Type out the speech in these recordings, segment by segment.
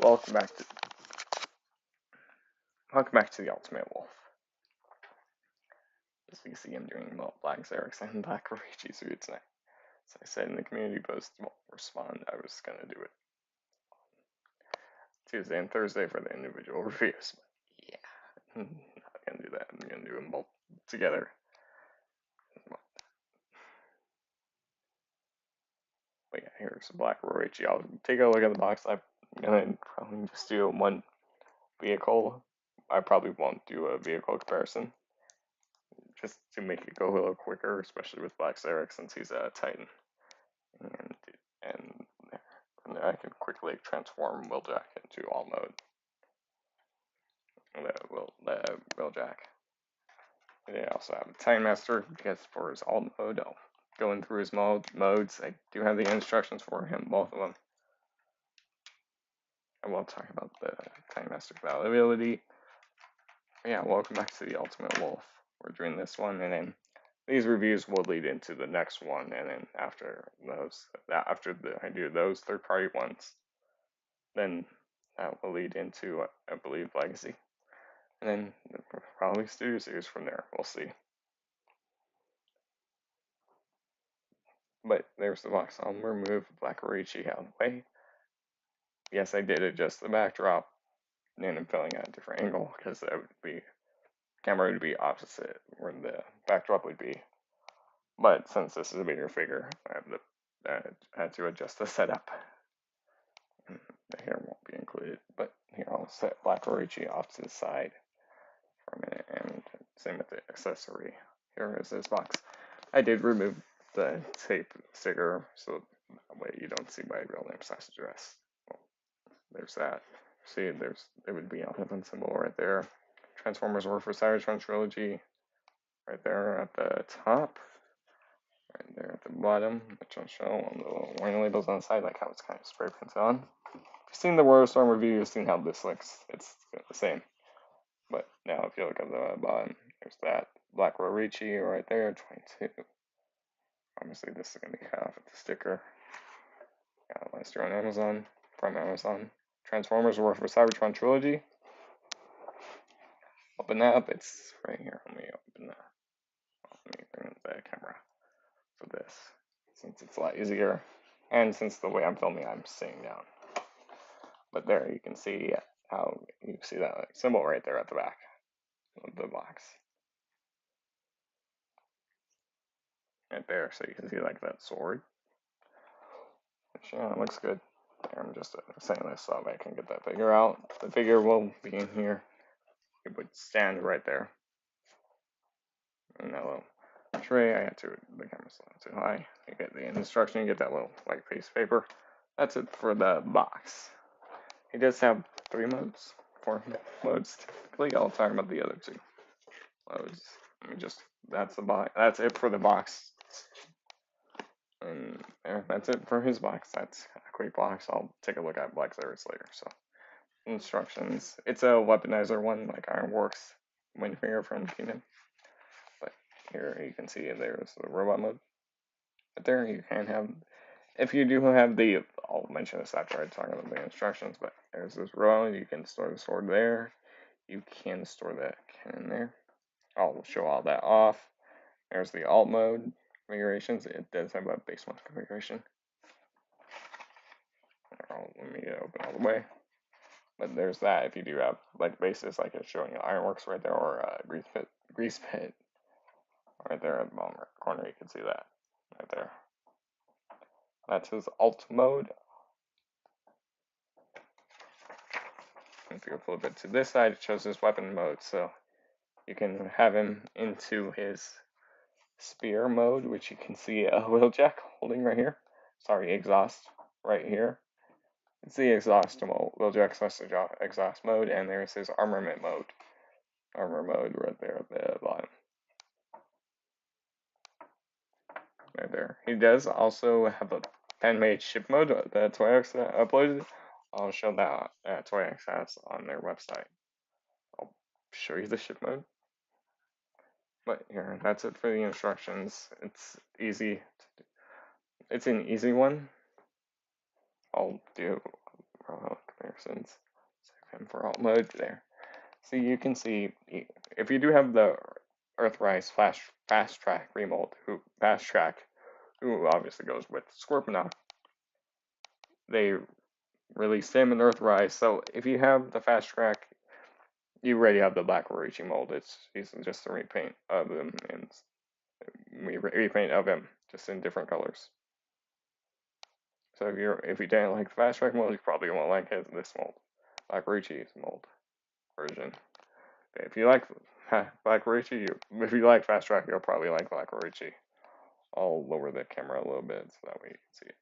welcome back to the Ultimate Wolf. As you can see, I'm doing black Zarak and black Roritchi suits. And as I said in the community post, respond, I was gonna do it Tuesday and Thursday for the individual reviews. But yeah, I'm not gonna do that. I'm gonna do them both together. But yeah, here's a black Roritchi. I'll take a look at the box. I'm gonna probably just do one vehicle. I probably won't do a vehicle comparison, just to make it go a little quicker, especially with Black Zarak since he's a Titan. And from there I can quickly transform Wheeljack into all mode. Wheeljack. And I also have a Titan Master because for his alt mode, I'll going through his modes. I do have the instructions for him, both of them. I will talk about the Titan Master availability. But yeah, welcome back to the Ultimate Wolf. We're doing this one, and then these reviews will lead into the next one, and then after I do those third-party ones, then that will lead into, I believe, Legacy, and then probably Studio Series from there. We'll see. But there's the box. I'll remove Black Roritchi out of the way. Yes, I did adjust the backdrop, and I'm filling at a different angle because that would be camera would be opposite where the backdrop would be. But since this is a bigger figure, I had to adjust the setup. The hair won't be included, but here I'll set Black Roritchi off to the side for a minute, and same with the accessory. Here is this box. I did remove the tape sticker, so that way you don't see my real name / address. Well, there's that. See, there would be a Heaven symbol right there. Transformers War for Cybertron Trilogy, right there at the top. Right there at the bottom, which I'll show on the little warning labels on the side, like how it's kind of spray painted on. If you've seen the Warstorm review, you've seen how this looks. It's the same. But now if you look at the bottom, there's that Black Roritchi right there, 22. Obviously this is going to be cut off with the sticker. Last year on Amazon, from Amazon. Transformers War for Cybertron Trilogy. Open that up, it's right here. Let me open that. Let me bring the camera for this, since it's a lot easier, and since the way I'm filming, I'm sitting down. But there you can see how you see that symbol right there at the back of the box. Right there, so you can see like that sword. Which, yeah, it looks good. I'm just saying this so I can get that figure out. The figure will be in here. It would stand right there. And that little tray, I had to, the camera's a little too high. You get the instruction, you get that little white piece of paper. That's it for the box. It does have 4 modes. Typically, I'll talk about the other 2 modes. That's the box. That's it for the box. And that's it for his box. That's a quick box. I'll take a look at Black Zarak later. So, instructions. It's a weaponizer one, like Ironworks Windfinger from Kingdom. But here you can see there's the robot mode. But there you can have, if you do have the, I'll mention this after I talk about the instructions, but there's this row, you can store the sword there. You can store that cannon there. I'll show all that off. There's the alt mode configurations. It does have a base mode configuration. Let me open all the way. But there's that if you do have like bases, like it's showing you Ironworks right there, or grease pit right there at the bottom right corner. You can see that right there. That's his alt mode. If you flip it to this side, it shows his weapon mode. So you can have him into his spear mode, which you can see a Wheeljack holding right here. Sorry, exhaust right here. It's the exhaust mode, Wheeljack / exhaust mode, and there's his armament mode. Armor mode right there at the bottom. Right there. He does also have a fan-made ship mode that Toyex uploaded. I'll show that Toyex has on their website. I'll show you the ship mode. But here, that's it for the instructions. It's easy. It's an easy one. I'll do there since save him for alt mode there. So you can see if you do have the Earthrise fast track remold, who obviously goes with Scorponok, they released him in Earthrise. So if you have the fast track, you already have the Black Roritchi mold. He's just a repaint of him and repaint of him just in different colors. So if you didn't like the fast track mold, you probably won't like this mold, Black Roritchi's mold version. If you like Black Roritchi, if you like fast track, you'll probably like Black Roritchi. I'll lower the camera a little bit so that way you can see it.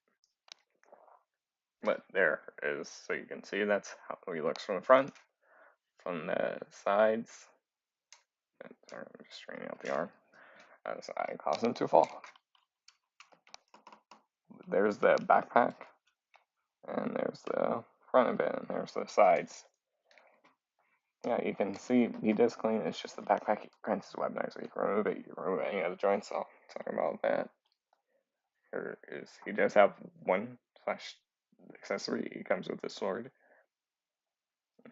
But there is, so you can see that's how he looks from the front, from the sides. Sorry, I'm just straightening out the arm. As I cause him to fall. There's the backpack, and there's the front of it, and there's the sides. Yeah, you can see he does clean. It's just the backpack grants his weapon, so you can remove it. You can remove any other joints. So I'll talk about that. Here is he does have one slash accessory. He comes with a sword.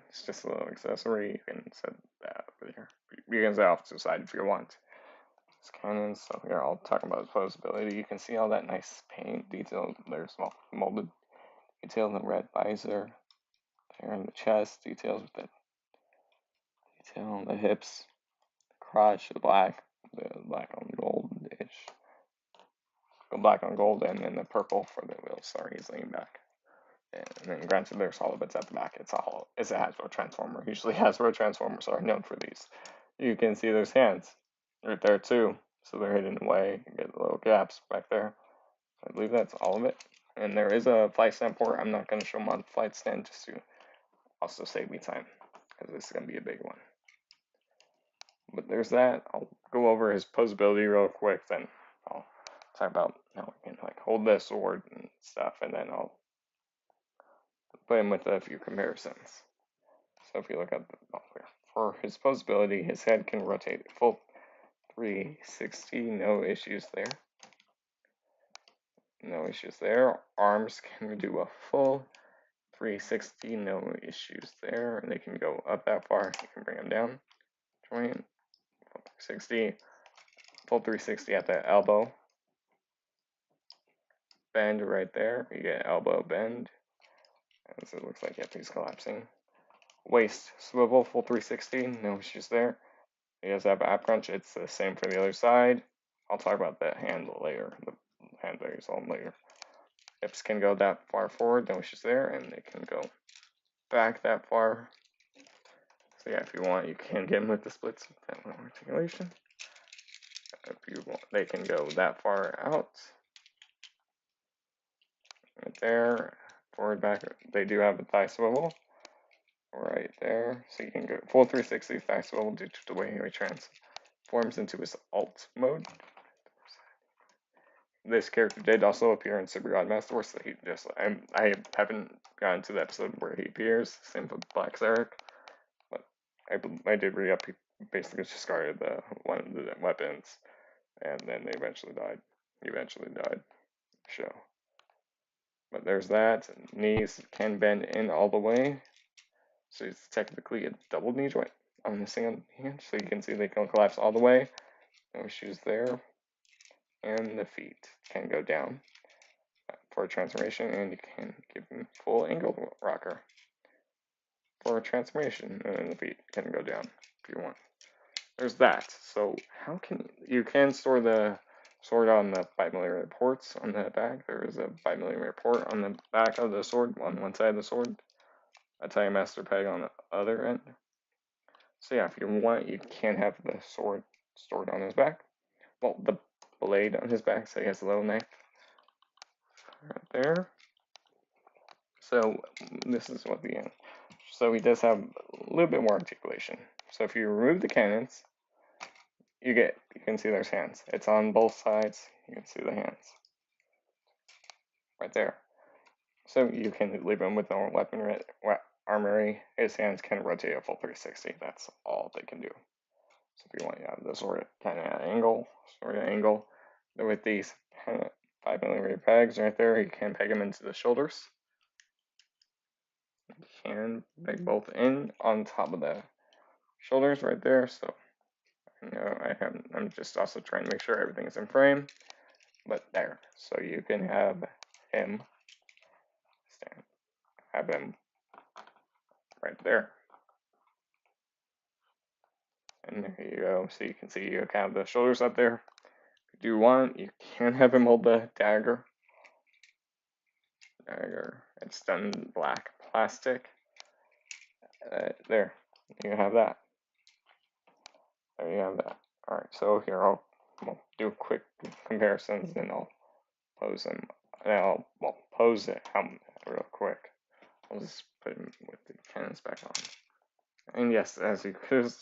It's just a little accessory. You can set that over here. You can set off to the side if you want. It's cannons. So here I'll talk about his posability. You can see all that nice paint detail. There's small molded detail in the red visor. There in the chest, details with the detail on the hips, the crotch, the black on gold-ish. The black on gold, and then the purple for the wheels. Sorry, he's leaning back. And then granted, there's hollow bits at the back. It's a Hasbro transformer. Usually Hasbro transformers are known for these. You can see there's hands right there too. So they're hidden away. You get the little gaps back there. I believe that's all of it. And there is a flight stand port. I'm not going to show them on the flight stand just to also save me time, because this is going to be a big one. But there's that. I'll go over his posability real quick, then I'll talk about how we can hold the sword and stuff, and then I'll play him with a few comparisons. So if you look at for his posability, his head can rotate full 360, no issues there. No issues there. Arms can do a full 360, no issues there. And they can go up that far. You can bring them down. Joint, 360, full 360 at the elbow. Bend right there. You get elbow bend. As it looks like, yep, he's collapsing. Waist swivel, full 360, no issues there. He does have ab crunch. It's the same for the other side. I'll talk about the hand later. The hand layers all later. Hips can go that far forward, no issues there, and they can go back that far. So yeah, if you want, you can get them with the splits with that little articulation. If you want, they can go that far out. Right there, forward, back. They do have a thigh swivel. Right there, so you can go full 360 thigh swivel due to the way he transforms into his alt mode. This character did also appear in Super God Master Wars, so he just I haven't gotten to the episode where he appears. Same with Black Zarak, but I did read up. He basically discarded one of the weapons, and then they eventually died. He eventually died. Show. But there's that. Knees can bend in all the way. So it's technically a double knee joint on the single hand. So you can see they can collapse all the way. No issues there. And the feet can go down for a transformation, and you can give them full ankle rocker for a transformation, and then the feet can go down if you want. There's that. So how can you can store the sword on the 5mm ports on the back. There is a 5mm port on the back of the sword on one side of the sword. A tie master peg on the other end. So yeah, if you want, you can have the sword stored on his back. Well, the blade on his back, so he has a little knife right there. So this is what the end. So he does have a little bit more articulation. So if you remove the cannons, you can see there's hands. It's on both sides. You can see the hands right there. So you can leave him with normal weapon armory. His hands can rotate a full 360. That's all they can do. So if you want to have the sword kind of at angle, with these 5mm pegs right there, you can peg them into the shoulders. can they both in on top of the shoulders right there. So I'm just also trying to make sure everything is in frame. But there, so you can have him right there. And there you go. So you can see you have the shoulders up there. If you want, you can have him hold the dagger. It's done black plastic. There, you have that. There you have that. Alright, so here I'll do quick comparisons and I'll pose him. And I'll pose it real quick. I'll just put him with the cannons back on. And yes, as you could,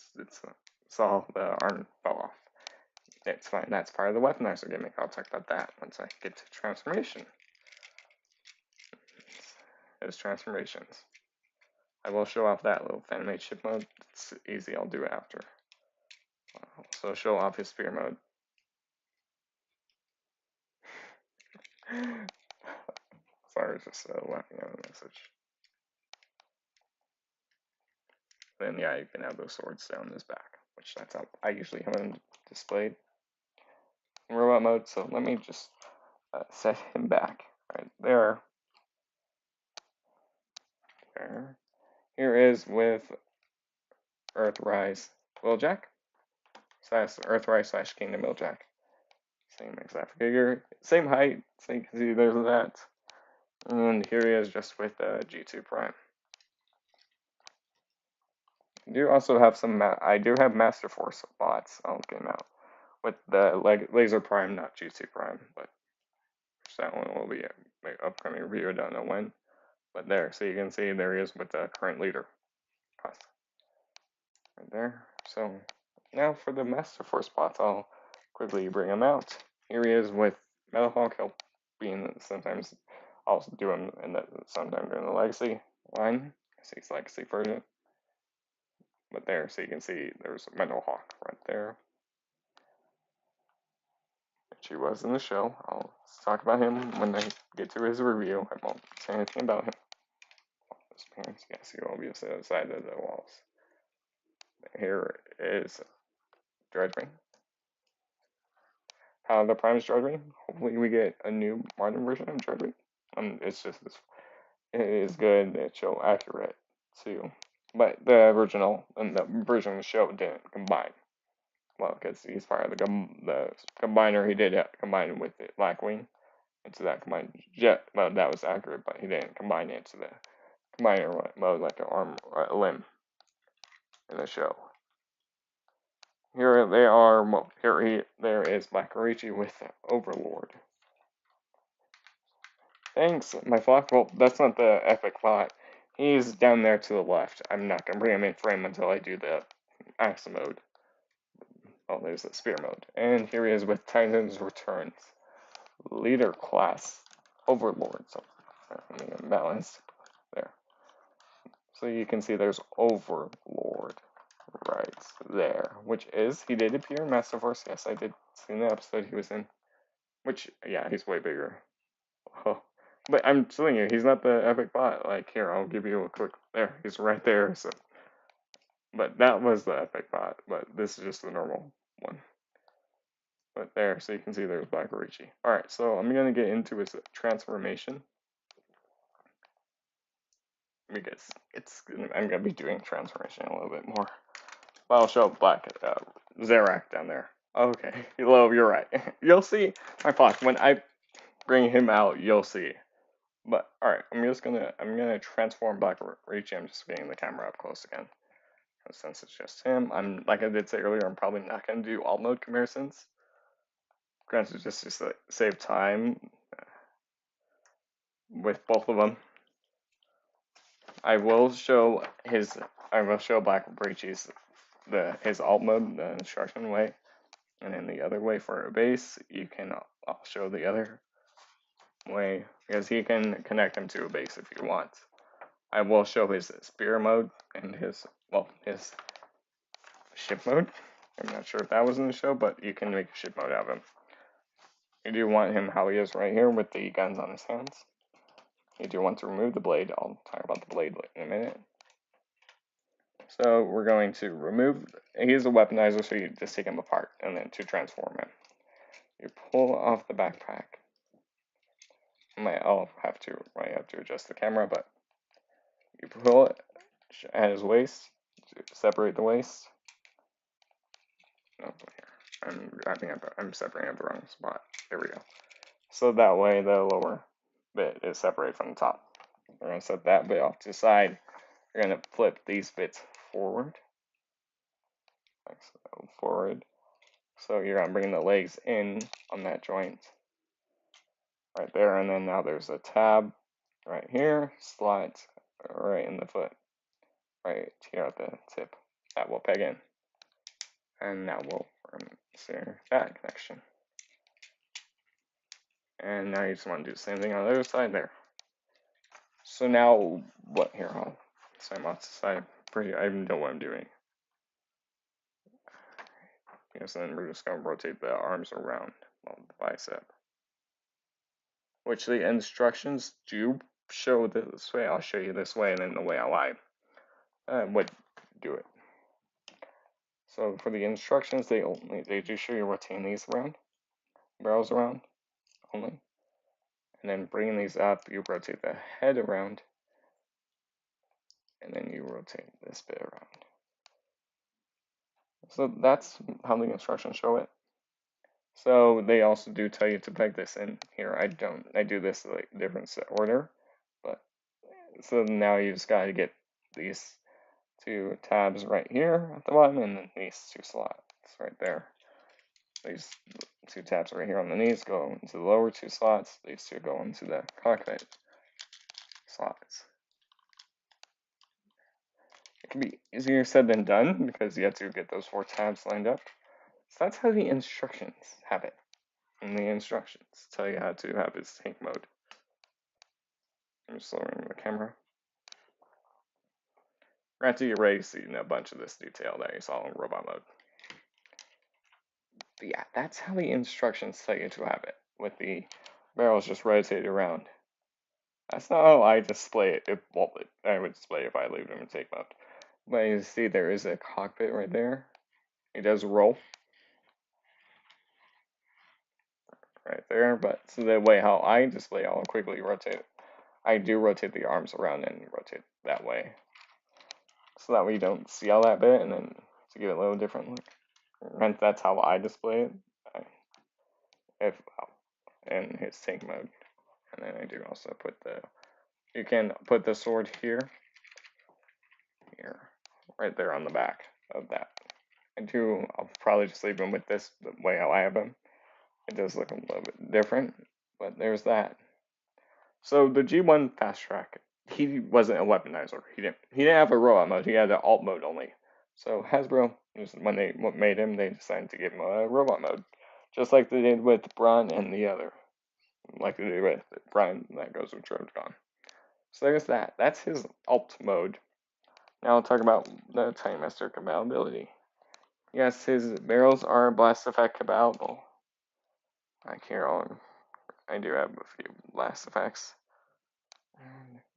saw the arm fell off. It's fine. That's part of the weaponizer gimmick. I'll talk about that once I get to transformation. There's transformations. I will show off that little Phantom ship mode. It's easy. I'll do it after. I'll also show off his spear mode. Sorry, just laughing at the message. Then yeah, you can have those swords down his back, which that's how I usually have them displayed in robot mode. So let me just set him back right there. There. Here is with Earthrise Wheeljack. So that's Earthrise / Kingdom Wheeljack. Same exact figure, same height. So you can see there's that. And here he is just with G2 Prime. I do also have some. I do have Master Force bots. I'll get them out with the Laser Prime, not G2 Prime, but that one will be my upcoming review. I don't know when, but there. So you can see there he is with the current leader. Right there. So now for the Master Force bots, I'll quickly bring him out. Here he is with Metal Hawk. He'll be in sometimes. I'll do him in sometime during the Legacy line. He's Legacy version. But there, so you can see there's a Metal Hawk right there. Which he was in the show. I'll talk about him when I get to his review. I won't say anything about him. His parents, yes, he will be on the side of the walls. Here is Dredging. How the Prime is Dredging. Hopefully we get a new modern version of Dredging. It's just it is good. It's so accurate too. But the original and the version of the show didn't combine. Well, because he's part of the combiner, he did combine with the Blackwing into that combined jet. Well, that was accurate, but he didn't combine it into the combiner mode like an arm or a limb in the show. Here they are. Well, there is Black Roritchi with Overlord. Thanks, my flock. Well, that's not the epic plot. He's down there to the left. I'm not gonna bring him in frame until I do the axe mode. Oh, there's the spear mode. And here he is with Titan's Returns. Leader class Overlord. So let me balance there. So you can see there's Overlord right there, which is, he did appear in Master Force. Yes, I did see in the episode he was in. Which, yeah, he's way bigger. Oh. But I'm telling you, he's not the epic bot. Like, here, I'll give you a quick, there, he's right there. So, but that was the epic bot, but this is just the normal one. But there, so you can see there's Black Roritchi. Alright, so I'm going to get into his transformation. Because I'm going to be doing transformation a little bit more. Well, I'll show Black Zarak down there. Okay, hello, you're right. You'll see my flock. When I bring him out, you'll see. But alright, I'm gonna transform Black Roritchi. I'm just getting the camera up close again. Since it's just him, like I did say earlier, I'm probably not gonna do alt mode comparisons. Granted, just to save time with both of them. I will show Black Roritchi's his alt mode, the instruction way, and then the other way for a base. I'll show the other way because he can connect him to a base if you want. I will show his spear mode and his ship mode. I'm not sure if that was in the show, but you can make a ship mode out of him. You do want him how he is right here with the guns on his hands. you do want to remove the blade. I'll talk about the blade in a minute. So we're going to remove, he's a weaponizer, so you just take him apart, and then to transform him. You pull off the backpack. I'll have to adjust the camera, but you pull it at his waist, to separate the waist. Oh, here. I'm separating at the wrong spot. There we go. So that way the lower bit is separated from the top. We're going to set that bit off to the side. You're going to flip these bits forward. Like so, forward. So you're going to bring the legs in on that joint. Right there, and then now there's a tab right here, slot right in the foot, right here at the tip. That will peg in. And now we'll center that connection. And now you just want to do the same thing on the other side there. So now, what here? I'll sign off the side. I know what I'm doing. Yes, and then we're just going to rotate the arms around the bicep. Which the instructions do show this way. I'll show you this way, and then the way I would do it. So for the instructions, they do show you rotating these around, barrels around only. And then bringing these up, you rotate the head around, and then you rotate this bit around. So that's how the instructions show it. So they also do tell you to peg this in here. I do this like different order, but so now you just gotta get these two tabs right here at the bottom, and then these two slots right there. These two tabs right here on the knees go into the lower two slots. These two go into the cockpit slots. It can be easier said than done because you have to get those 4 tabs lined up. So that's how the instructions have it. And the instructions tell you how to have his tank mode. I'm just lowering the camera. After you're ready to see a bunch of this detail that you saw in robot mode. But yeah, that's how the instructions tell you to have it, with the barrels just rotated around. That's not how I display it. I would display it if I leave them in tank mode. But you see there is a cockpit right there. It does roll. Right there, but so the way how I display, I'll quickly rotate it. I do rotate the arms around and rotate that way. So that way you don't see all that bit, and then to give it a little different look. And that's how I display it. In his tank mode. And then I do also put you can put the sword here, right there on the back of that. I'll probably just leave him with this, the way how I have him. It does look a little bit different, but there's that. So the G1 Fast Track, he wasn't a weaponizer. He didn't have a robot mode. He had an alt mode only. So Hasbro, when they made him, they decided to give him a robot mode, just like they did with Braun and the other, like they did with Brian that goes with Drogon. So there's that. That's his alt mode. Now I'll talk about the Time Master compatibility. Yes, his barrels are blast effect compatible. Like here, I do have a few blast effects.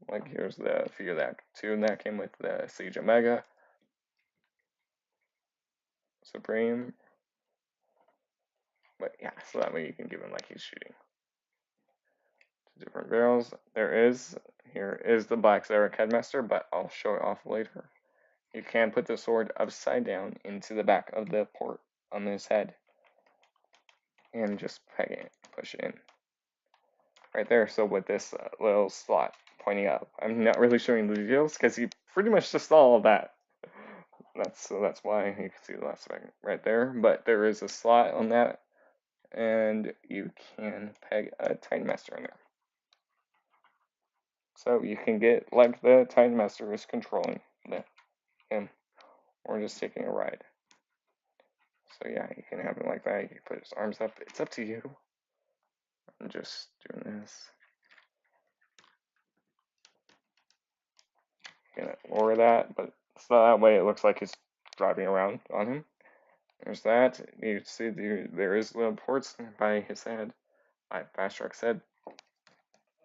Like here's the few that came with the Siege Omega, Supreme. But yeah, so that way you can give him like he's shooting. Different barrels. Here is the Black Zarak Headmaster, but I'll show it off later. You can put the sword upside down into the back of the port on his head. And just peg it, push it in. Right there, so with this little slot pointing up. I'm not really showing the details because you pretty much just saw all of that. That's why you can see the last thing right there. But there is a slot on that, and you can peg a Titan Master in there. So you can get like the Titan Master is controlling him, or just taking a ride. So yeah, you can have him like that. You can put his arms up. It's up to you. I'm just doing this. Gonna lower that, but so that way it looks like he's driving around on him. There's that. You see there is little ports by his head, by Fast Track's head,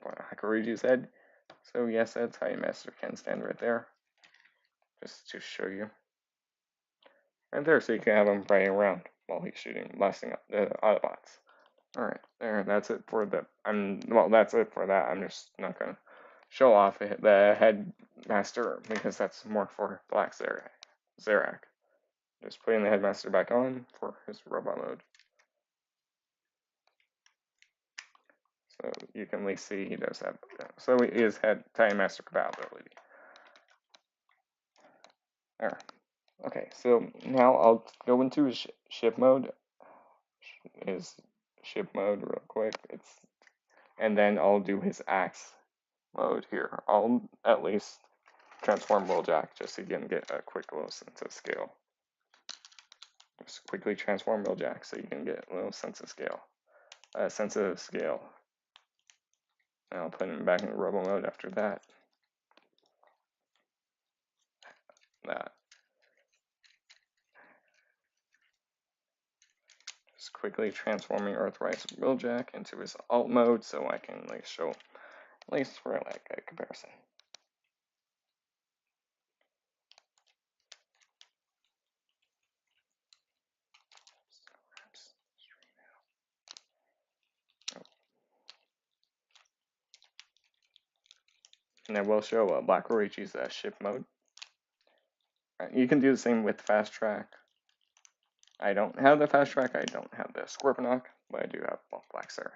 by Hakuriji's head. So yes, that's how your master can stand right there, just to show you. Right there, so you can have him riding around while he's shooting, blasting up the Autobots. Alright, there, that's it for the, that's it for that. I'm just not gonna show off the headmaster because that's more for Black Zarak. Just putting the headmaster back on for his robot mode. So you can at least see he does have, so he is Time Master compatibility. There. Okay, so now I'll go into his ship mode. His ship mode real quick. And then I'll do his axe mode here. I'll at least transform Wheeljack just so you can get a quick little sense of scale. Just quickly transform Wheeljack so you can get a little sense of scale. And I'll put him back in robo mode after that. Just quickly transforming Earthrise Wheeljack into his alt mode so I can like show at least for like a comparison. And I will show Black Roritchi's ship mode. You can do the same with Fast Track. I don't have the Fast Track, I don't have the Scorponok, but I do have Black Zarak.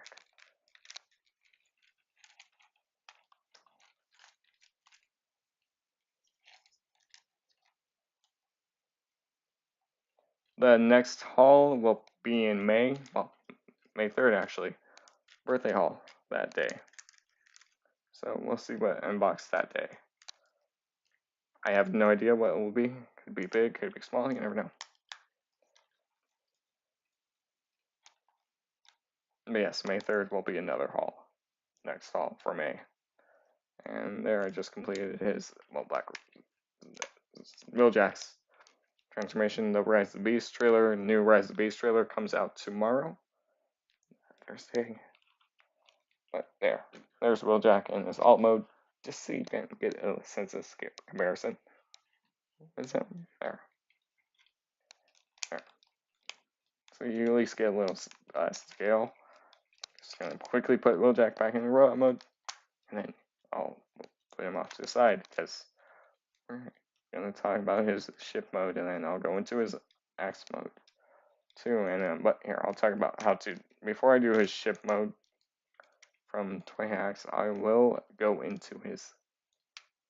The next haul will be in May, well, May 3rd actually, birthday haul that day. So we'll see what unbox that day. I have no idea what it will be. Could be big, could be small, you never know. But yes, May 3rd will be another haul. Next haul for May. And there I just completed his, Black Wheeljack's transformation. The Rise of the Beast trailer, new Rise of the Beast trailer comes out tomorrow. Thursday. But there's Wheeljack in his alt mode, just so you can get a sense of scale comparison. Is it? There. So you at least get a little scale. Just gonna quickly put Wheeljack back in the robot mode, and then I'll put him off to the side because we're gonna talk about his ship mode, and then I'll go into his axe mode too. And then, but here I'll talk about how to. Before I do his ship mode from Toy Hacks, I will go into his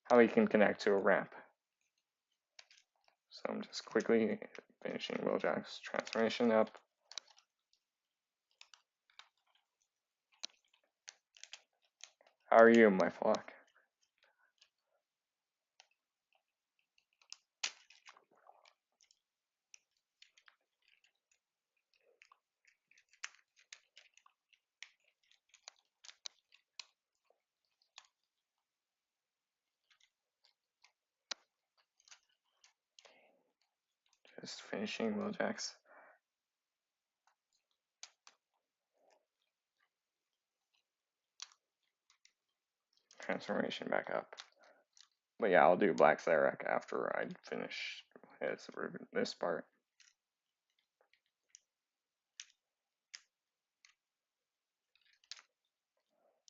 how he can connect to a ramp. So I'm just quickly finishing Wheeljack's transformation up. How are you, my flock? Just finishing Wheeljack's transformation back up. But yeah, I'll do Black Zarak after I finish this part.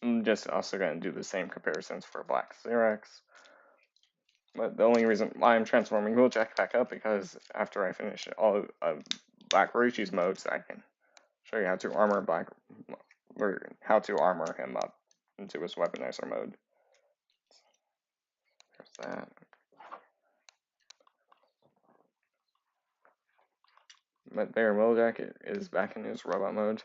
I'm just also going to do the same comparisons for Black Zaraks. But the only reason why I'm transforming Wheeljack back up because after I finish all of Black Roritchi's modes, I can show you how to armor him up into his weaponizer mode. There's that. But there, Wheeljack is back in his robot mode.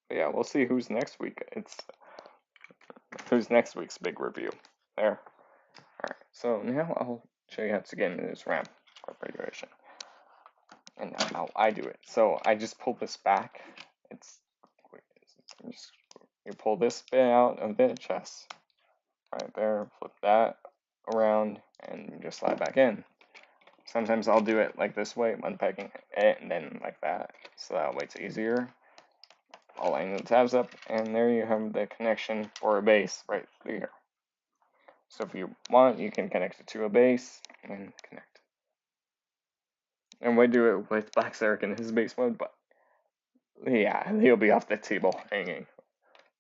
But yeah, we'll see who's next week. Who's next week's big review. There. Alright, so now I'll show you how to get into this RAM configuration. And how I do it. So I just pull this back. You pull this bit out of the chest. Right there, flip that. around and just slide back in. Sometimes I'll do it like this way, unpacking it, and then like that, so that way it's easier. I'll line the tabs up, and there you have the connection for a base right here. So if you want, you can connect it to a base and connect. And we do it with Black Zarak in his base mode, but yeah, he'll be off the table hanging.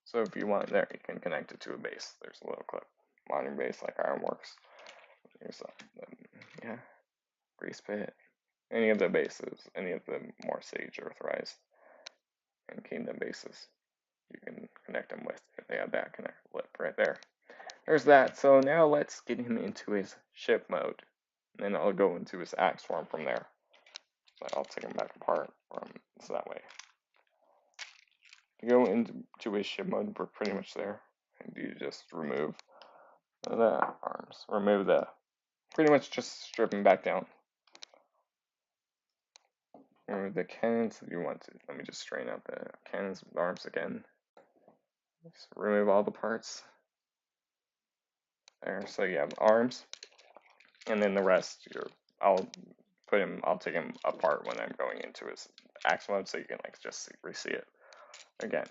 So if you want there, you can connect it to a base. There's a little clip. Modern base like Ironworks. There's yeah, Grease Pit. Any of the bases, any of the more Sage, Earthrise, and Kingdom bases, you can connect them with if they have that connect lip right there. There's that. So now let's get him into his ship mode. And then I'll go into his axe form from there. So I'll take him back apart from so that way. To go into his ship mode, we're pretty much there. And you just remove the arms. Remove the pretty much just strip him back down. Remove the cannons if you want to. Let me just straighten out the cannons arms again. Just remove all the parts. There, so you have arms. And then the rest I'll take him apart when I'm going into his axe mode so you can like just re-see it again.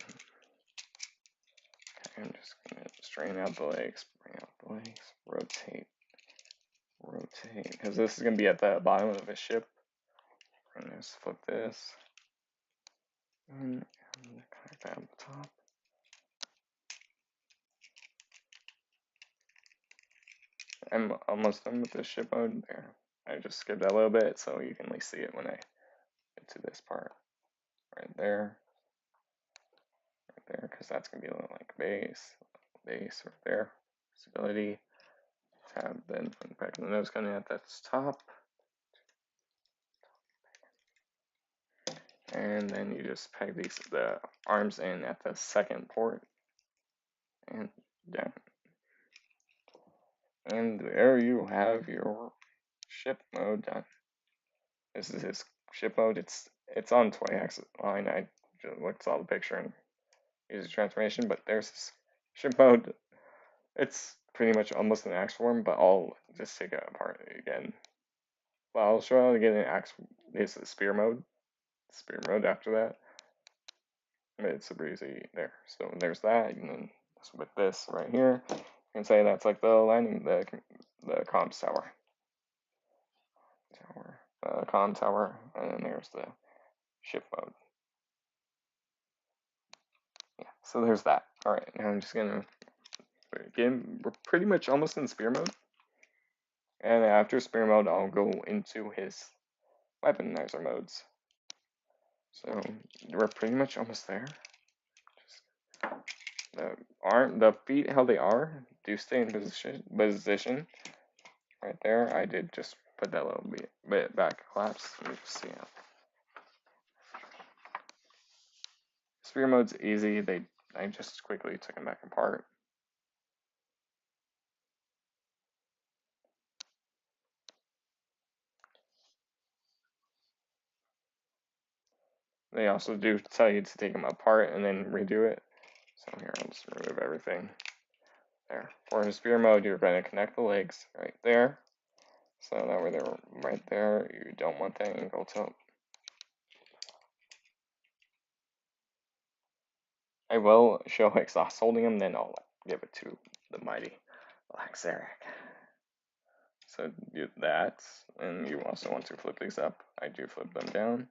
Okay, I'm just gonna straighten out the legs, bring out the legs, rotate, because this is gonna be at the bottom of his ship. I'm gonna just flip this, and I'm gonna connect that on the top. I'm almost done with this ship mode there. I just skipped a little bit so you can at least see it when I get to this part. Right there, because that's gonna be a little like base right there. Stability, tab, then back in the nose cutting at that top. And then you just peg the arms in at the second port. And down. And there you have your ship mode done. This is his ship mode. It's on 20-axis line. I just looked at the picture and used a transformation, but there's this ship mode. It's pretty much almost an axe form, but I'll just take it apart again. Well, I'll show how to get an axe. It's a spear mode. Spear mode after that. It's super easy there. So there's that, and then with this right here, you can say that's like the landing, the comms tower, comm tower, and then there's the ship mode. Yeah, so there's that. All right, now I'm just gonna again, we're pretty much almost in spear mode, and after spear mode, I'll go into his weaponizer modes. So we're pretty much almost there. The feet how they are do stay in position right there. I did just put that little bit back collapse. Let me just see how. Spear mode's easy. I just quickly took them back apart. They also do tell you to take them apart and then redo it. So here, I'll just remove everything. There. For spear mode, you're going to connect the legs right there. So that way they're right there. You don't want that angle tilt. I will show exhaust holding them, then I'll give it to the mighty Black Zarak. So do that, and you also want to flip these up. I do flip them down.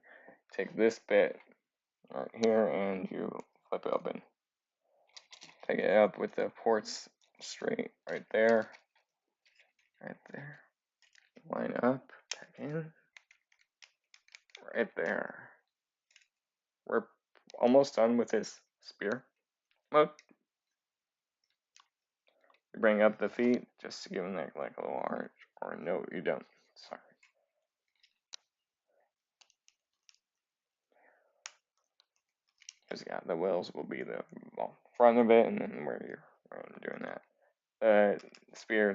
Take this bit right here, and you flip it open. Take it up with the ports straight right there. Right there. Line up, back in. Right there. We're almost done with his spear mode. You bring up the feet just to give them like a little arch, or no, you don't. Sorry. Because yeah, the wheels will be the front of it, and then where you're doing that. The spear,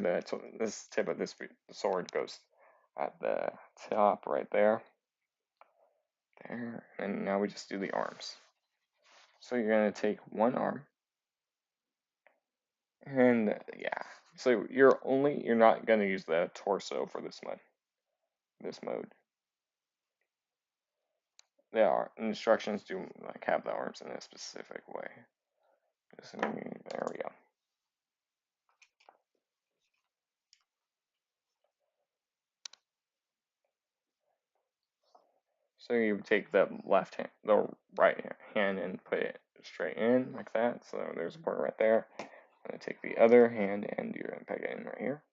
this tip of this sword goes at the top right there. There, and now we just do the arms. So you're gonna take one arm, and yeah, So you're not gonna use the torso for this one, this mode. There are instructions do like have the arms in a specific way. There we go. So you take the the right hand and put it straight in like that. So there's a port right there. I'm gonna take the other hand and you're gonna peg it in right here.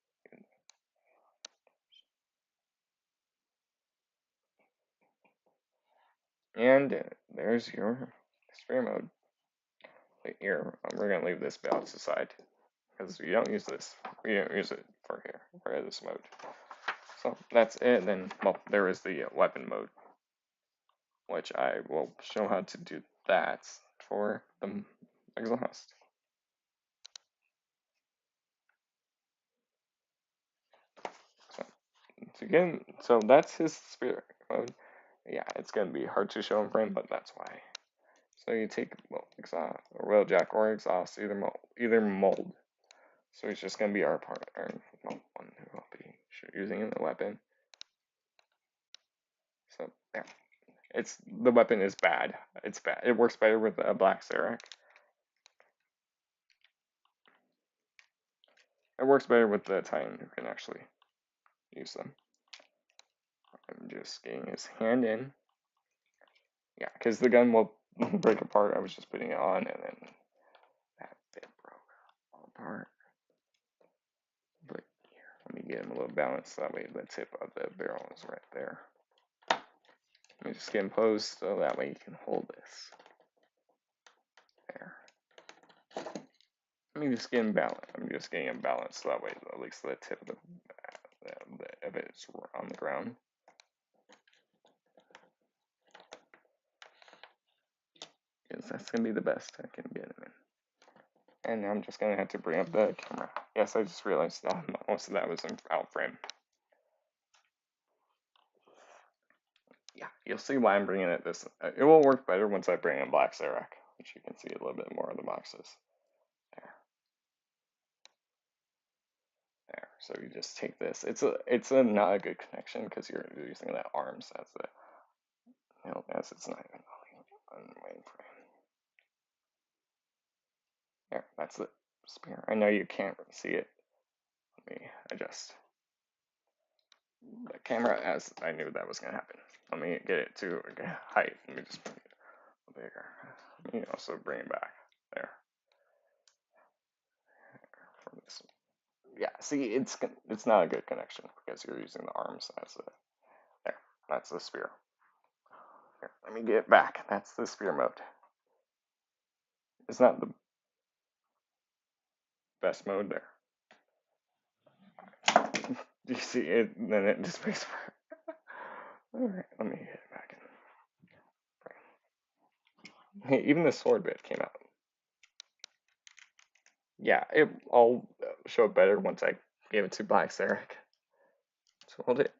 And there's your sphere mode. Here, we're gonna leave this balance aside because you don't use this. We don't use it for here for this mode. So that's it. Then, well, there is the weapon mode, which I will show how to do that for the exhaust. So, so that's his spirit mode. Yeah, it's gonna be hard to show in frame, but that's why. So you take exhaust, or rail jack or exhaust, either mold. So it's just gonna be our part, our one who will be using in the weapon. So yeah, the weapon is bad. It's bad. It works better with a black Zarak. It works better with the Titan who can actually use them. I'm just getting his hand in. Yeah, because the gun will break apart. I was just putting it on, and then that bit broke all apart. But here, let me get him a little balance. So that way the tip of the barrel is right there. Let me just get him posed so that way you can hold this. There. Let me just get him balanced. I'm just getting him balanced so that way at least the tip of of it is on the ground. Because that's going to be the best I can get him in. And I'm just going to have to bring up the camera. Yes, I just realized that most of that was in out frame. Yeah, you'll see why I'm bringing it this. It will work better once I bring in Black Zarak, which you can see a little bit more of the boxes. There. So you just take this. It's a not a good connection because you're using the arms as the as it's not even on main frame. There, that's the spear. I know you can't see it. Let me adjust the camera as I knew that was gonna happen. Let me get it to height. Let me just bring it bigger. Let me also bring it back there. From this. Yeah, see, it's not a good connection because you're using the arms as a there. That's the spear. Here, let me get it back. That's the spear mode. It's not the best mode there. You see it, then it displays. Alright, let me get it back in. Hey, even the sword bit came out. Yeah, I'll show it better once I give it to Black Zarak. So hold it.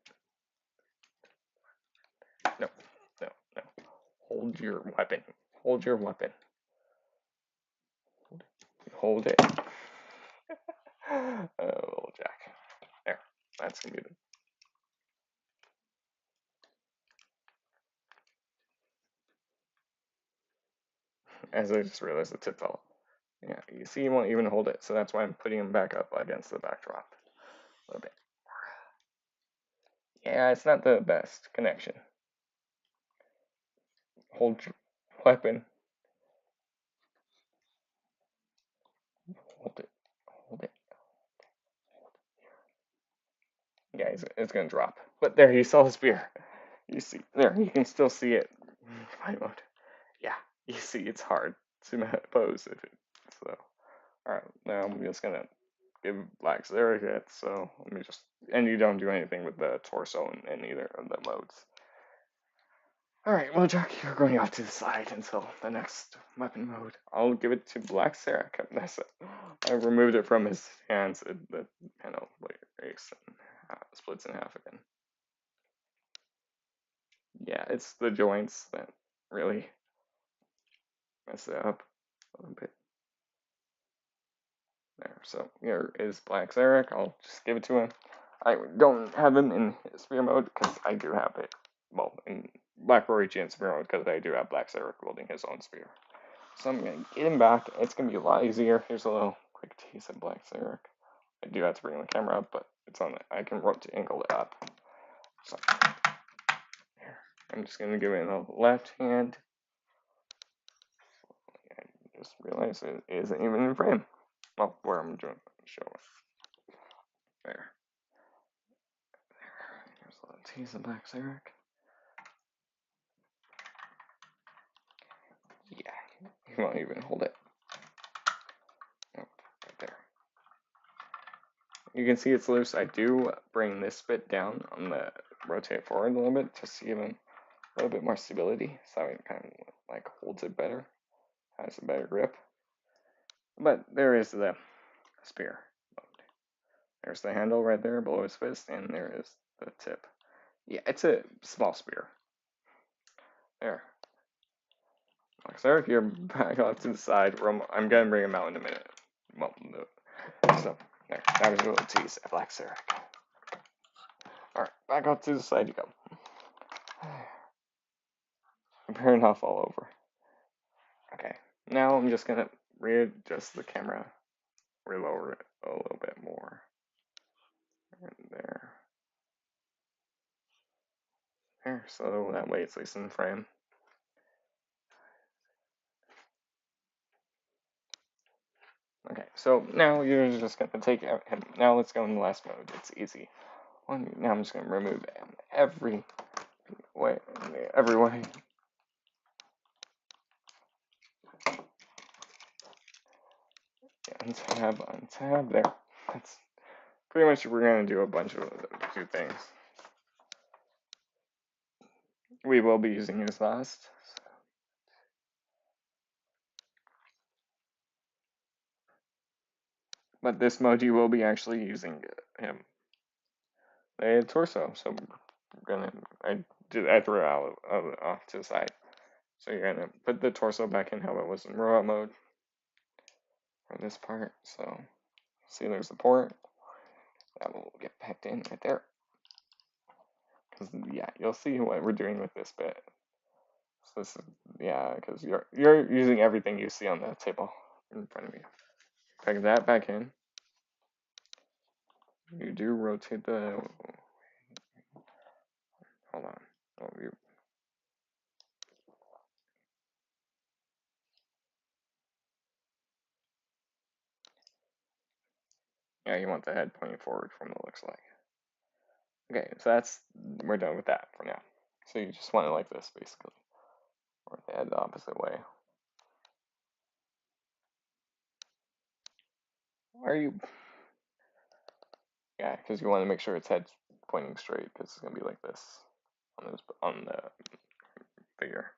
No, no, no. Hold your weapon. Hold your weapon. Hold it. Little Jack. There. That's gonna be the. As I just realized the tip fell. Yeah, you see, he won't even hold it, so that's why I'm putting him back up against the backdrop a little bit. Yeah, it's not the best connection. Hold your weapon. Hold it. Hold it. Yeah, it's gonna drop. But there, you saw the spear. You see, there, you can still see it. Fight mode. Yeah, you see, it's hard to pose if it. So, all right, now I'm just gonna give Black Zarak it. So let me just, and you don't do anything with the torso in either of the modes. All right, well, Jack, you're going off to the side until the next weapon mode. I'll give it to Black Zarak. That's it. I removed it from his hands. The panel breaks and splits in half again. Yeah, it's the joints that really mess it up a little bit. There. So here is Black Zarak. I'll just give it to him. I don't have him in spear mode because I do have it. Well, in Black Roritchi in spear mode because I do have Black Zarak wielding his own spear. So I'm gonna get him back. It's gonna be a lot easier. Here's a little quick tease of Black Zarak. I do have to bring the camera up, but it's on it. I can rotate angle it up. So here. I'm just gonna give it in the left hand. I just realized it isn't even in frame. Well, where I'm doing show it. There. Here's a little tease of Black Zarak. Yeah, he won't even hold it. Nope, right there. You can see it's loose. I do bring this bit down on the rotate forward a little bit to see even a little bit more stability, so it kind of like holds it better, has a better grip. But there is the spear mode. There's the handle right there below his fist, and there is the tip. Yeah, it's a small spear. There. So if you're back off to the side, I'm gonna bring him out in a minute. Well, so there, that was a little tease at Black Zarak. Alright, back off to the side you go. Prepare not fall over. Okay, now I'm just gonna readjust the camera, relower it a little bit more. And there. There, so that way it's at least in frame. Okay, so now you're just gonna take him. Now let's go in the last mode. It's easy. Now I'm just gonna remove him every way. Untab, there. That's pretty much we're gonna do a bunch of two things. We will be using his last. But this mode you will be actually using him. A torso, so we're gonna I threw it out off to the side. So you're gonna put the torso back in how it was in robot mode for this part. So see there's the port. That will get packed in right there. Cause yeah, you'll see what we're doing with this bit. So this is because you're using everything you see on the table in front of you. Peg that back in. You do rotate the. Hold on. Oh, yeah, you want the head pointing forward from what it looks like. Okay, so we're done with that for now. So you just want it like this, basically, or the head the opposite way. Are you? Yeah, because you want to make sure its head's pointing straight, because it's gonna be like this on the figure.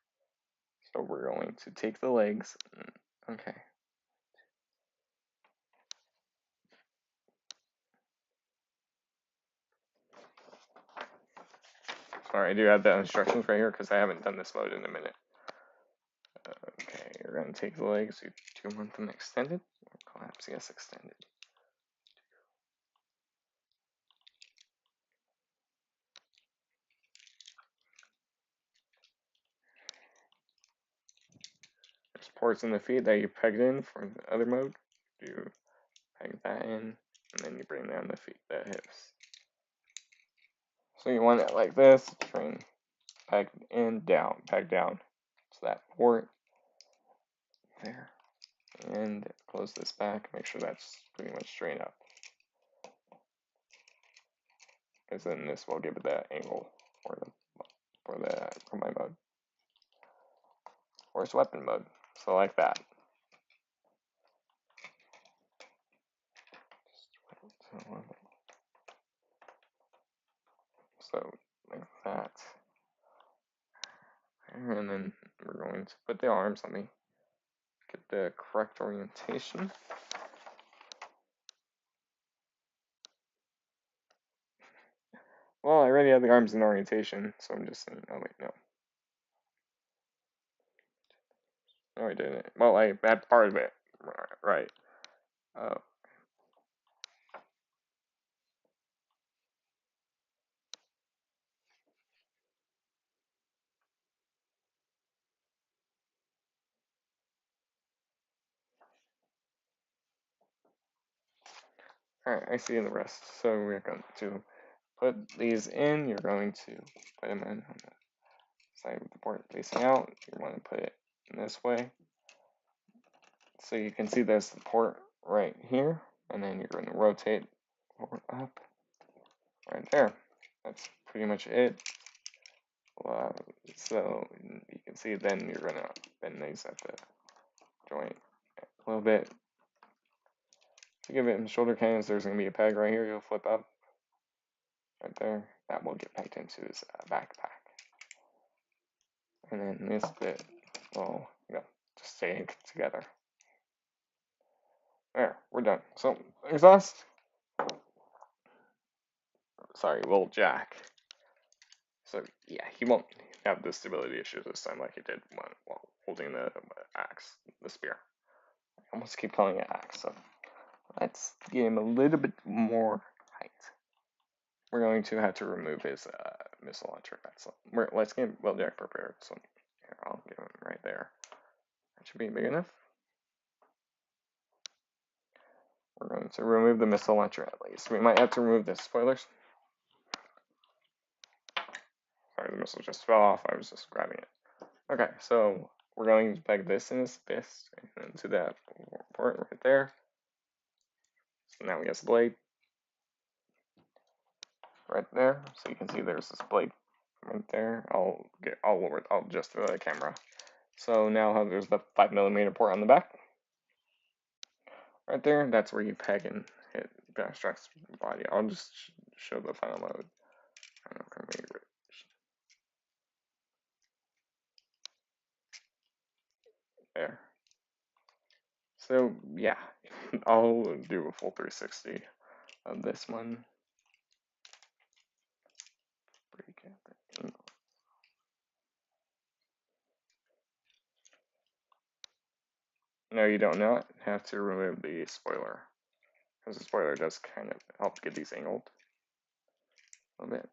So we're going to take the legs. Okay. Sorry, I do have the instructions right here because I haven't done this mode in a minute. Okay, you're going to take the legs. You do want them extended. Collapse, yes, extended. There's ports in the feet that you pegged in from the other mode. You peg that in, and then you bring down the feet, the hips. So you want it like this. Train peg in, down, peg down. So that port there. And close this back. Make sure that's pretty much straight up. Because then this will give it that angle for my mode. Or it's weapon mode. So like that. So like that. And then we're going to put the arms. Let me get the correct orientation. Well, I already have the arms in orientation, so I'm just saying, oh wait, no. No, I didn't. Well, I had part of it, right. Oh, Alright, I see the rest. So we're going to put these in. You're going to put them in on the side with the port facing out. You want to put it in this way. So you can see there's the port right here. And then you're going to rotate forward up right there. That's pretty much it. So you can see then you're going to bend these at the joint a little bit. To give it shoulder cannons, there's going to be a peg right here. You'll flip up right there. That will get pegged into his backpack. And then this bit will, just stay together. There, we're done. So, exhaust. Sorry, little jack. So, yeah, he won't have the stability issues this time like he did while holding the axe, the spear. I almost keep calling it axe, so let's give him a little bit more height. We're going to have to remove his missile launcher. Let's get Wheeljack prepared. So here, I'll give him right there. That should be big enough. We're going to remove the missile launcher at least. We might have to remove the spoilers. Sorry, the missile just fell off. I was just grabbing it. Okay, so we're going to peg this in his fist into that port right there. So now we have the blade right there. So you can see there's this blade right there. I'll adjust the camera. So now there's the 5mm port on the back. Right there, that's where you peg and hit Backstrack's body. I'll just show the final mode. There. So yeah, I'll do a full 360 of this one. Break at the angle. No, you don't not have to remove the spoiler, because the spoiler does kind of help get these angled a little bit.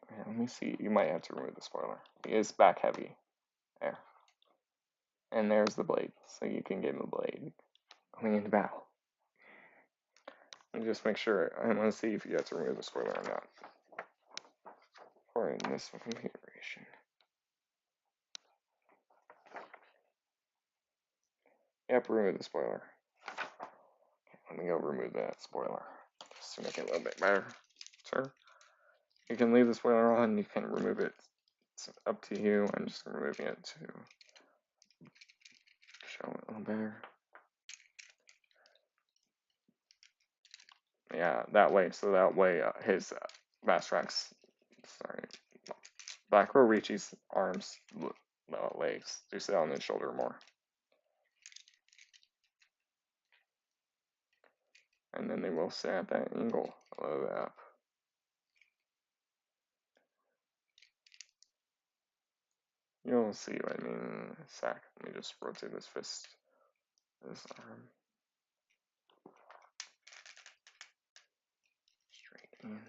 Yeah, let me see. You might have to remove the spoiler. He is back heavy. There. And there's the blade, so you can get him a blade going into battle. And just make sure, I want to see if you have to remove the spoiler or not. Or in this configuration. Yep, remove the spoiler. Okay, let me go remove that spoiler, just to make it a little bit better. Sure. You can leave the spoiler on, you can remove it. It's up to you. I'm just removing it to show it a little better. Yeah, that way. So that way, his Backstrack's, Black Roritchi's arms, legs, do sit on his shoulder more. And then they will sit at that angle a little bit up. You'll see what I mean in a sec. Let me just rotate this fist, this arm. Straight in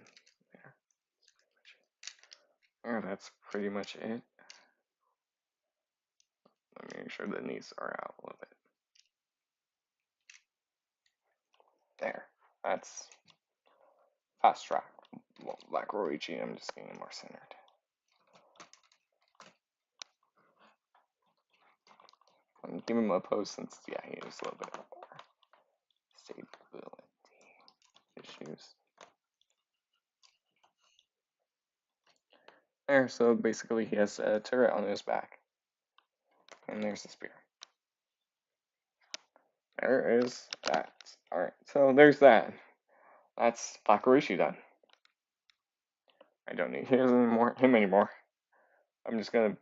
there. Yeah, that's pretty much it. Let me make sure the knees are out a little bit. There. That's fast track. Well, Black Roritchi, I'm just getting more centered. I'm giving him a pose since, yeah, he is a little bit more stability issues. There, so basically he has a turret on his back. And there's the spear. There is that. Alright, so there's that. That's Black Roritchi done. I don't need him anymore. I'm just gonna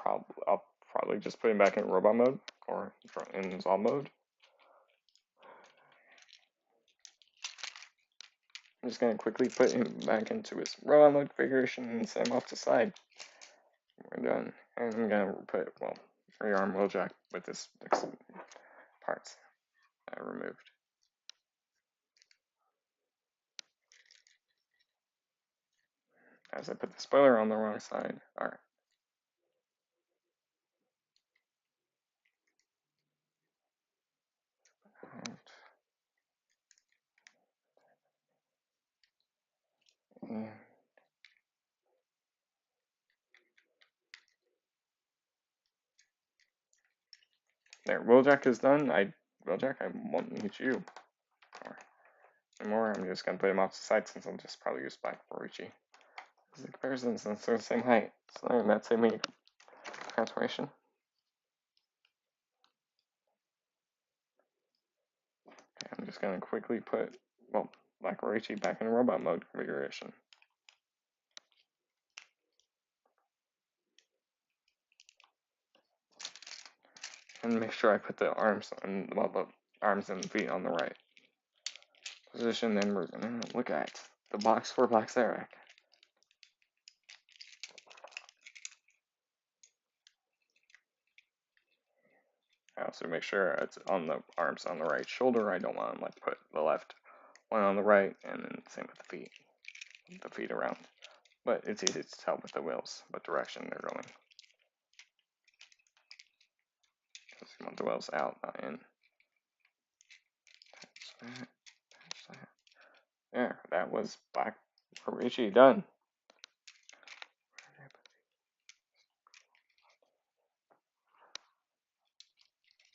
I'll probably just put him back in robot mode or in Zombie mode. I'm just going to quickly put him back into his robot mode configuration and set him off to the side. We're done. And I'm going to put, well, rearm wheel jack with this parts I removed. As I put the spoiler on the wrong side. Alright. And there, wheeljack is done. Wheeljack, I won't need you anymore. I'm just gonna put him off to the side since I'll just probably use black Roritchi. The comparison since they're the same height. So they're in that same transformation. Okay, I'm just gonna quickly put, well, black Roritchi back in robot mode configuration. And make sure I put the arms and the arms and feet on the right position. Then we're gonna look at the box for Black Zarak. I also make sure it's on the arms on the right shoulder. I don't want to like put the left one on the right, and then same with the feet around. But it's easy to tell with the wheels what direction they're going. Because you want the wheels out, not in. There, that was Black Roritchi done.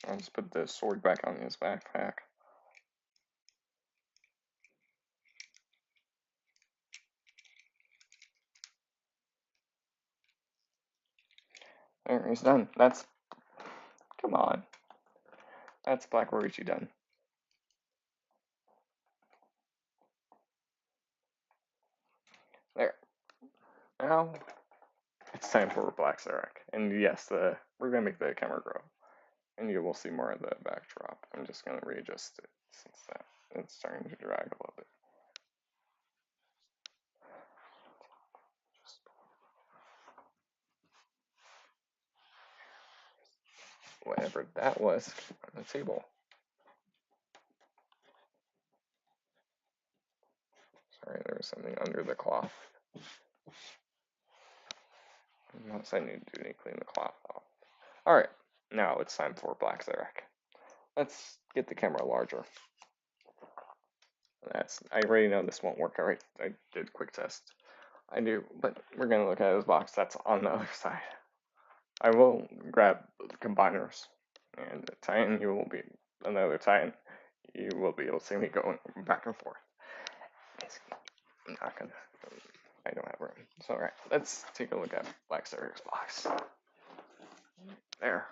I'll just put the sword back on his backpack. There, he's done. Come on. That's Black Roritchi done. There. Now, it's time for Black Zarak. And yes, we're going to make the camera grow. And you will see more of the backdrop. I'm just going to readjust it since it's starting to drag a little bit. Whatever that was on the table. Sorry, there was something under the cloth. Unless I need to clean the cloth off. Alright, now it's time for Black Zarak. Let's get the camera larger. I already know this won't work. Alright, I did a quick test. I do, but we're going to look at his box that's on the other side. I will grab the combiners and Titan, you will be another Titan. You will be able to see me going back and forth. I'm not gonna, I don't have room. So, alright, let's take a look at Black Zarak's box. There.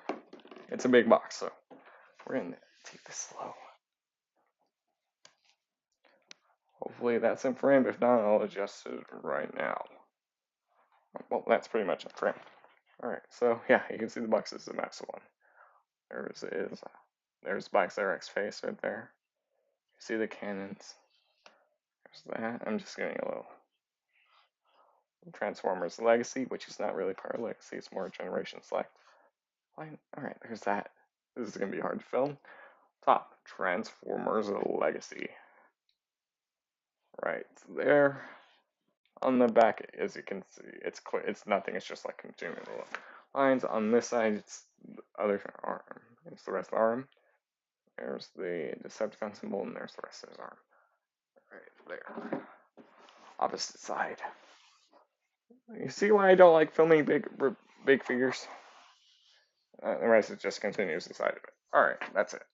It's a big box, so we're gonna take this slow. Hopefully that's in frame. If not, I'll adjust it right now. Well, that's pretty much in frame. Alright, so yeah, you can see the box is a massive one. There's Black Zarak's face right there. You see the cannons. There's that. I'm just getting a little Transformers Legacy, which is not really part of Legacy, it's more Generation Select. Alright, there's that. This is going to be hard to film. Top, Transformers Legacy. Right there. On the back, as you can see, it's clear. It's nothing. It's just like continuing the lines. On this side, it's the other arm. It's the rest of the arm. There's the Decepticon symbol, and there's the rest of his arm. Right there. Opposite side. You see why I don't like filming big figures? The rest is just continues inside of it. Alright, that's it.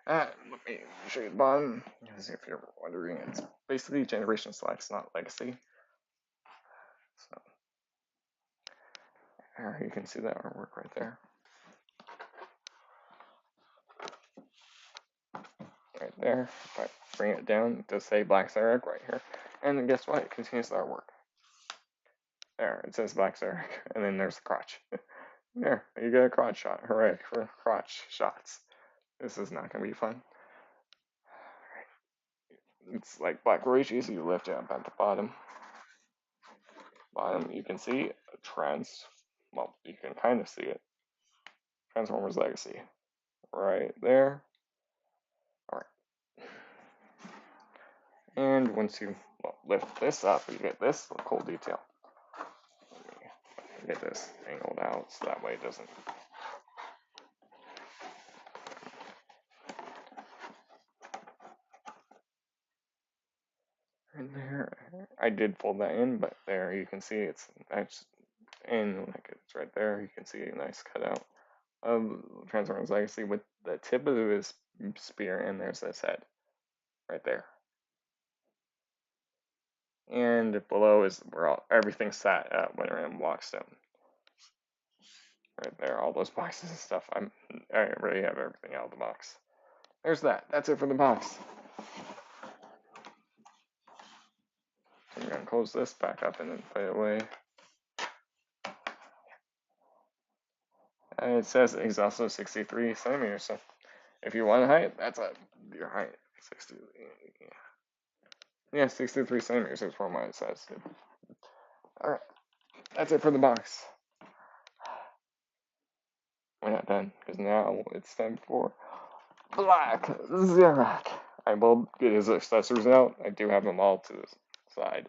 Let me show you the bottom. As if you're wondering, it's basically Generation Select, not Legacy. So, you can see that artwork right there. Right there. If I bring it down, it does say Black Zarak right here. And then guess what? It continues the artwork. There, it says Black Zarak. And then there's the crotch. There, you get a crotch shot. Hooray for crotch shots. This is not going to be fun. It's like Black Roritchi, so you lift it up at the bottom. Bottom, you can see well, you can kind of see it. Transformers Legacy. Right there. Alright. And once you lift this up, you get this cool detail. Let me get this angled out so that way it doesn't. And there, I did fold that in, but there you can see it's in, like it's right there. You can see a nice cutout of Transformers Legacy with the tip of his spear, and there's this head right there. And below is where everything sat at Winter and Blockstone. Right there, all those boxes and stuff. I really have everything out of the box. There's that. That's it for the box. I'm gonna close this back up and then put it away. And it says it's also 63 centimeters. So if you want height, that's your height. 60. Yeah, 63 centimeters is what mine says. All right, that's it for the box. We're not done because now it's time for Black Zarak. I will get his accessories out. I do have them all to the side.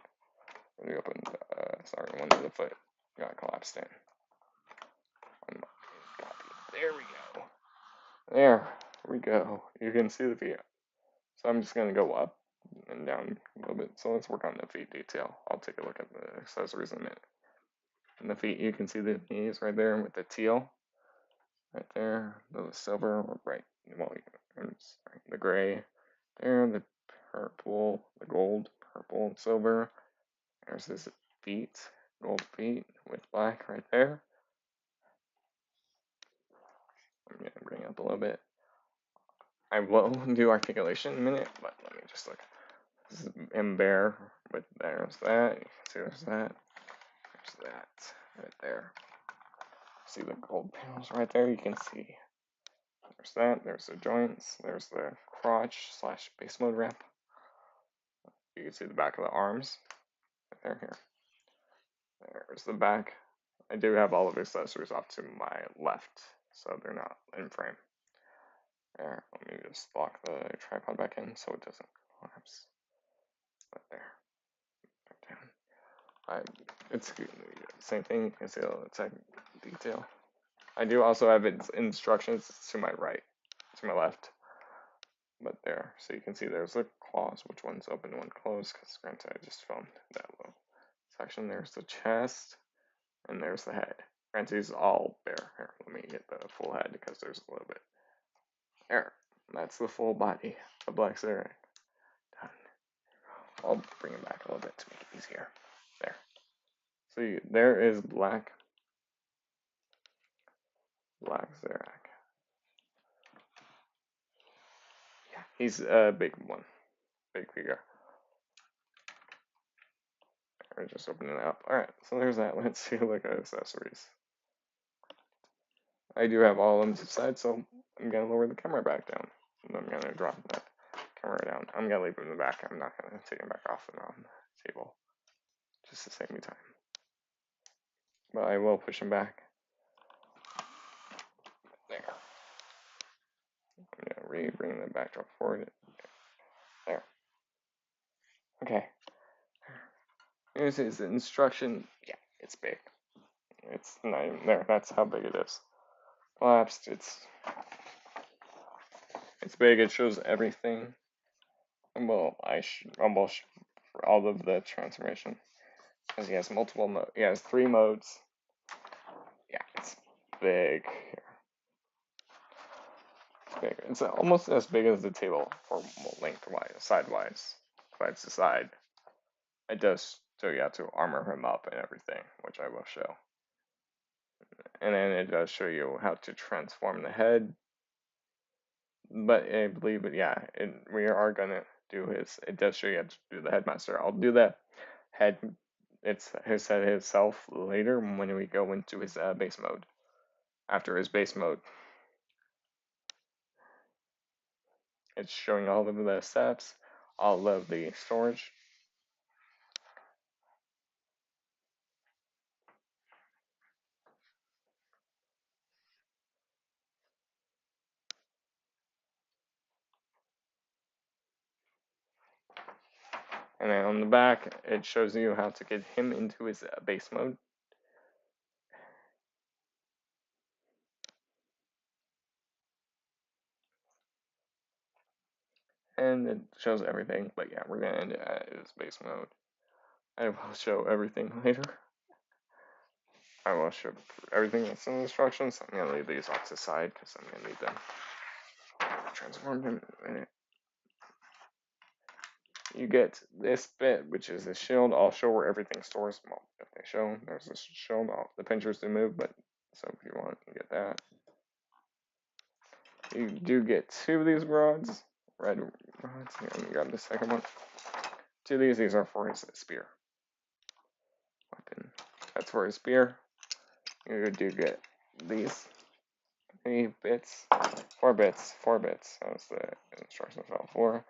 Let me open. Sorry, one of the foot got collapsed in. There we go. There we go. You can see the feet. So I'm just gonna go up and down a little bit. So let's work on the feet detail. I'll take a look at the accessories in a minute. And the feet, you can see the knees right there with the teal. Right there, the silver or bright, well, sorry, the gray. There, the purple, the gold, purple, and silver. There's his feet, gold feet with black right there. I'm gonna bring it up a little bit. I will do articulation in a minute, but let me just look. This is him bare with there's that. You can see there's that. There's that right there. See the gold panels right there. You can see there's that. There's the joints. There's the crotch slash base mode ramp. You can see the back of the arms. Right there, here. There's the back. I do have all of the accessories off to my left, so they're not in frame. There, let me just lock the tripod back in so it doesn't collapse. Right there. Right down. It's same thing. You can see all the tech detail. I do also have instructions to my right, to my left. But there, so you can see there's the claws, which one's open, one closed, because granted I just filmed that little section. There's the chest, and there's the head. Granted, it's all bare. Here, let me get the full head, because there's a little bit. There, that's the full body of Black Zarak. Done. I'll bring it back a little bit to make it easier. There. So there is Black Zarak. Yeah, he's a big one. Big figure. We're just opening it up. Alright, so there's that. Let's see a look at accessories. I do have all of them to the side, so I'm going to lower the camera back down. And I'm going to drop that camera down. I'm going to leave it in the back. I'm not going to take it back off and on the table. Just to save me time. But I will push him back. There. I'm going to bring the backdrop forward. There. Okay. Here's his instruction. Yeah, it's big. It's not even there. That's how big it is. Collapsed. It's big. It shows everything. Well, almost for all of the transformation. Because he has multiple modes. He has 3 modes. Yeah, it's big. It's big. It's almost as big as the table for lengthwise, sidewise, side to side. It does, so you have to armor him up and everything, which I will show. And then it does show you how to transform the head. But I believe it, yeah, we are gonna do his. It does show you how to do the headmaster. I'll do the head. It's his head himself later when we go into his base mode. After his base mode, it's showing all of the steps. all of the storage. And then on the back, it shows you how to get him into his base mode. And it shows everything, but yeah, we're gonna end it at his base mode. I will show everything later. I will show everything that's in the instructions. I'm gonna leave these off to the side because I'm gonna need them. Transform him in a minute. You get this bit, which is a shield. I'll show where everything stores. Well, if they show, there's this shield. The pinchers do move, but so if you want, you get that. You do get 2 of these rods, red rods. Here, let me grab the second one. 2 of these are for his spear weapon. That's for his spear. You do get these 3 bits, 4 bits, 4 bits. That's the instructions for.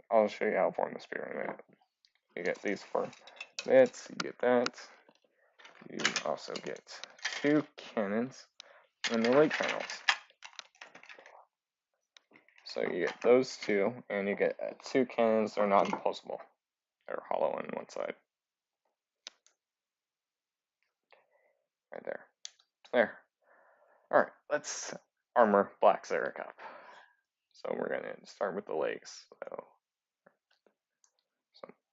I'll show you how to form the spear in a minute. You get these 4 bits. You get that. You also get 2 cannons and the leg panels. So you get those 2, and you get 2 cannons. They're not impulsible. They're hollow on one side. Right there. There. Alright, let's armor Black Zarak up. So we're going to start with the legs. So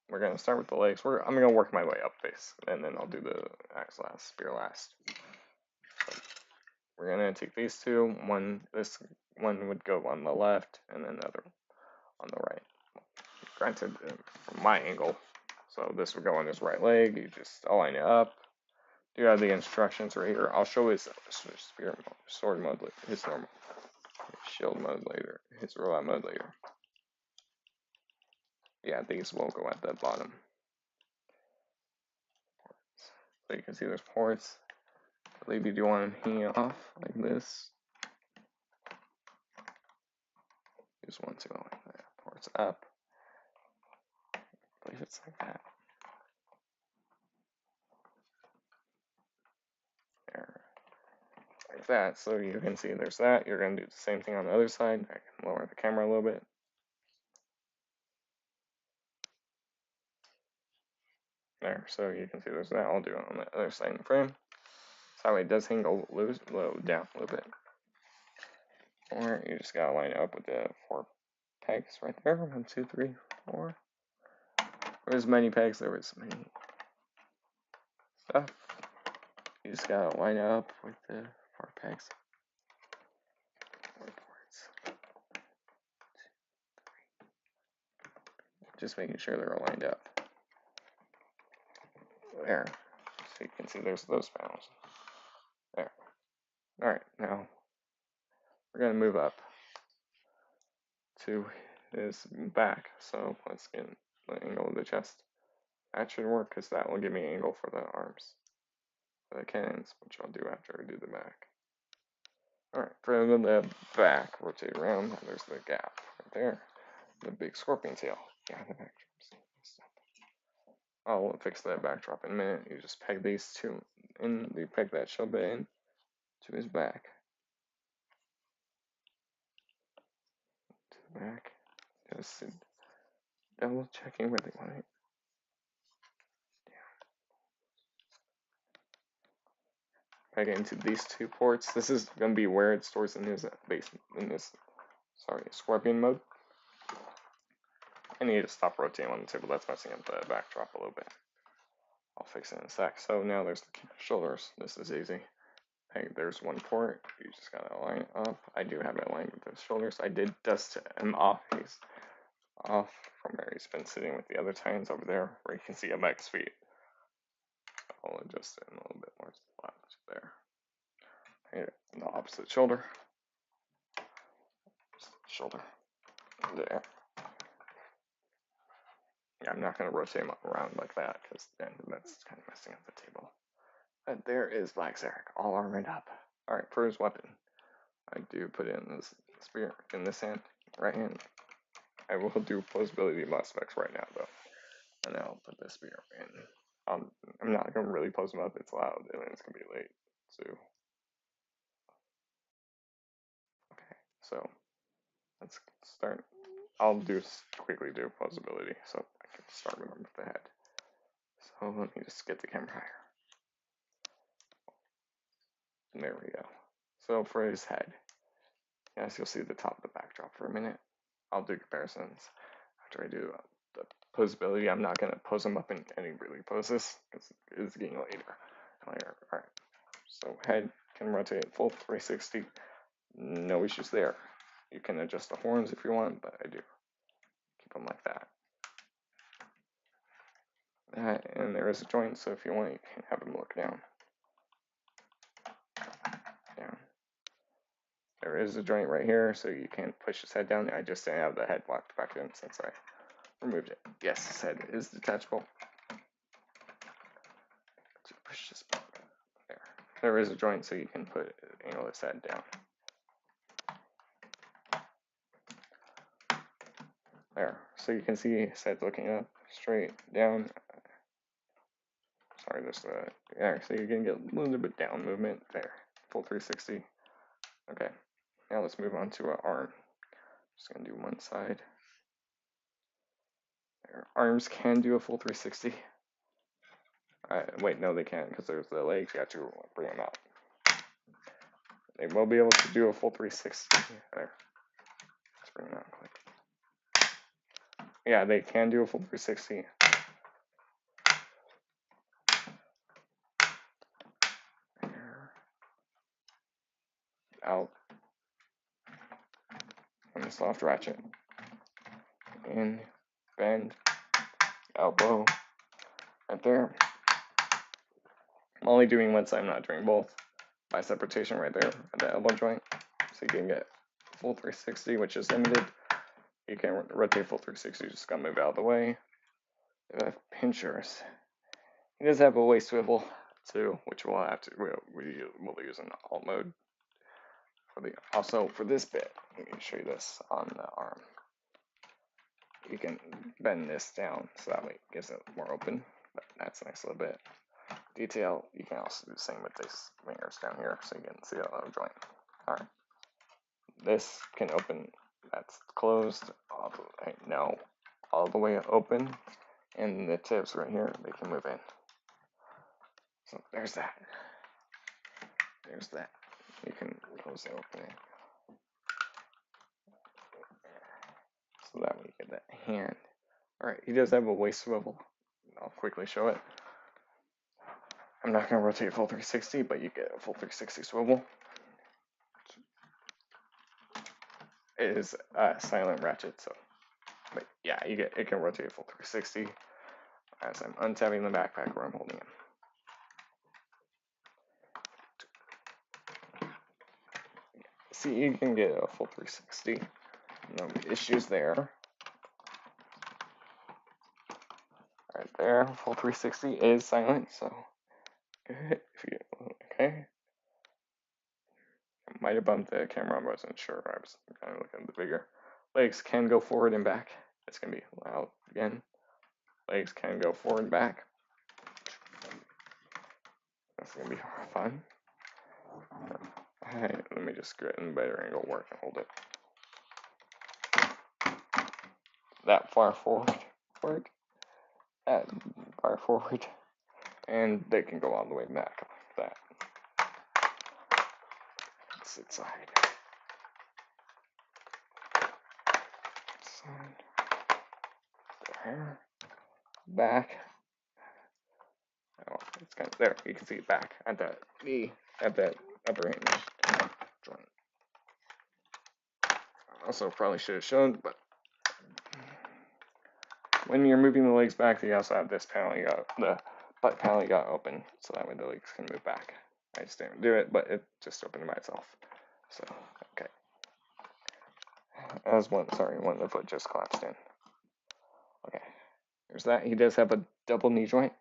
we're going to start with the legs. I'm going to work my way up face, and then I'll do the axe last, spear last. So we're going to take these 2. This one would go on the left, and then the other on the right. Granted, from my angle, so this would go on his right leg. You just line it up. You have the instructions right here. I'll show his spear mode, sword mode, his normal, his shield mode later, his robot mode later. Yeah, these will go at the bottom. So you can see there's ports. I believe you do want them hanging off like this. Just want to go like that. Ports up. I believe it's like that. There. Like that. So you can see there's that. You're going to do the same thing on the other side. I can lower the camera a little bit. There, so you can see there's that. I'll do it on the other side of the frame. So it does hang low down a little bit. Or you just gotta line it up with the 4 pegs right there. 1, 2, 3, 4. There's many pegs, there was many stuff. You just gotta line it up with the 4 pegs. 4 ports. Just making sure they're all lined up. There. So you can see there's those panels. There. Alright, now we're gonna move up to his back. So let's get the angle of the chest. That should work because that will give me an angle for the arms. For the cannons, which I'll do after I do the back. Alright, for the back, rotate around, there's the gap right there. The big scorpion tail. Yeah, the backdrops. I'll fix that backdrop in a minute. You just peg these 2 in, you peg that shell bit in to his back. To the back. Just double checking where they want it. Peg it into these 2 ports. This is going to be where it stores in his base, in this, scorpion mode. I need to stop rotating on the table. That's messing up the backdrop a little bit. I'll fix it in a sec. So now there's the shoulders. This is easy. Hey, there's 1 port. You just gotta line it up. I do have it aligned with the shoulders. I did dust him off. He's off from where he's been sitting with the other titans over there, where you can see Mech's feet. I'll adjust it in a little bit more to the left there. Here, the opposite shoulder. Shoulder. There. Yeah, I'm not going to rotate him around like that, because then that's kind of messing up the table. But there is Black Zarak, all armored up. Alright, for his weapon, I do put in this spear in this hand, right hand. I will do posability aspects right now though, and I'll put this speaker in. I'm not gonna really post them up. It's loud and it's gonna be late. So okay, so let's start. I'll quickly do posability so I can start with the head. So let me just get the camera higher. And there we go. So for his head, yes, you'll see the top of the backdrop for a minute. I'll do comparisons after I do the posability. I'm not gonna pose them up in any really poses because it's getting later. All right. So head can rotate full 360. No issues there. You can adjust the horns if you want, but I do keep them like that. And there is a joint, so if you want, you can have him look down. Down. There is a joint right here, so you can push his head down. I just didn't have the head locked back in since I removed it. Yes, his head is detachable. So push this back. There. There is a joint, so you can angle his head down. There. So you can see his head looking up, straight, down. Sorry, there's the there. So you're gonna get a little bit down movement there. Full 360. Okay. Now let's move on to an arm. Just gonna do one side. There. Arms can do a full 360. Wait, no, they can't because there's the legs. You have to bring them out. They will be able to do a full 360. There. Let's bring them out quick. Yeah, they can do a full 360. Out. And the soft ratchet. In. Bend. Elbow. Right there. I'm only doing one side, I'm not doing both. Bicep rotation right there at the elbow joint. So you can get full 360, which is limited. You can't rotate full 360, you just gotta move out of the way. The pinchers. He does have a waist swivel too, which we'll have to we'll use in alt mode. Also for this bit, let me show you this on the arm. You can bend this down so that way it gives it more open. But that's a nice little bit. Detail, you can also do the same with these fingers down here so you can see the other joint. Alright. This can open, that's closed, all the way open, and the tips right here, they can move in. So there's that. There's that. You can close the opening. So that way you get that hand. Alright, he does have a waist swivel. I'll quickly show it. I'm not going to rotate full 360, but you get a full 360 swivel. It is a silent ratchet, so but yeah, it can rotate full 360 as I'm untapping the backpack where I'm holding him. See, you can get a full 360. No issues there. Right there, full 360 is silent, so good. Okay. I might have bumped the camera, I wasn't sure. I was kind of looking at the bigger. Legs can go forward and back. It's going to be loud again. Legs can go forward and back. That's going to be fun. Alright, let me just get in a better angle where I can hold it. That far forward. That far forward. And they can go all the way back. That. Sit side. There. Back. Oh, it's kind of there. You can see it back at that knee, at that upper hinge joint. Also, probably should have shown, but when you're moving the legs back, you also have this panel. You got the butt panel you got open, so that way the legs can move back. I just didn't do it, but it just opened by itself. So, okay. One of the foot just collapsed in. Okay, there's that. He does have a double knee joint.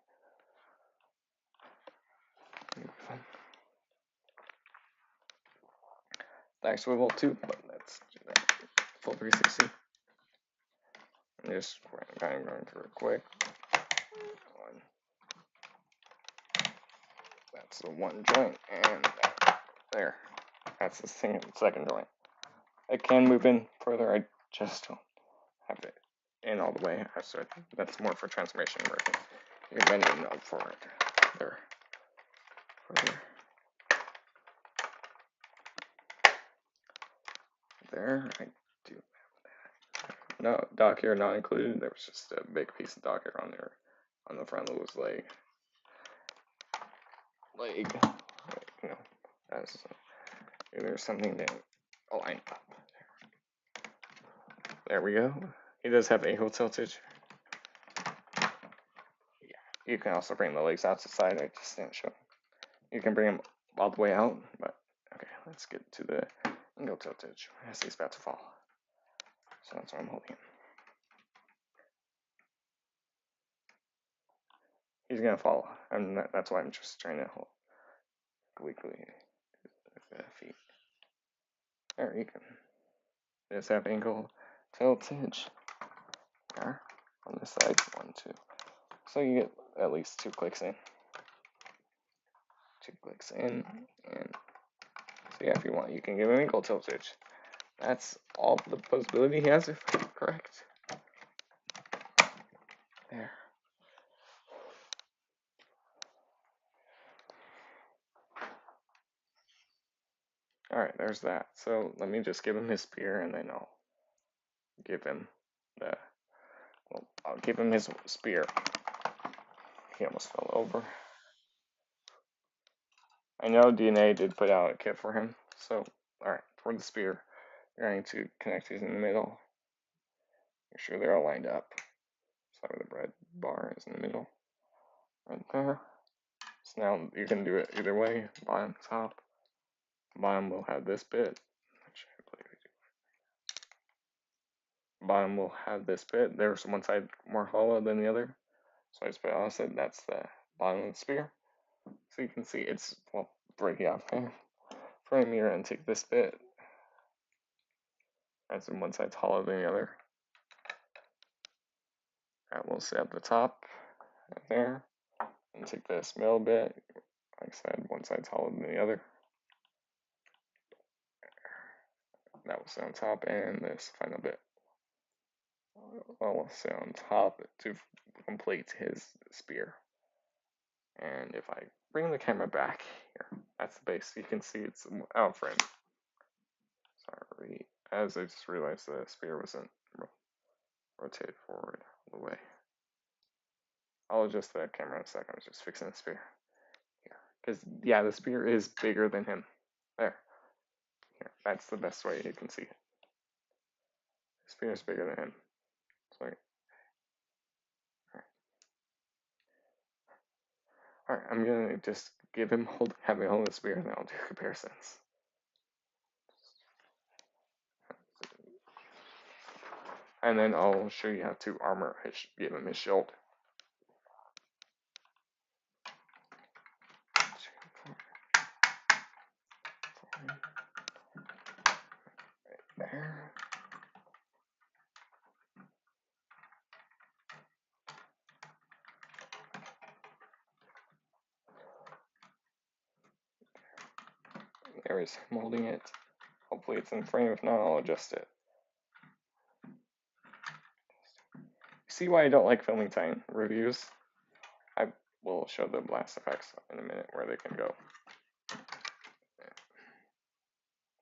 Thigh swivel too, but let's do that. Full 360. Just kind of going through it quick. One. That's the one joint, and there. That's the second joint. I can move in further. I just don't have it in all the way. So that's more for transformation working. You're bending up for it. There. Further. There. I do. No, dock here not included. There was just a big piece of dock here on there, on the front of his leg. You know, as there's something to align up. There we go. He does have ankle tiltage. Yeah, you can also bring the legs out to the side. I just didn't show. You can bring them all the way out, but okay, let's get to the ankle tiltage as he's about to fall. So that's why I'm holding him. He's gonna fall, and that's why I'm just trying to hold weakly the feet. There you can. Just have ankle tiltage. There, on this side, 1, 2. So you get at least 2 clicks in. 2 clicks in, and so yeah, if you want, you can give him ankle tiltage. That's all the possibility he has, if I'm correct. There. Alright, there's that. So let me just give him his spear, and then I'll give him I'll give him his spear. He almost fell over. I know DNA did put out a kit for him, so alright, for the spear, you're going to connect these in the middle. Make sure they're all lined up. So the red bar is in the middle. Right there. So now you can do it either way, bottom, top. Bottom will have this bit, which I believe we do. Bottom will have this bit. There's one side more hollow than the other. So I just put it opposite. That's the bottom of the spear. So you can see it's, well, breaking off there. Frame here and take this bit. As in one side's hollow than the other. Alright, we'll set up the top right there. And take this middle bit. Like I said, one side's hollow than the other. That will sit on top, and this final bit will sit on top to complete his spear. And if I bring the camera back here, that's the base. You can see it's out frame. Sorry, as I just realized the spear wasn't rotated forward all the way. I'll adjust the camera in a second. I was just fixing the spear here, because yeah, the spear is bigger than him. There. Here, that's the best way you can see it. The spear is bigger than him. Sorry. Alright, I'm gonna just give him have me hold the spear, and then I'll do comparisons. And then I'll show you how to armor give him his shield. Right there. There is him holding it. Hopefully it's in frame. If not, I'll adjust it. See why I don't like filming Titan reviews? I will show the blast effects in a minute where they can go.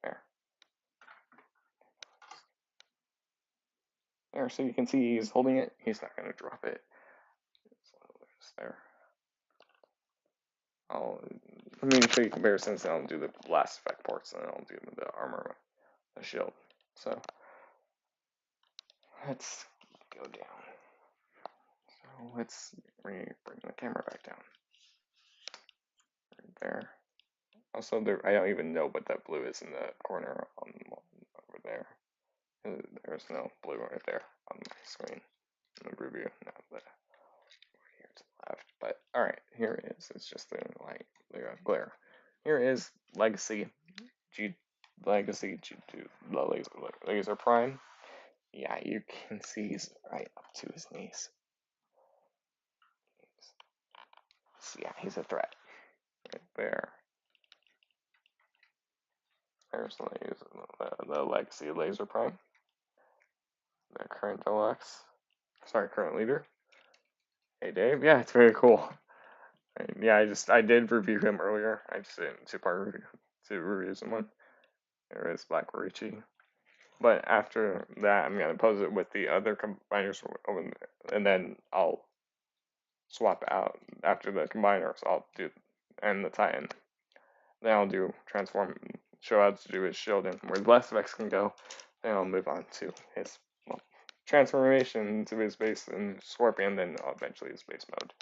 There. There, so you can see he's holding it. He's not going to drop it. It's there. Let me show you comparisons, and I'll do the blast effect parts, and then I'll do the armor, the shield. So let's go down. So let's bring the camera back down. Right there. Also, I don't even know what that blue is in the corner over there. There's no blue right there on my screen in the review. No, but here to the left. But alright, here it is. It's just the light, the glare. Here is Legacy G2 Laser Prime. Yeah, you can see he's right up to his knees. So yeah, he's a threat. Right there. There's the Legacy Laser Prime. The current deluxe. Sorry, current leader. Hey Dave. Yeah, it's very cool. Yeah, I did review him earlier. I just didn't two-part review, two reviews in one. There is Black Roritchi. But after that, I'm gonna pose it with the other combiners over there, and then I'll swap out after the combiners. I'll do and the Titan. Then I'll do transform, show how to do his shield and where the Blast Effects can go. Then I'll move on to his transformation to his base and Scorpion, then eventually his base mode.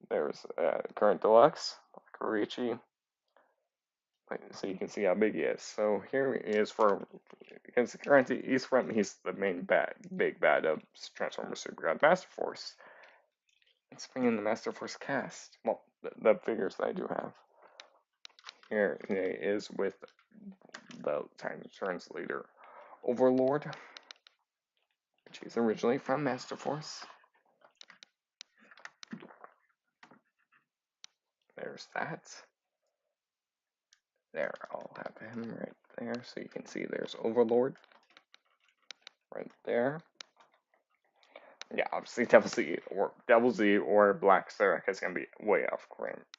There's current deluxe, Roritchi. So you can see how big he is. So here he is for against the current East Front. He's the main big bad of Transformers Super God Master Force. Let's bring in the Master Force cast. Well, the figures that I do have. Here he is with the Time Returns leader, Overlord, which is originally from Master Force. There's that. There, I'll have him right there, so you can see there's Overlord right there. Yeah, obviously Devil Z or Black Zarak is gonna be way out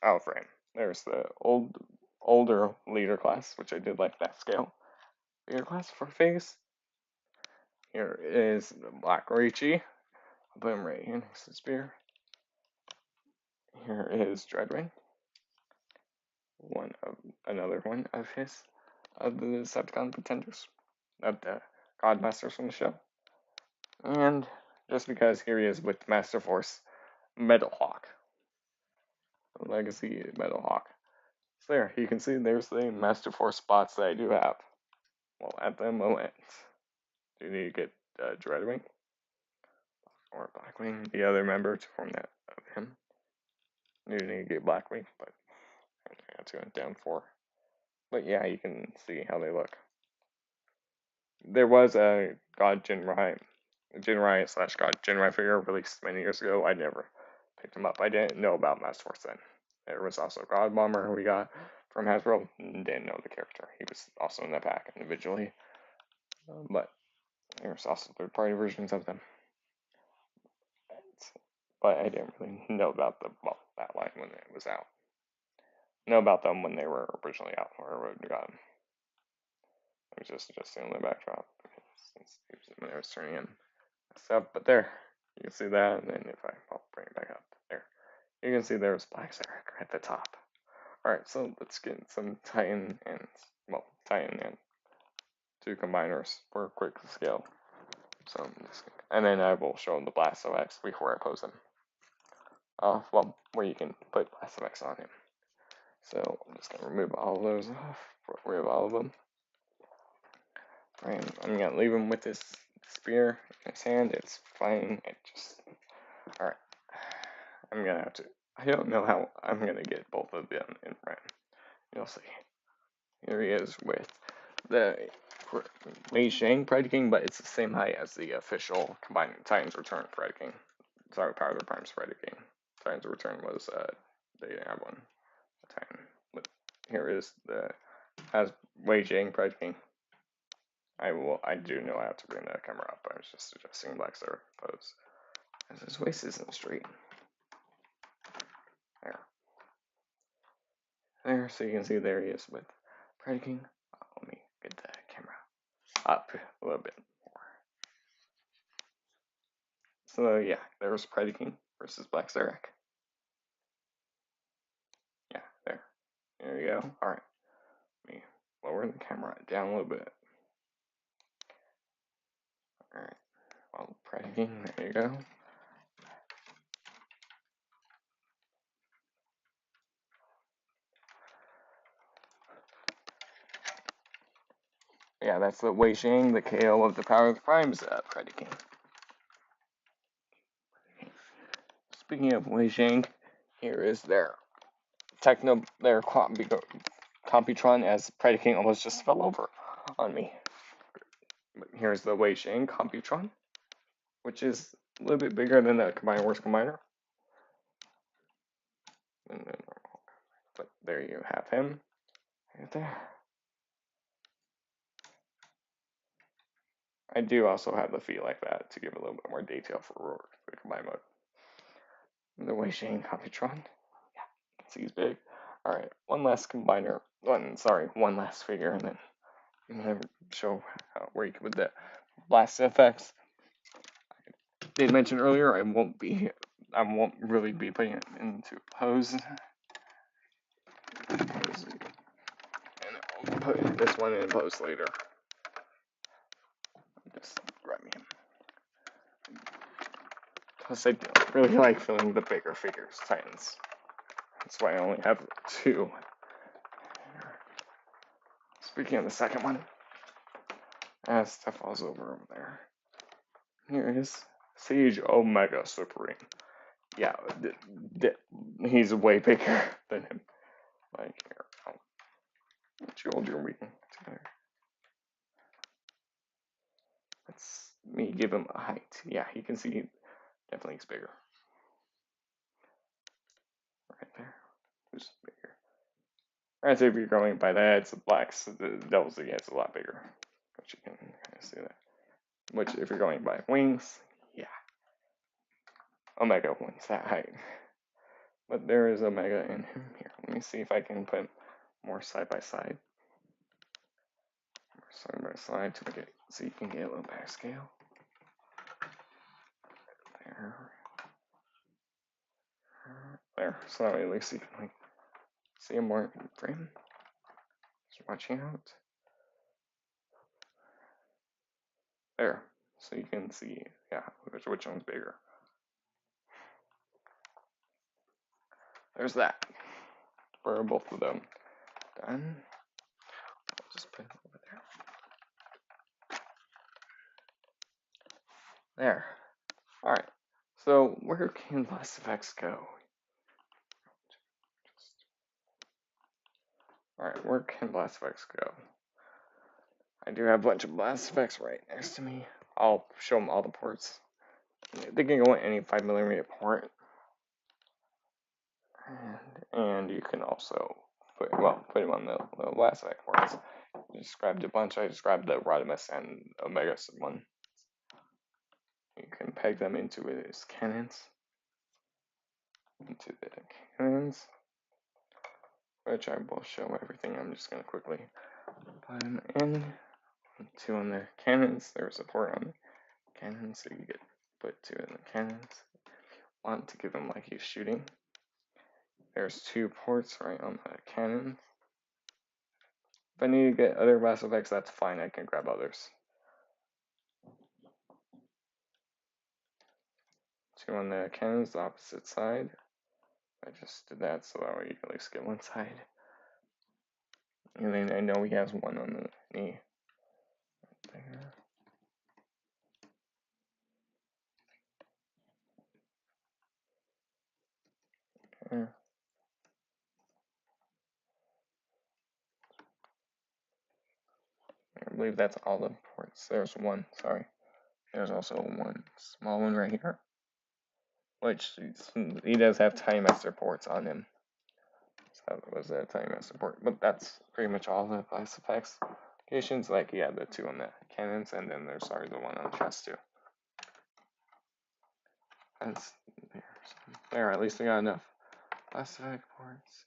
of frame. There's the older leader class, which I did like that scale. Leader class for face. Here is the Black Roritchi. I'll put him right here next to the spear. Here is Dreadwing. Another one of the Decepticon pretenders, of the Godmasters from the show. And just because here he is with Master Force Metalhawk. Legacy Metalhawk. So there, you can see there's the Master Force spots that I do have. Well, at the moment, do you need to get Dreadwing or Blackwing, the other member to form that of him. You need to get Blackwing, but I got to go down 4. But yeah, you can see how they look. There was a God Jinrai / God Jinrai figure released many years ago. I never picked him up. I didn't know about Master Force then. There was also God Bomber we got from Hasbro. Didn't know the character. He was also in the pack individually. But there's also third-party versions of them. But I didn't really know about that line when it was out. Know about them when they were originally out or Road to God. It was just in the backdrop when I was turning in stuff. But there, you can see that, and then if I'll bring it back up there, you can see there's Black Zarak at the top. Alright, so let's get some Titan and 2 combiners for a quick scale. So and then I will show him the Blast OX before I pose him. Where you can put Blast OX on him. So I'm just gonna remove all of those off. Remove all of them. And I'm gonna leave him with this spear in his hand. It's fine. Alright. I'm gonna have to. I don't know how I'm gonna get both of them in frame. You'll see. Here he is with the Wei Shang Pride King, but it's the same height as the official Combining Titans Return Pride King. Sorry, Power of the Primes Pride King. Titans Return was they didn't have one. Titan. But here is the Wei Shang Pride King. I do know I have to bring the camera up. I was just suggesting Black Zarak pose. As his waist isn't straight. There, so you can see there he is with Pride King. Let me get the camera up a little bit more. So yeah, there's Pride King versus Black Zarak. Yeah, there. There you go. Alright. Let me lower the camera down a little bit. Alright. Well, Pride King, there you go. Yeah, that's the Wei Shang, the KO of the Power of the Primes, Pride King. Speaking of Wei Shang, here is their Computron as Pride King almost just fell over on me. But here's the Wei Shang Computron, which is a little bit bigger than the Combiner Wars Combiner. And then, but there you have him. Right there. I do also have the feet like that to give a little bit more detail for the combine mode. The Wei Shang Computron. Yeah, you can see he's big. Alright, one last combiner. One last figure, and then I'm gonna show where you can put the blast effects. I did mention earlier I won't really be putting it into pose. And I'll put this one in pose later. Just grab me him. Plus I don't really like filling the bigger figures, Titans. That's why I only have 2. Speaking of the second one, stuff falls over there. Here it is. Siege Omega Supreme. Yeah, he's way bigger than him. Like, here, I'll hold your weekend together. Let's me give him a height. Yeah, you can see definitely he's bigger. Right there. Who's bigger? I'd say if you're going by that, it's the blacks. The Devils, yeah, it's a lot bigger. But you can kind of see that. Which, if you're going by wings, yeah. Omega wins that height. But there is Omega in him here. Let me see if I can put more side by side. Side by side to get so you can get a little better scale. There. So at least you can see him more in frame. Just watching out. There. So you can see, yeah, which one's bigger. There's that. For both of them. Done. I'll just put it over there. There. Alright. So where can blast effects go? Alright, where can blast effects go? I do have a bunch of blast effects right next to me. I'll show them all the ports. They can go in any 5mm port. And you can also put them on the blast effect ports. I described a bunch. I described the Rodimus and Omega one. You can peg them into his cannons. Which I will show everything. I'm just going to quickly put them in. 2 on the cannons. There's a port on the cannons, so you get put 2 in the cannons. Want to give him like he's shooting. There's 2 ports right on the cannon. If I need to get other blast effects, that's fine. I can grab others. 2 on the cannons, the opposite side. I just did that so that way you can at least get one side. And then I know he has 1 on the knee. There. Okay. I believe that's all the ports. There's 1, sorry. There's also 1 small one right here. Which, he does have Time Master ports on him. So that was a Time Master port. But that's pretty much all the blast effects. Like, yeah, the 2 on the cannons, and then there's, the 1 on the chest, too. That's there, at least we got enough blast effect ports.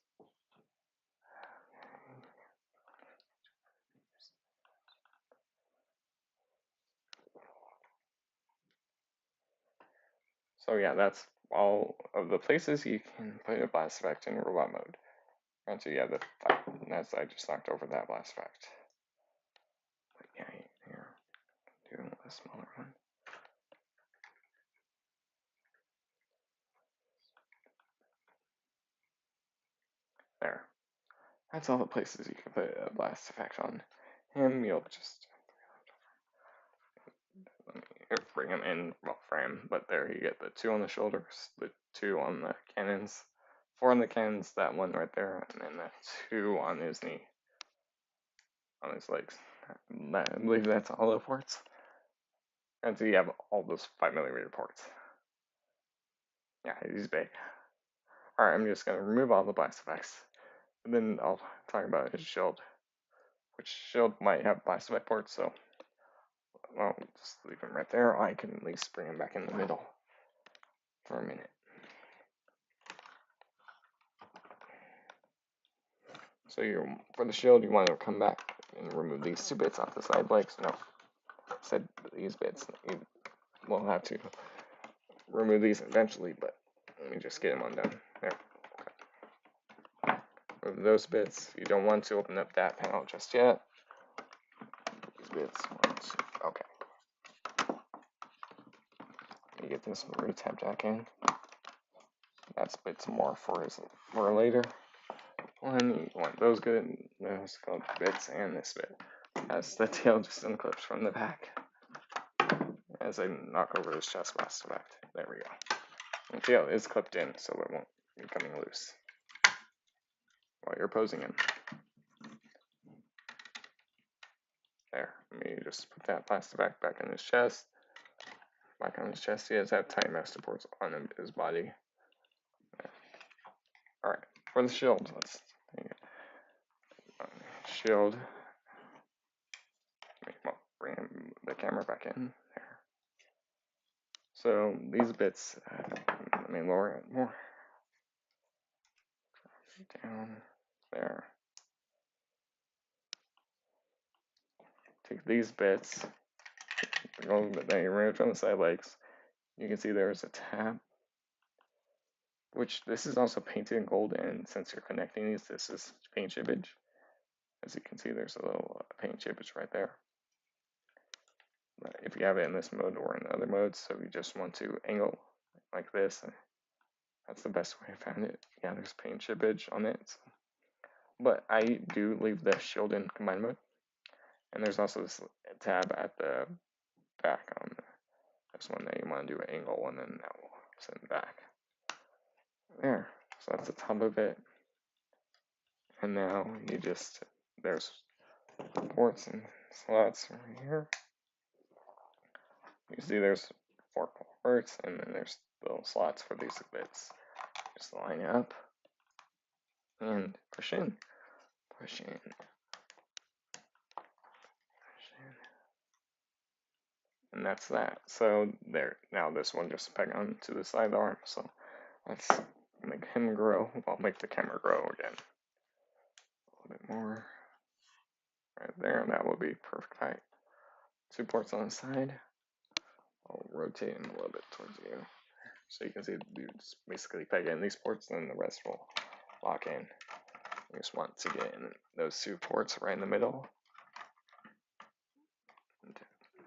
So yeah, that's all of the places you can put a blast effect in robot mode. And so yeah, that's I just knocked over that blast effect. But yeah, here, do a smaller one. There. That's all the places you can put a blast effect on him. You'll just bring him in frame, but there you get the 2 on the shoulders, the 2 on the cannons, 4 on the cannons, that one right there, and then the 2 on his knee, on his legs. I believe that's all the ports. And so you have all those 5mm ports. Yeah, he's big. Alright, I'm just gonna remove all the blast effects. And then I'll talk about his shield. Which shield might have blast effect ports, so I'll just leave him right there. I can at least bring him back in the middle for a minute. So for the shield, you want to come back and remove these 2 bits off the side legs. No, I said these bits. You will have to remove these eventually, but let me just get them undone. There. Okay. Remove those bits. You don't want to open up that panel just yet. These bits. Okay. You get this tab jack in. That's bits more for later. You want those bits and this bit. As the tail just unclips from the back. As I knock over his chest blast effect. There we go. The tail is clipped in, so it won't be coming loose while you're posing him. There. Let me just put that blast effect back in his chest. Back on his chest. He does have tight master ports on his body. Alright. For the shield, let's shield. Bring the camera back in there. So these bits, let me lower it more. Down there. Take these bits, then you remove from the side legs. You can see there's a tab, which this is also painted in gold, and since you're connecting these, this is paint chippage. As you can see, there's a little paint chippage right there. But if you have it in this mode or in other modes, so you just want to angle like this, that's the best way I found it. Yeah, there's paint chippage on it. So. But I do leave the shield in combined mode. And there's also this tab at the back on this one that you want to do an angle, and then that will send back. There. So that's the top of it. And now there's ports and slots right here. You see there's 4 ports, and then there's little slots for these bits. Just line up and push in. Push in. And that's that. So there. Now this one just peg on to the side arm. So let's make him grow. I'll make the camera grow again. A little bit more. Right there. That will be perfect height. 2 ports on the side. I'll rotate him a little bit towards you. So you can see you just basically peg in these ports, and then the rest will lock in. You just want to get in those 2 ports right in the middle.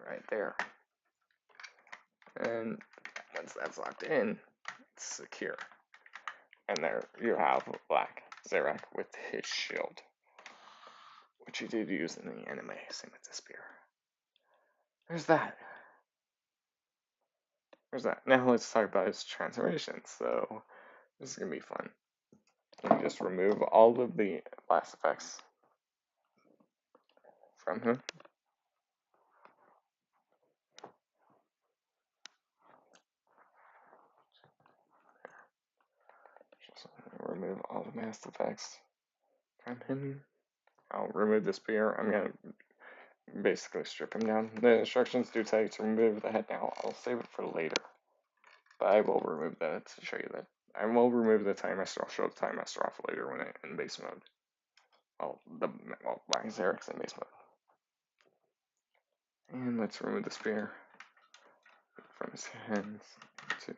Right there. And once that's locked in, it's secure. And there you have Black Zarak with his shield, which he did use in the anime, same with the spear. There's that. Now let's talk about his transformation. So this is going to be fun. Let me just remove all of the blast effects from him. Just remove all the blast effects from him. I'll remove the spear. I'm going to basically strip him down. The instructions do tell you to remove the head now. I'll save it for later. But I will remove that to show you that. I will remove the Time Master. I'll show the Time Master off later when I'm in base mode. Black Zarak's in base mode. And let's remove the spear from his hands too.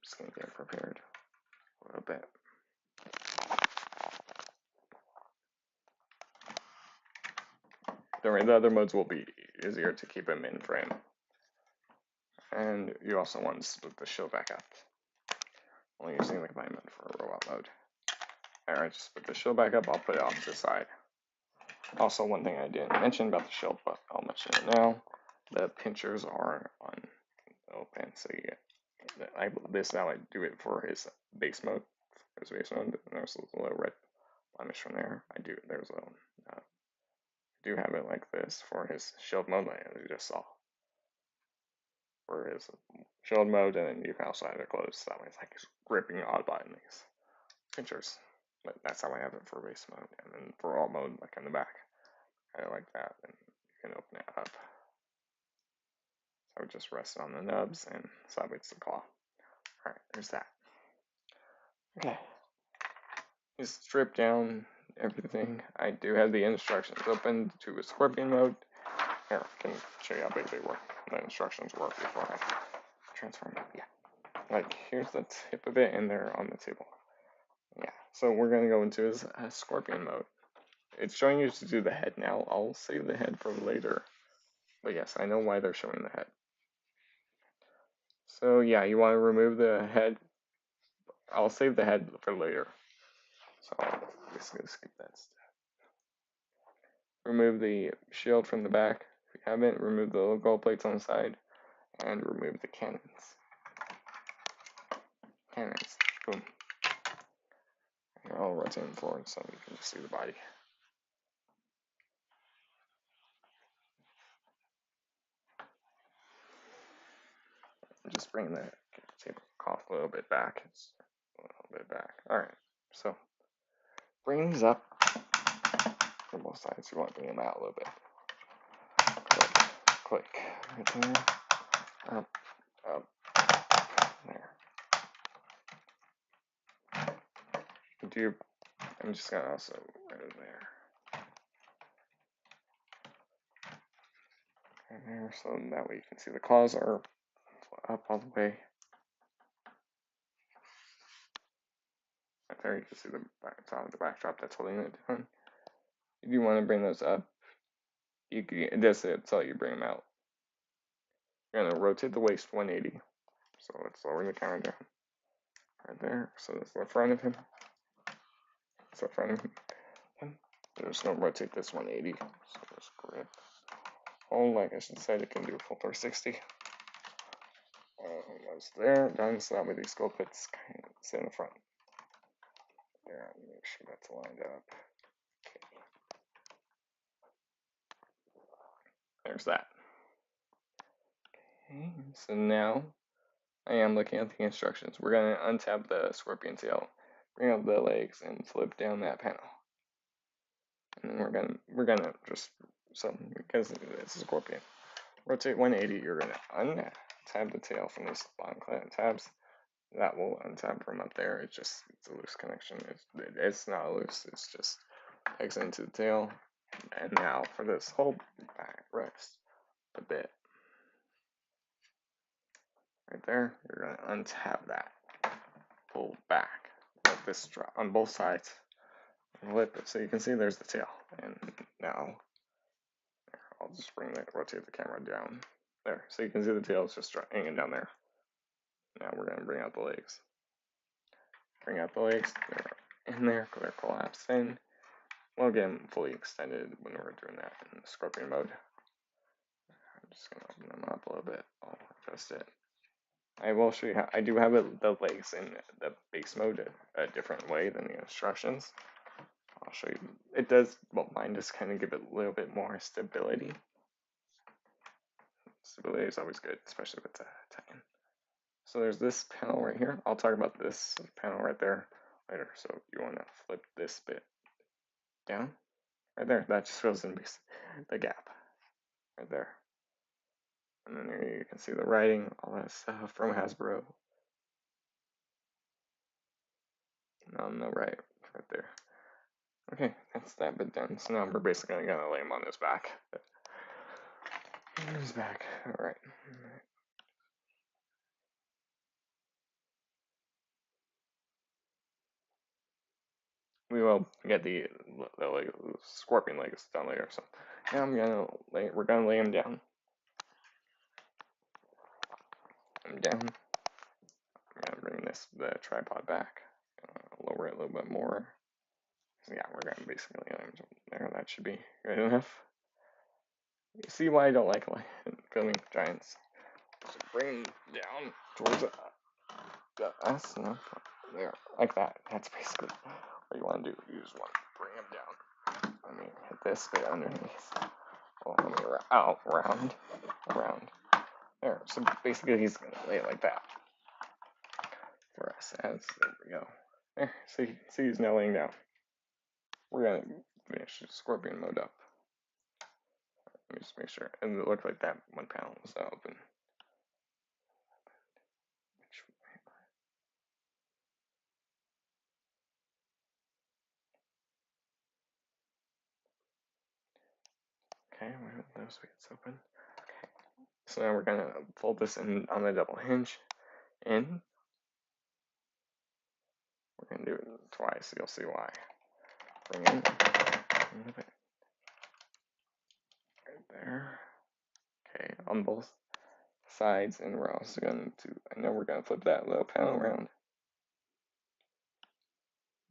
Just gonna get prepared a little bit. The other modes will be easier to keep him in frame. And you also want to split the shield back up. Only using the command mode for robot mode. Alright, just put the shield back up. I'll put it off to the side. Also, one thing I didn't mention about the shield, but I'll mention it now. the pinchers are on open. So you get this is how I do it for his base mode. There's base mode. And there's a little red blemish from there. There's a do have it like this for his shield mode, like you just saw. For his shield mode, and then you can also have it closed. That way it's like it's gripping odd button these pinchers. But that's how I have it for base mode. And then for alt mode, like in the back, I like that. And you can open it up. So it just rests on the nubs and sideways the claw. Alright, there's that. Okay. Just strip down everything. I do have the instructions open to a scorpion mode. Here, I can show you how big they work. The instructions work before I transform them. Yeah. Like, here's the tip of it, and they're on the table. Yeah, so we're going to go into his scorpion mode. It's showing you to do the head now. I'll save the head for later. But yes, I know why they're showing the head. So yeah, you want to remove the head. I'll save the head for later. So I'll just skip that step. Remove the shield from the back. If you haven't, remove the gold plates on the side. And remove the cannons. Cannons. Boom. I'll rotate them forward so you can just see the body. Just bring the table off a little bit back. It's a little bit back. Alright, so bring these up from both sides. You want to bring them out a little bit. Click. Right there. Up. There. I'm just gonna also right there. And there, so that way you can see the claws are up all the way. Right there, you can see the backdrop that's holding it down. If you want to bring those up, you can. That's it. That's how you bring them out. You're gonna rotate the waist 180. So let's lower the camera down. Right there. So that's the front of him. That's the front of him. We're just gonna rotate this 180. So just grip. Oh, like I should say, it can do a full 360. Almost there. Done. So that way these gold pits kind of sit in the front. There. Make sure that's lined up. Okay. There's that. Okay. So now I am looking at the instructions. We're gonna untap the scorpion tail, bring up the legs, and flip down that panel. And then we're gonna just because it's a scorpion. Rotate 180. You're gonna untap the tail from these bottom tabs. That will untap from up there. It's a loose connection. It's not loose. It's just takes into the tail. And now for this whole back rest a bit. Right there, you're gonna untap that. Pull back. Let this drop on both sides. Flip it so you can see there's the tail. And now I'll just rotate the camera down there so you can see the tail is just hanging down there. Now we're gonna bring out the legs. Bring out the legs. They're in there. They're collapsed in. We'll get them fully extended when we're doing that in the scorpion mode. I'm just gonna open them up a little bit. I'll adjust it. I will show you how I do have the legs in the base mode a different way than the instructions. I'll show you. It does, well, mine just kind of give it a little bit more stability. Stability is always good, especially with the Titan. So there's this panel right here. I'll talk about this panel right there later. So you want to flip this bit down. Right there. That just fills in the gap. Right there. And then here you can see the writing, all that stuff from Hasbro. On the right there. Okay, that's that bit done. So now we're basically gonna lay him on his back. On his back. Alright. We will get the scorpion legs done later. So now we're gonna lay him down. I'm down. I'm gonna bring the tripod back. Lower it a little bit more. So yeah, we're gonna basically lay him there. That should be good enough. You see why I don't like filming giants? So bring them down towards us, no, there, like that. That's basically what you want to do. You just want to bring them down. Let me hit this bit underneath. Oh, let me around. There. So basically, he's gonna lay it like that for us. There we go. There. See, he's now laying down. We're gonna finish the scorpion mode up. Let me just make sure. And it looked like that one panel was now open. Okay, we have those bits open. Okay. So now we're gonna fold this in on the double hinge in. We're gonna do it twice, you'll see why. Bring in a little bit. Right there. Okay, on both sides, and we're also going to, I know we're going to flip that little panel around.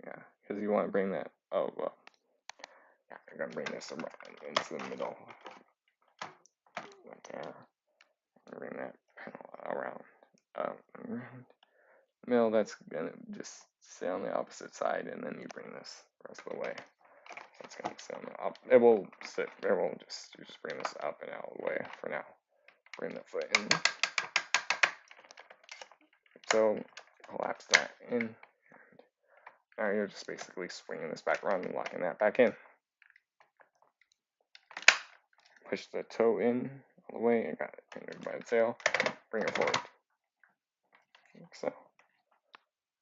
Yeah, because you want to bring that, oh, well, yeah, I'm going to bring this around into the middle. Right there. Bring that panel around. Middle, that's going to just stay on the opposite side, and then you bring this the rest of the way. That's going to stay on the it will sit, it will just, you just bring this up and out of the way for now. Bring the foot in. So collapse that in. Now you're just basically swinging this back around and locking that back in. Push the toe in all the way. I got it hindered by the tail. Bring it forward. Like so.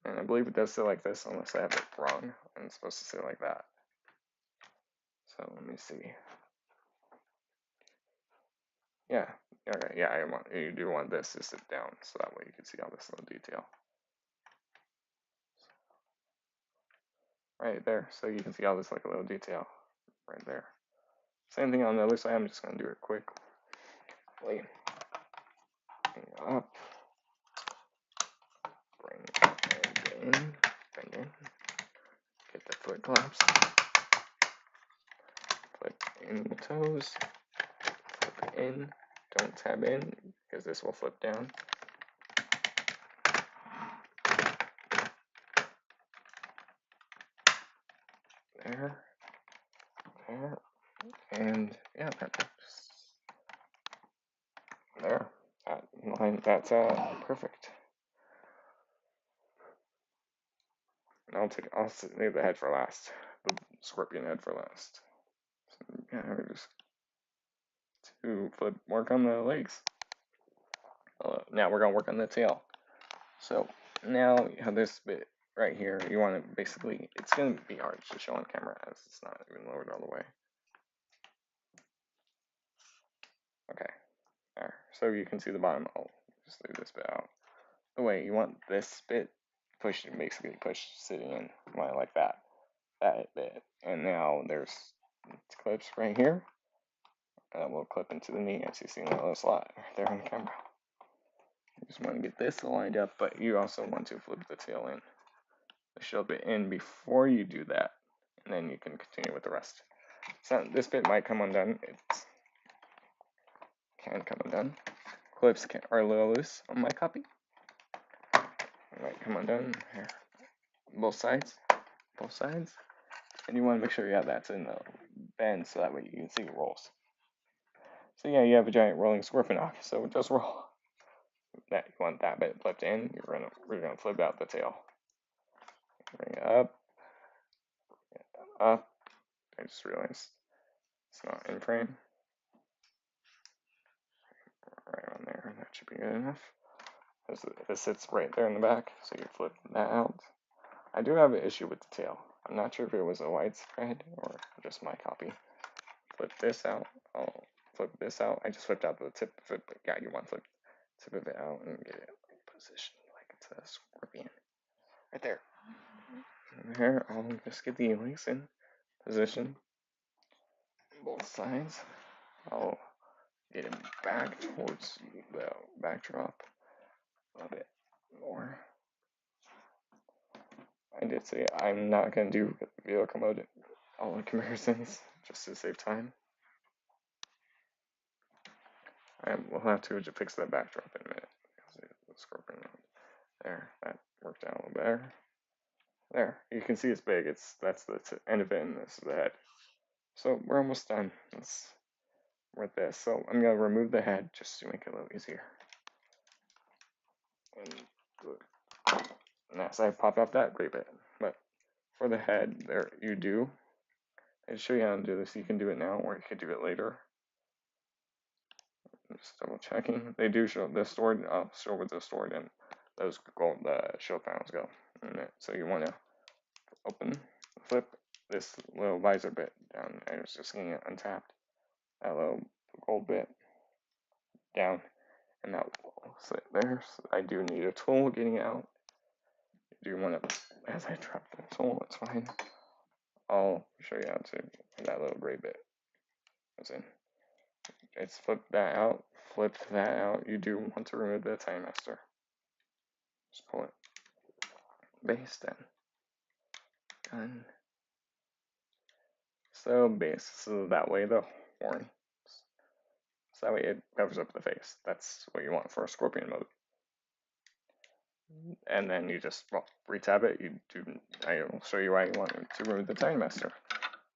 And I believe it does sit like this unless I have it wrong. And it's supposed to sit like that. So let me see. Yeah. Okay. Yeah. You do want this to sit down so that way you can see all this little detail. Right there. So you can see all this like a little detail right there. Same thing on the other side. I'm just going to do it quick. Bring up. Bring in. Get the foot collapse. Flip in the toes. Flip in. Don't tab in because this will flip down. There. And yeah, there. That line, that's perfect. I'll leave the head for last. The scorpion head for last. So, yeah, just to work on the legs. Now we're gonna work on the tail. So now you have this bit right here. You want to basically, it's gonna be hard to show on camera as it's not even lowered all the way. Okay, there. So you can see the bottom. I'll just leave this bit out. The way you want this bit basically sitting in, like that bit. And now there's clips right here that will clip into the knee, as you see in the little slot right there on the camera. You just want to get this lined up, but you also want to flip the tail in, the shield bit in before you do that, and then you can continue with the rest. So this bit might come undone. It can come undone. Clips are a little loose on my copy. It might come undone here. Both sides. And you want to make sure you have that in the bend so that way you can see it rolls. So yeah, you have a giant rolling scorpion knock. So just roll. That you want that bit flipped in. We're gonna flip out the tail. Bring it up. Up. I just realized it's not in frame. Right on there. That should be good enough. This sits right there in the back, so you flip that out. I do have an issue with the tail. I'm not sure if it was a widespread or just my copy. Flip this out. I'll flip this out. I just flipped out the tip of it, but yeah, you want to flip the tip of it out and get it positioned like it's a scorpion. Right there. And here, I'll just get the legs in position. Both sides. I'll get him back towards the backdrop a bit more. I did say I'm not going to do vehicle mode all the comparisons just to save time. And we'll have to fix that backdrop in a minute. There, that worked out a little better. There, you can see it's big. That's the end of it, and this is the head. So we're almost done. With this. So I'm gonna remove the head just to make it a little easier. And good. And as I pop out that great bit, but for the head, there you do. I show you how to do this. You can do it now, or you could do it later. Just double checking. They do show the stored. I'll show where they're stored and those gold shield panels go. So you want to open, flip this little visor bit down. I was just getting it untapped. That little gold bit down, and that will sit there. So I do need a tool getting out. You do want to, as I drop the tool, it's fine. I'll show you how to that little gray bit. That's in. It's flip that out, flip that out. You do want to remove the time master. Just pull it. Base then. Done. So base, so that way the horn. So that way it covers up the face. That's what you want for a scorpion mode. And then you just, well, retab it. I will show you why you want to remove the time master.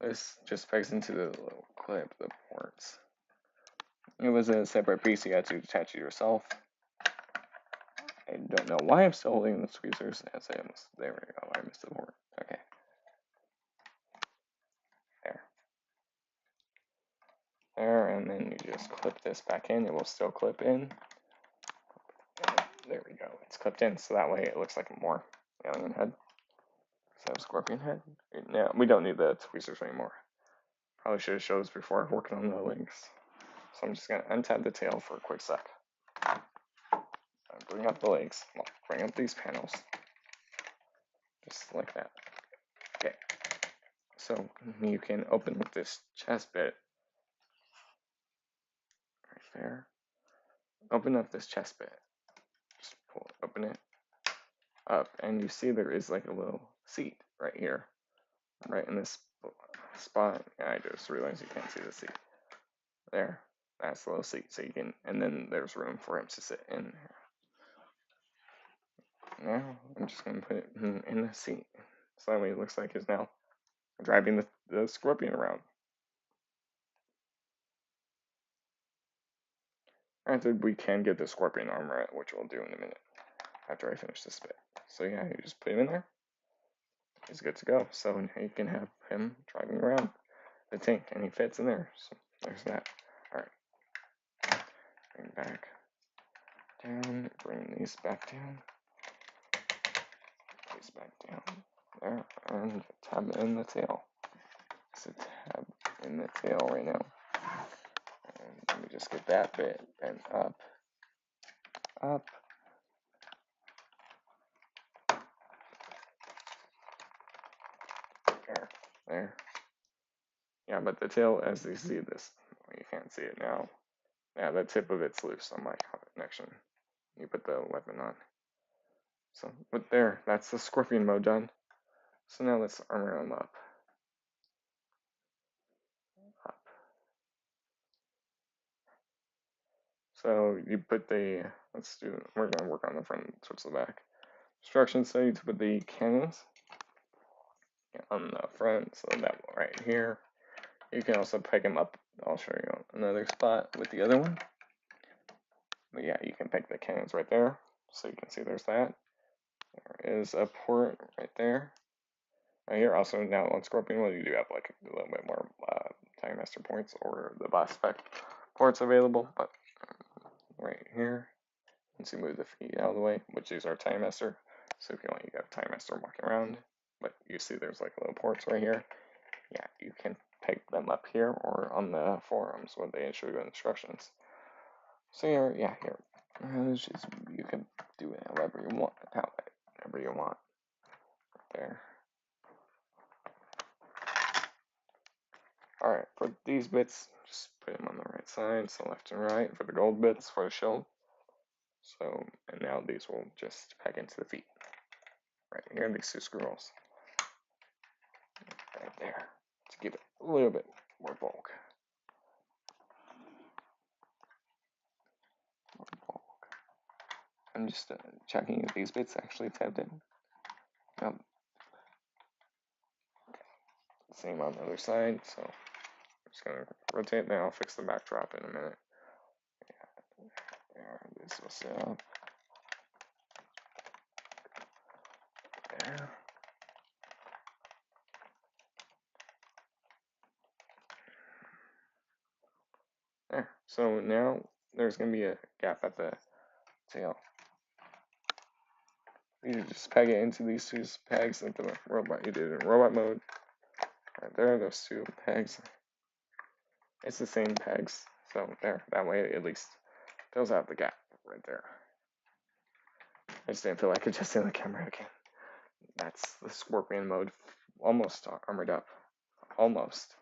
This just pegs into the little clip, the ports. It was a separate piece you had to attach it yourself. I don't know why I'm still holding the tweezers. As I almost, there we go. I missed the port. Okay. There, and then you just clip this back in. It will still clip in. And there we go. It's clipped in, so that way it looks like a more alien head. So scorpion head. Now we don't need the tweezers anymore. Probably should have showed this before working on the links. So I'm just gonna untab the tail for a quick sec. Bring up the legs. Well, bring up these panels. Just like that. Okay. So you can open with this chest bit. Right there. Open up this chest bit. Just open it up, and you see there is like a little seat right here. Right in this spot. I just realized you can't see the seat. There. That's the little seat. So you can, and then there's room for him to sit in there. Now, I'm just going to put it in the seat. So that way it looks like he's now driving the scorpion around. Granted, we can get the scorpion armor, which we'll do in a minute after I finish this bit. So yeah, you just put him in there. He's good to go. So now you can have him driving around the tank, and he fits in there. So there's that. Alright. Bring back down. Bring these back down. These back down. There. And tab in the tail. So tab in the tail right now. And let me just get that bit and up. There. Yeah, but the tail, as you see this, you can't see it now. Yeah, the tip of it's loose on my connection. You put the weapon on. So, but there, that's the scorpion mode done. So now let's armor him up. So you put the, we're going to work on the front towards the back. Instructions say to put the cannons on the front, so that right here. You can also peg them up. I'll show you another spot with the other one. But yeah, you can peg the cannons right there. So you can see there's that. There is a port right there. Right here, also now on Scorpion, well, you do have like a little bit more Time Master points or the boss spec ports available. But right here, once you move the feet out of the way, which is our Time Master. So if you want, you got Time Master walking around. But you see there's like little ports right here. Yeah, you can peg them up here or on the forums where they show you instructions. So here, yeah, here. You can do it however you want. However you want. There. Alright, for these bits, just put them on the right side, so left and right for the gold bits for the shield. So, and now these will just peg into the feet. Right here, these two screw holes. Right there, to give it a little bit more bulk. I'm just checking if these bits actually tabbed in. Yep. Same on the other side, so I'm just gonna rotate now. I'll fix the backdrop in a minute. There, this will sit up. There. There. So now there's gonna be a gap at the tail. You just peg it into these two pegs like the robot you did in robot mode. Right there, those two pegs. It's the same pegs, so there. That way it at least fills out the gap right there. I just didn't feel like adjusting the camera again. That's the Scorpion mode, almost armored up. Almost.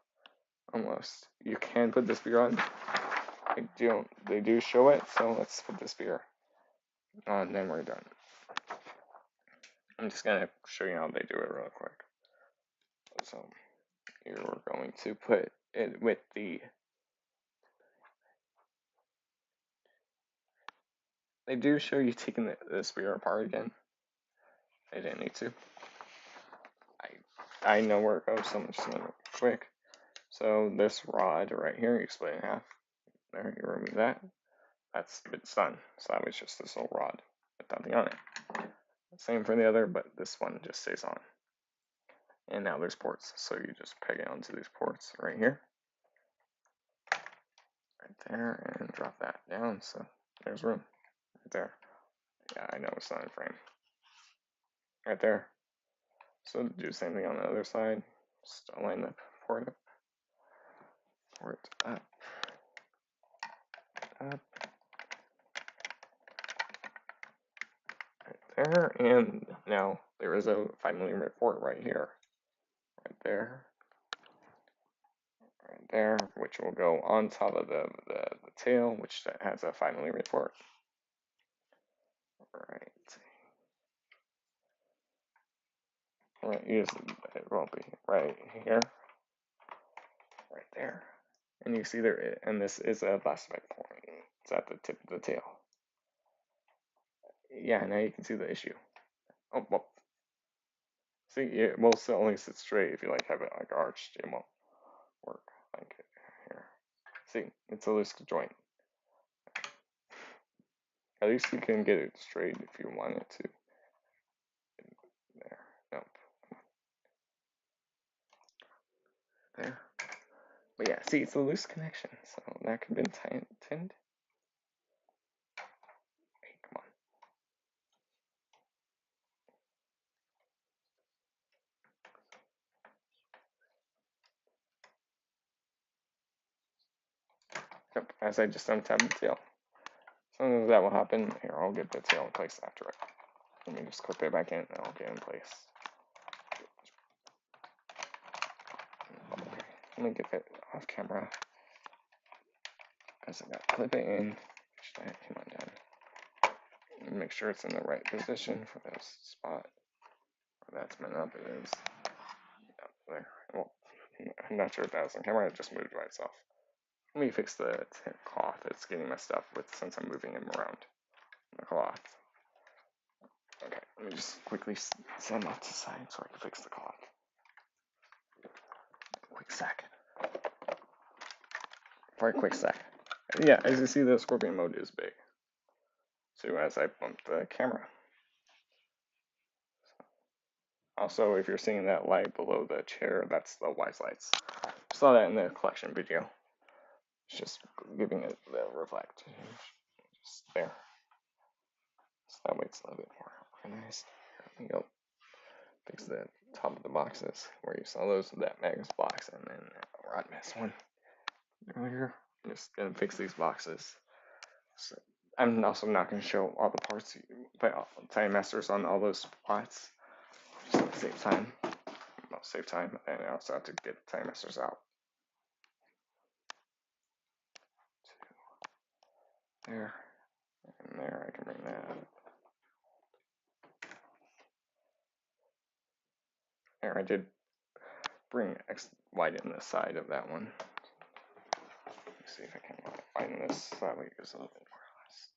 You can put the spear on. They do show it, so let's put the spear on, then we're done. I'm just gonna show you how they do it real quick. So you're going to put it with the. They do show you taking the spear apart again. I didn't need to. I know where it goes, so I'm just gonna quick. So this rod right here, you split in half. There, you remove that. It's done. So that was just this little rod with nothing on it. Same for the other, but this one just stays on. And now there's ports, so you just peg it onto these ports right here. Right there, and drop that down, so there's room. Right there. Yeah, I know it's not in frame. Right there. So do the same thing on the other side. Just align the port up. Port up. Up. Right there, and now there is a 5mm port right here. Right there. Right there, which will go on top of the tail, which has a 5mm port. Right. It won't be right here, right there, and you see there, and this is a blastocyte point. It's at the tip of the tail. Yeah, now you can see the issue. Oh well. See, it will only sit straight if you like have it like arched. It won't work like here. See, it's a loose joint. At least you can get it straight if you want it to. There. Nope. There. But yeah, see, it's a loose connection, so that could have been tightened. Hey, come on. Yep, as I just untabbed the tail. Sometimes that will happen. Here, I'll get the tail in place after it. Let me just clip it back in and I'll get it in place. Okay, let me get it off camera. As I got to clip it in, come on down. Make sure it's in the right position for this spot. That's been up, it is. Up there. Well, I'm not sure if that was on camera, it just moved by itself. Let me fix the cloth. It's getting messed up with since I'm moving him around. The cloth. Okay, let me just quickly send that to the side so I can fix the cloth. Quick sec. For a quick sec. Yeah, as you see, the Scorpion mode is big. So as I bump the camera. Also, if you're seeing that light below the chair, that's the wise lights. Saw that in the collection video. It's just giving it the reflect. Just there. So that way it's a little bit more organized. Let me go fix the top of the boxes where you saw those, that Magnus box and then Rod Mess one earlier. I'm just gonna fix these boxes. So I'm also not gonna show all the parts, but time masters on all those spots. Just to save time. Well, save time, and I also have to get the time masters out. There, and there, I can bring that up. There, I did bring X white in the side of that one. Let me see if I can widen this so that way it goes a little bit more or less.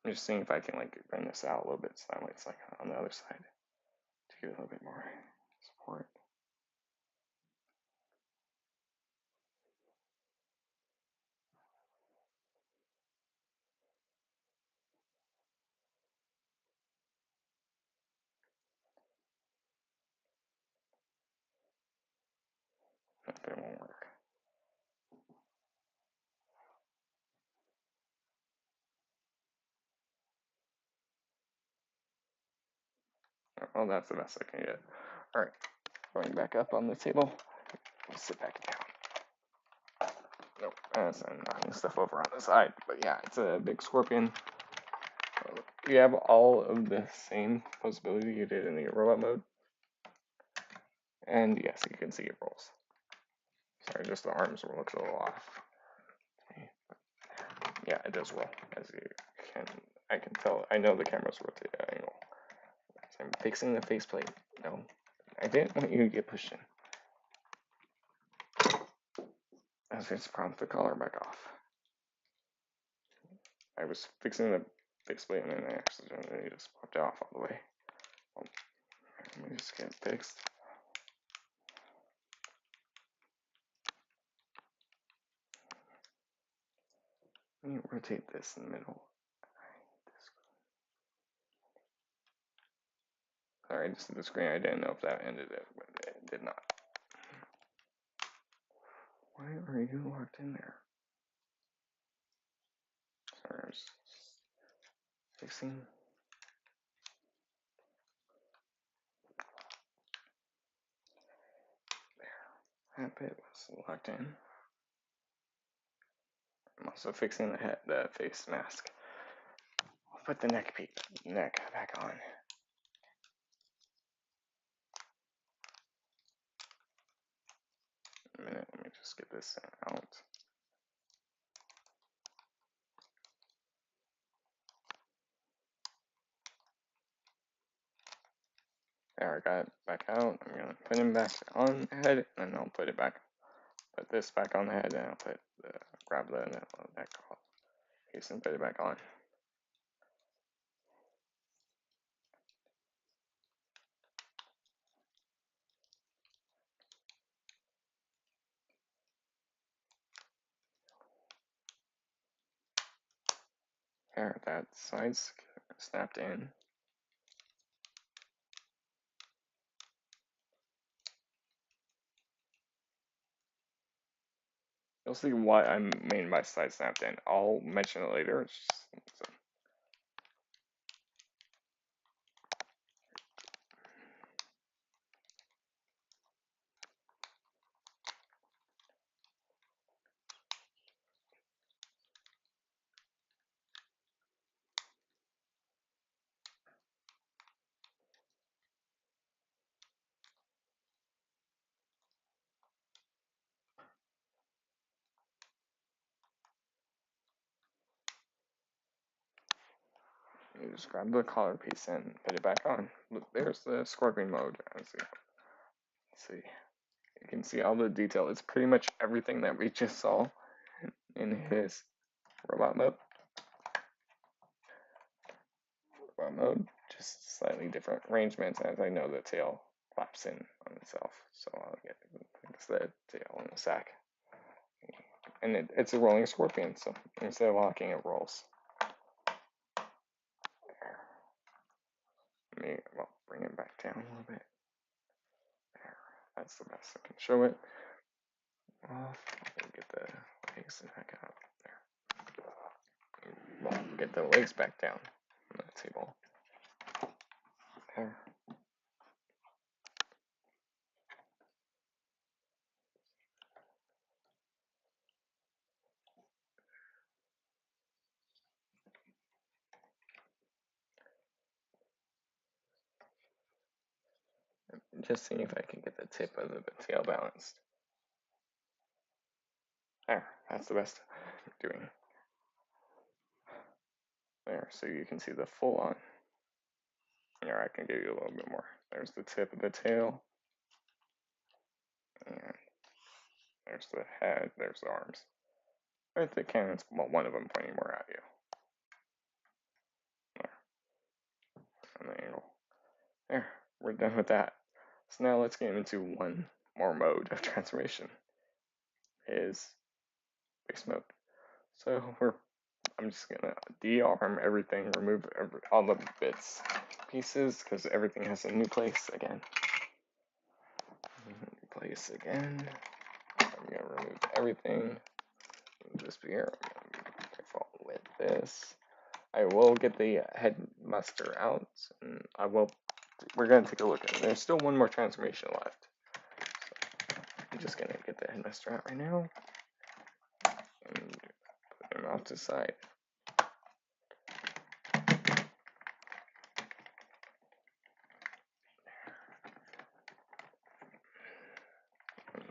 I'm just seeing if I can like bring this out a little bit so that way it's like on the other side to get a little bit more support. But it won't work. Well, that's the best I can get. All right, going back up on the table. Sit back down. Nope, as I'm knocking stuff over on the side. But yeah, it's a big scorpion. You have all of the same possibility you did in the robot mode. And yes, you can see it rolls. Sorry, just the arms looks a little off. Yeah, it does roll, as you can. I can tell. I know the camera's rotated at an angle. So I'm fixing the faceplate. No, I didn't want you to get pushed in. I was going to prompt the collar back off. I was fixing the faceplate and then I accidentally just popped it off all the way. Let me just get it fixed. Let me rotate this in the middle. Sorry, just did the screen. I didn't know if that ended it, but it did not. Why are you locked in there? Sorry, I was fixing. There. That bit was locked in. I'm also fixing the head, the face mask. I'll put the neck back on. A minute, let me just get this out. There, I got it back out. I'm gonna put him back on the head, and I'll put this back on the head, and I'll grab the neck piece and put it back on. There, that side's snapped in. You'll see why I mean by side snapped in. I'll mention it later. You just grab the collar piece and put it back on. Look, there's the scorpion mode. Let's see. You can see all the detail. It's pretty much everything that we just saw in his robot mode. Just slightly different arrangements as I know the tail flaps in on itself. So I'll get fix the tail on the sack. And it's a rolling scorpion, so instead of locking, it rolls. Let me bring it back down a little bit. There, that's the best I can show it. Off. Get the legs back up. There. Well, get the legs back down on the table. There. Just seeing if I can get the tip of the tail balanced. There, that's the best I'm doing. There, so you can see the full on. Here, I can give you a little bit more. There's the tip of the tail. And there's the head, there's the arms. With the cannons, well, one of them pointing more at you. on the angle. There, we're done with that. So now let's get into one more mode of transformation, is base mode. So I'm just gonna de-arm everything, remove all the bits, pieces, because everything has a new place again. New place again. I'm gonna remove everything. Just here. I'm gonna be careful with this. I will get the headmaster out, and we're gonna take a look at it. There's still one more transformation left. So I'm just gonna get the headmaster out right now, and put him off to the side.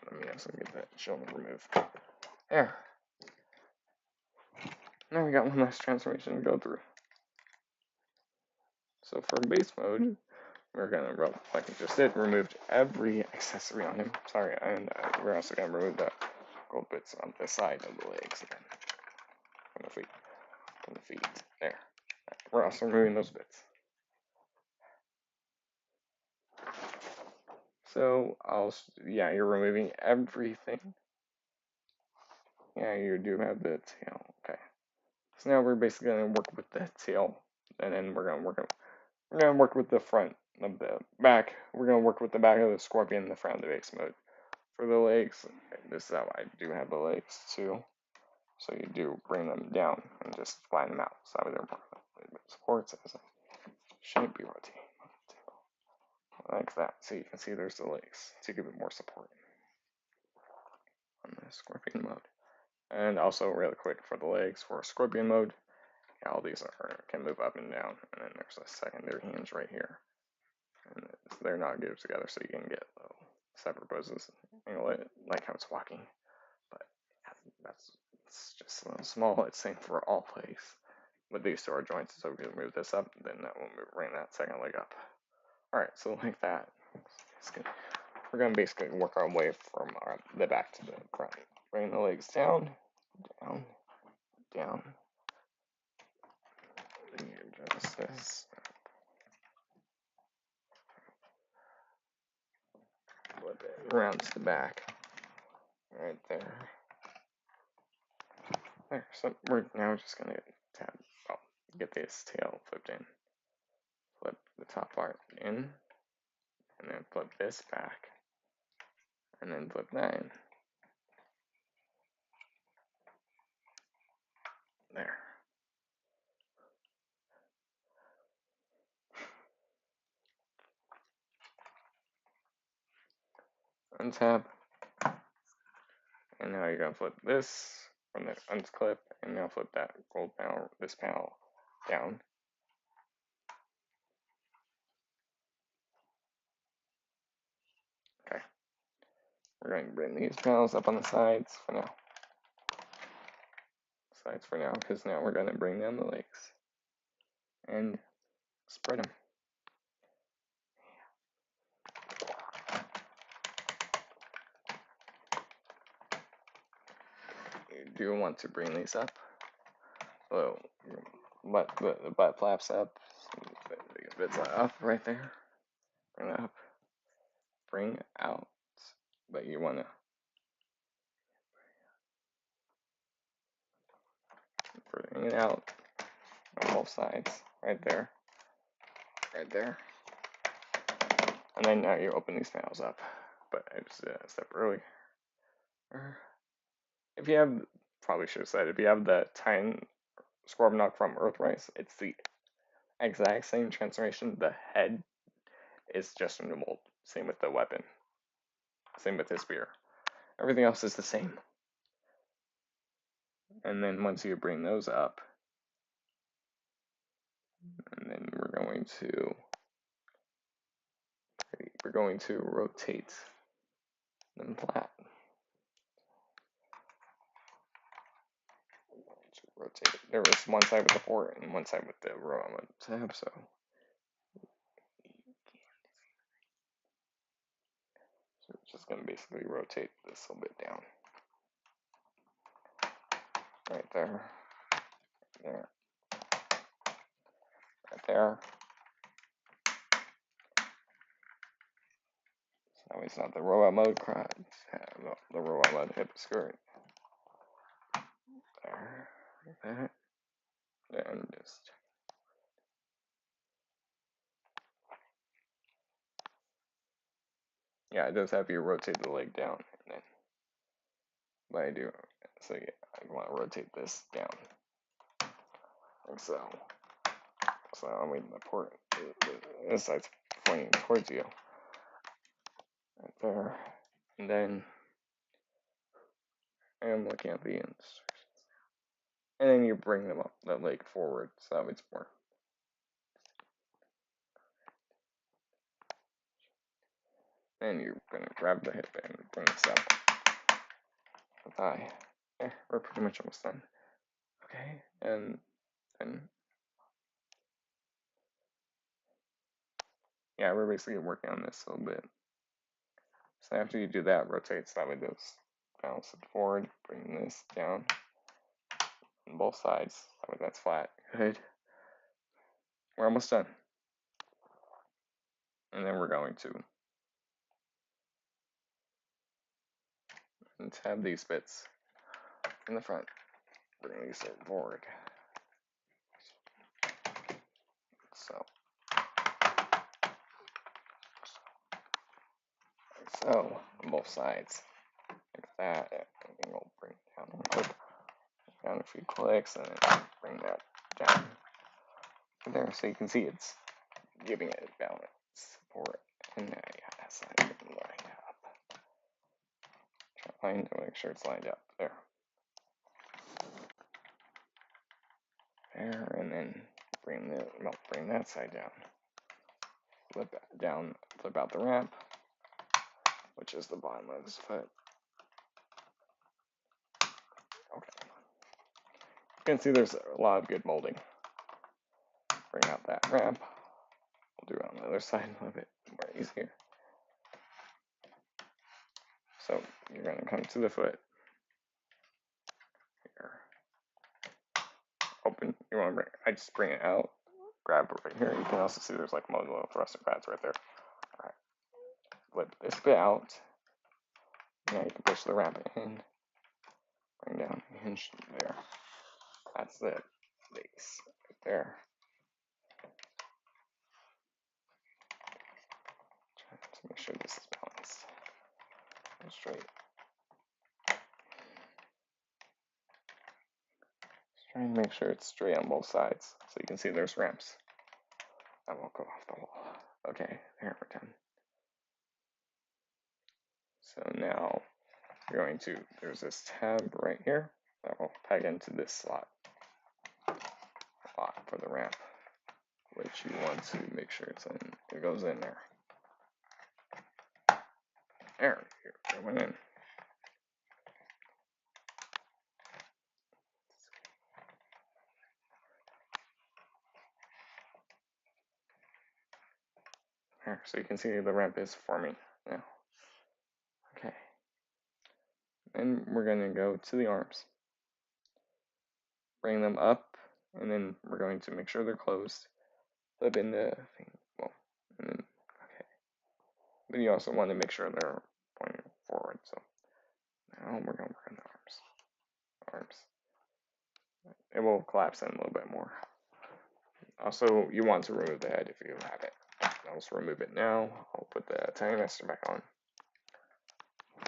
Let me also get that shoulder removed. There. Now we got one last transformation to go through. So for base mode, we're gonna, like I just did, removed every accessory on him. Sorry, and we're also gonna remove the gold bits on the side of the legs again. From the feet. From the feet. There. We're also removing those bits. So yeah, you're removing everything. Yeah, you do have the tail. Okay. So now we're basically gonna work with the tail, and then we're gonna work with the front of the back. We're gonna work with the back of the scorpion and the front of the base mode. For the legs, this is how I do have the legs too. So you do bring them down and just flatten them out. So that way they're supports as a shape be rotating like that. So you can see there's the legs to give it more support on the scorpion mode. And also really quick for the legs for scorpion mode, all these can move up and down, and then there's a secondary hinge right here, and they're not glued together, so you can get little separate poses, like how it's walking. But it's just a little small. It's same for all plays. With these two are joints, so we can move this up, then that will bring that second leg up. All right, so like that, we're gonna basically work our way from the back to the front. Bring the legs down, down, down. Adjust this. Flip it around to the back. Right there. There. So we're now just gonna get this tail flipped in. Flip the top part in, and then flip this back, and then flip that in. There. Untap. And now you're gonna flip this from the unclip, and now flip that gold panel, this panel down. Okay. We're going to bring these panels up on the sides for now. Because now we're going to bring down the legs and spread them. You do want to bring these up. So, the butt flaps up. The bits up right there. Bring up. Bring out. But you want to bring it out on both sides. Right there. Right there. And then now you open these panels up. But I just did a step early. If you have, probably should have said, if you have the Titan Scorponok from Earthrise, it's the exact same transformation. The head is just in the mold. Same with the weapon. Same with his spear. Everything else is the same. And then once you bring those up, and then we're going to rotate them flat. Rotate it. There was one side with the fort and one side with the row on the tab, so it's just gonna basically rotate this a little bit down. Right there. There. Right there. That way it's not the robot mode crotch, the robot mode hip skirt. There, like that. And just. Yeah, it does have you rotate the leg down. And then, but I do. So yeah, I want to rotate this down. Like so. So I mean, this side's pointing towards you. Right there. And then I'm looking at the instructions. And then you bring them up, the leg forward, so that it's more. Then you're going to grab the hip and bring this up. The thigh. Yeah, we're pretty much almost done. Okay, and then. Yeah, we're basically working on this a little bit. So after you do that, rotate so that way this bounce it forward, bring this down on both sides. That way that's flat. Good. We're almost done. And then we're going to have these bits in the front. Bring these forward. So on both sides. Like that. And then we'll bring it down one click. Down a few clicks and then bring that down. There, so you can see it's giving it balance support. And now you have that side lined up. Trying to make sure it's lined up there. There, and then bring that side down. Flip out the ramp, which is the bottom of this foot. Okay. You can see there's a lot of good molding. Bring out that ramp. We'll do it on the other side a little bit more easier. So you're going to come to the foot. Here. Open. You want to I just bring it out. Grab it right here. You can also see there's like little thruster pads right there. Alright. Flip this bit out. Now you can push the ramp in. Bring down the hinge there. That's the base right there. Try to make sure this is balanced and straight. Just trying to make sure it's straight on both sides. So you can see there's ramps. That won't go off the wall. Okay, there we're done. So now we're going to, there's this tab right here that will peg into this slot for the ramp, which you want to make sure it goes in there. There, it went in. There, so you can see the ramp is forming now. Okay. Then we're going to go to the arms. Bring them up, and then we're going to make sure they're closed. Flip in the thing. Well, and then, okay. But you also want to make sure they're pointing forward. So now we're going to work on the arms. It will collapse in a little bit more. Also, you want to remove the head if you have it. I'll just remove it now. I'll put the tiny master back on.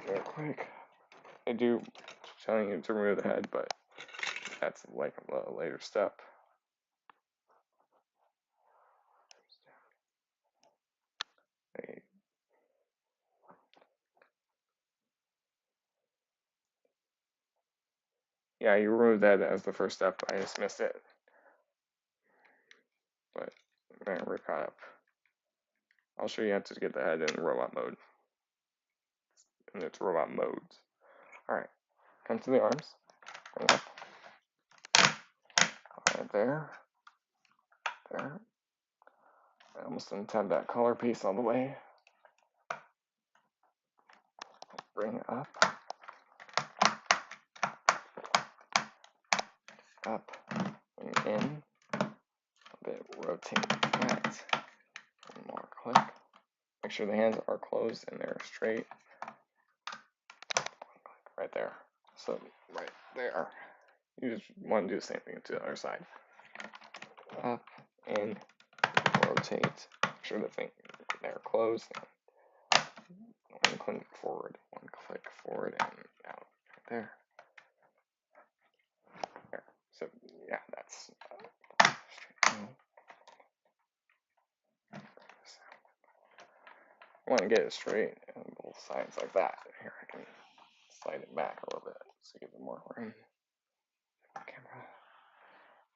Real quick. I do telling you to remove the head, but that's like a later step. Yeah, you remove that as the first step. I just missed it. But we're caught up. I'll show you how to get the head in robot mode. And it's robot modes. Alright, come to the arms. Bring up. Right there. There. I almost didn't have that collar piece all the way. Bring it up. Up. Bring in. A bit rotate that. One more click. Make sure the hands are closed and they're straight. Right there. So right there. You just want to do the same thing to the other side. Up, in, rotate. Make sure the thing they're closed. One click forward, and out. Right there. There. So yeah, that's. I want to get it straight on both sides like that. Here, I can slide it back a little bit so you get more room. Camera.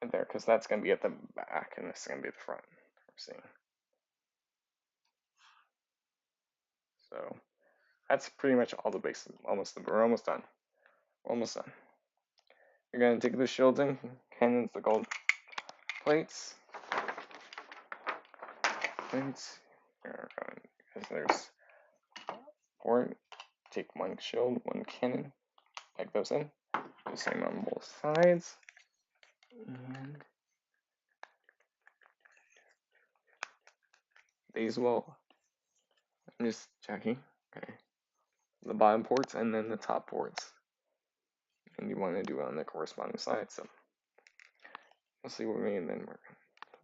And there, because that's going to be at the back and this is going to be the front. We're seeing. So that's pretty much all the bases. We're almost done. Almost done. You're going to take the shielding, cannons, the gold plates. Because there's four. Take one shield, one cannon, peg those in. The same on both sides. And these will, I'm just checking, okay. The bottom ports and then the top ports. And you want to do it on the corresponding side, so we'll see what we mean, and then we're going to put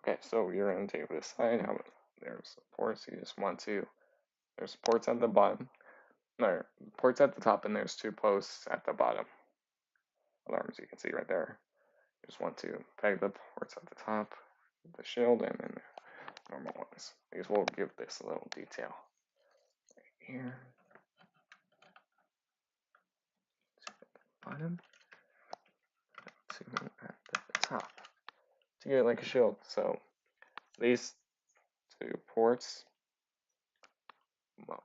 that. Okay, so you're going to take this side, there's ports, you just want to, there's ports at the bottom, no, ports at the top, and there's two posts at the bottom. Alarms you can see right there. You just want to peg the ports at the top, the shield, and then the normal ones. These will give this a little detail. Right here. Bottom. To at the top. To get it like a shield. So these two ports, well,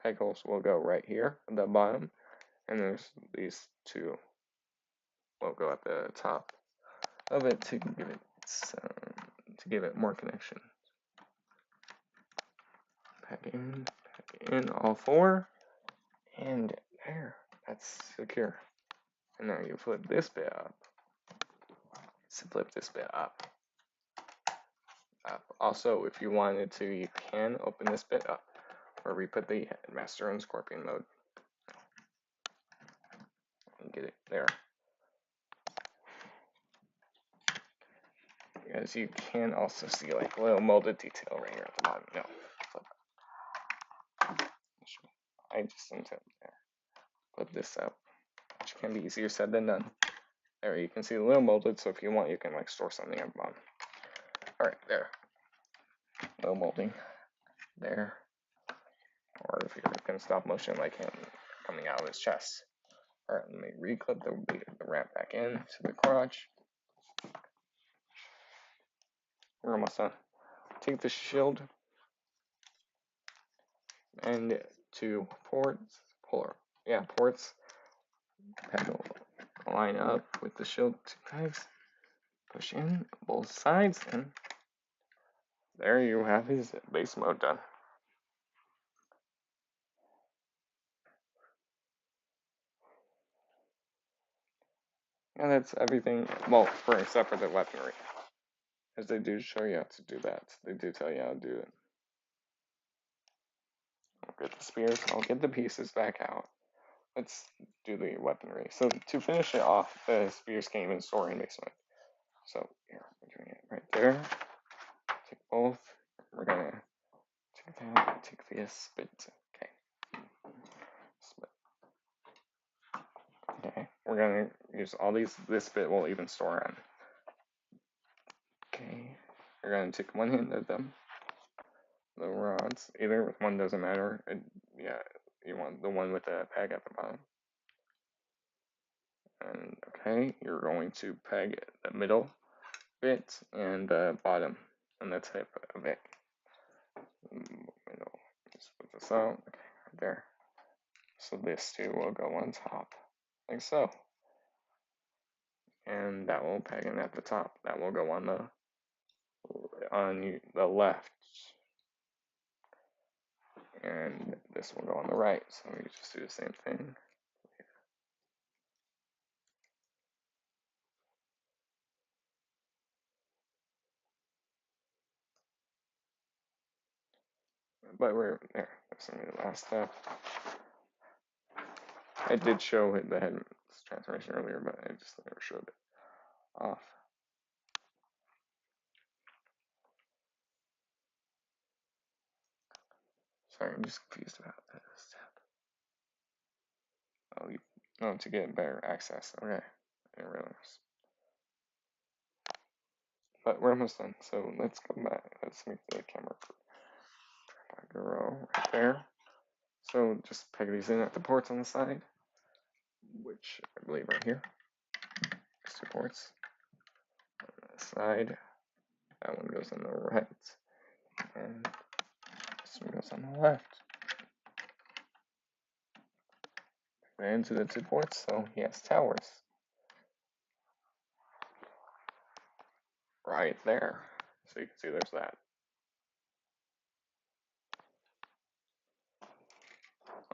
peg holes will go right here at the bottom. And there's these two will go at the top of it to give it more connection. Peg in all four, and there, that's secure. And now you flip this bit up. So flip this bit up. Also, if you wanted to, you can open this bit up, where we put the master in scorpion mode. And get it there. As you can also see like a little molded detail right here at the bottom. No, I just didn't there. Flip this up, which can be easier said than done. There, you can see a little molded, so if you want, you can like store something at the bottom. Alright, there. Little molding. There. Or if you're in stop motion, like him coming out of his chest. Alright, let me reclip the ramp back in to the crotch. We're almost done. Take the shield and two ports, ports. Pedal line up with the shield, two pegs. Push in both sides, and there you have his base mode done. And that's everything, well, except for the weaponry. As they do show you how to do that. They do tell you how to do it. I'll get the spears, I'll get the pieces back out. Let's do the weaponry. So to finish it off, the spears can't even store in base mode. So here, we're doing it right there. Take both. We're gonna take that, take this bit. Okay. Split. Okay, we're gonna use all these. This bit will even store on. Okay, we're gonna take one hand of them. The rods, either one doesn't matter. Yeah, you want the one with the peg at the bottom. And okay, you're going to peg the middle bit and the bottom on the tip of it. Middle. Just put this out. Okay, right there. So this two will go on top, like so. And that will peg in at the top. That will go on the left. And this will go on the right. So we just do the same thing. but we're there. That's the last step. I did show the head transformation earlier, but I just never showed it off. Sorry, I'm just confused about this step. Oh, to get better access. Okay, I didn't realize. But we're almost done, so let's come back. Let's make the camera grow right there. So just peg these in at the ports on the side, which I believe right here. There's 2 ports on the side. That one goes on the right, and this one goes on the left. Into the 2 ports, so he has towers right there. So you can see there's that.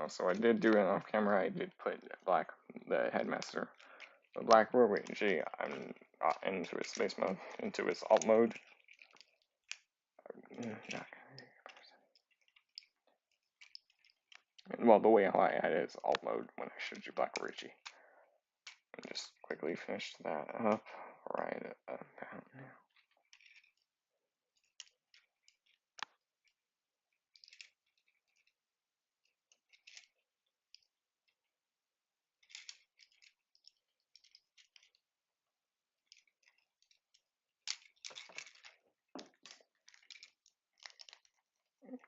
So I did do it off camera. I did put the headmaster, the black Roritchi, into his space mode, into his alt mode. Well, the way how I had it is alt mode when I showed you Black Roritchi. And just quickly finish that up right about now.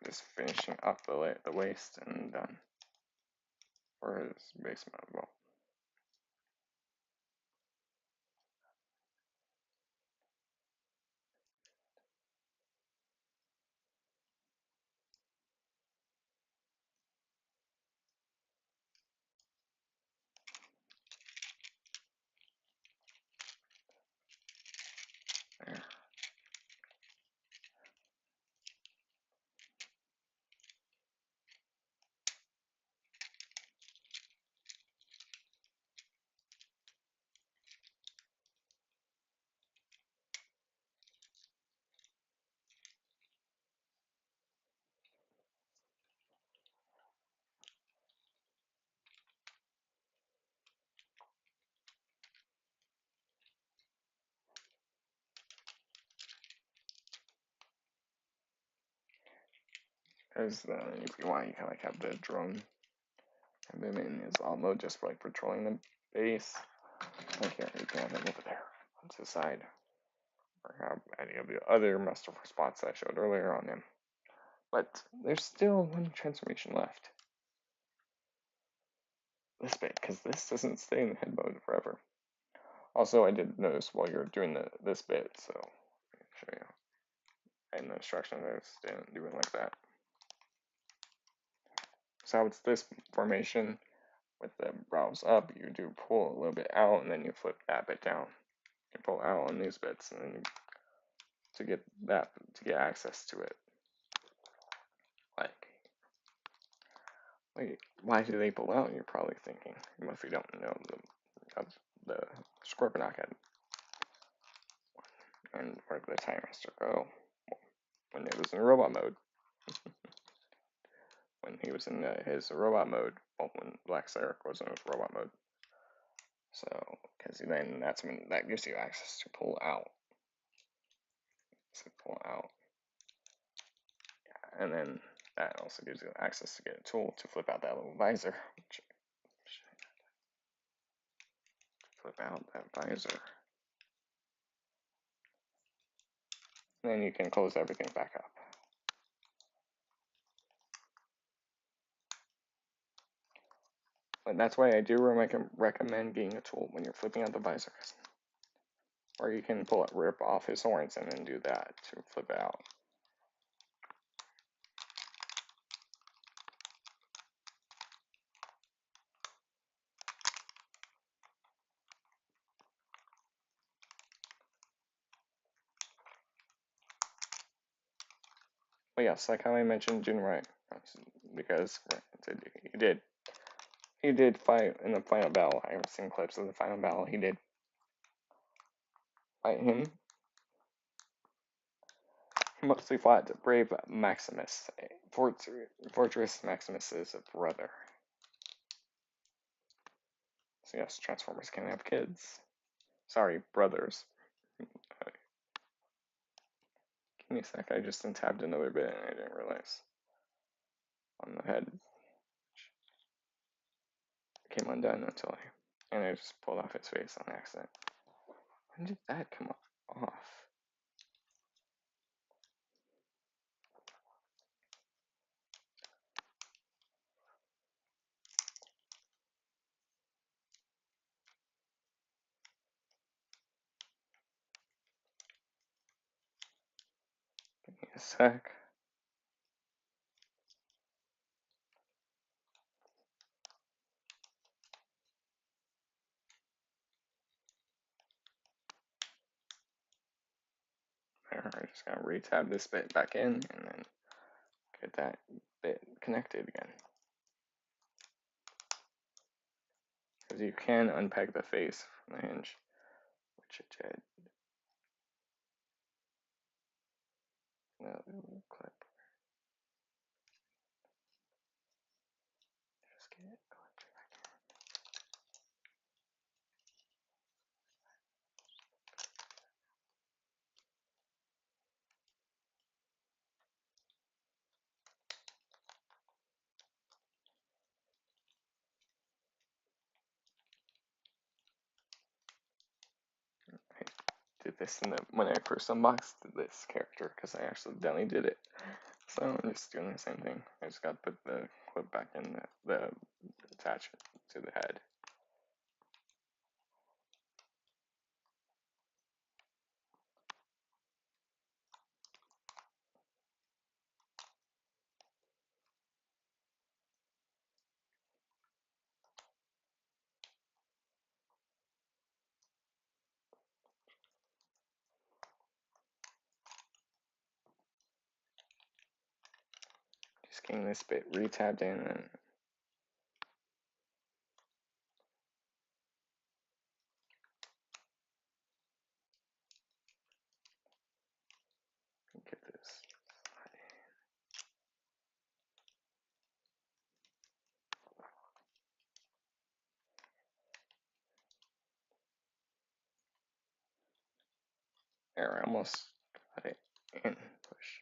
Just finishing up the waist and done for his base mode. Well, there. There's if you want, you can like have the drone have him in his alt mode just for like patrolling the base. Like here, you can have him over there on the side, or have any of the other masterful spots I showed earlier on him. But there's still one transformation left. This bit, because this doesn't stay in the head mode forever. Also, I did notice while you're doing this bit, so I'll show you. And the instruction there didn't do it like that. So it's this formation with the brows up. You do pull a little bit out, and then you flip that bit down. You pull out on these bits, and then to get access to it. Like, why do they pull out? You're probably thinking, if you don't know the Scorponok head and where the Time Master go when it was in robot mode. When he was in his robot mode, well, when Black Zarak was in his robot mode. So, because then that's when that gives you access to pull out. So pull out. Yeah, and then that also gives you access to get a tool to flip out that little visor. Flip out that visor. And then you can close everything back up. But that's why I do recommend getting a tool when you're flipping out the visors. Or you can rip off his horns and then do that to flip it out. But yes, like how I mentioned Jinrai, because he did fight in the final battle. I have seen clips of the final battle. He did fight him. Mostly flat, brave Maximus. Fortress Maximus is a brother. So yes, Transformers can have kids. Sorry, brothers. Give me a sec, I just untabbed another bit and I didn't realize. On the head. It came undone until and I just pulled off his face on accident. When did that come off? Give me a sec. There, I just gotta retab this bit back in and then get that bit connected again. Because you can unpeg the face from the hinge, which it did. Another little clip. Just get it clipped back in. I did this when I first unboxed this character because I accidentally did it. So I'm just doing the same thing. I just got to put the clip back in the attachment to the head. Just getting this bit retabbed in and get this. There, I almost got it in. Push.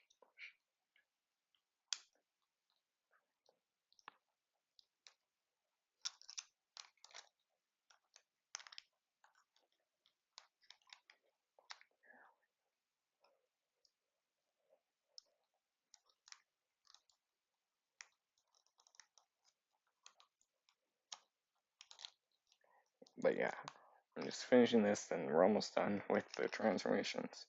But yeah, I'm just finishing this and we're almost done with the transformations.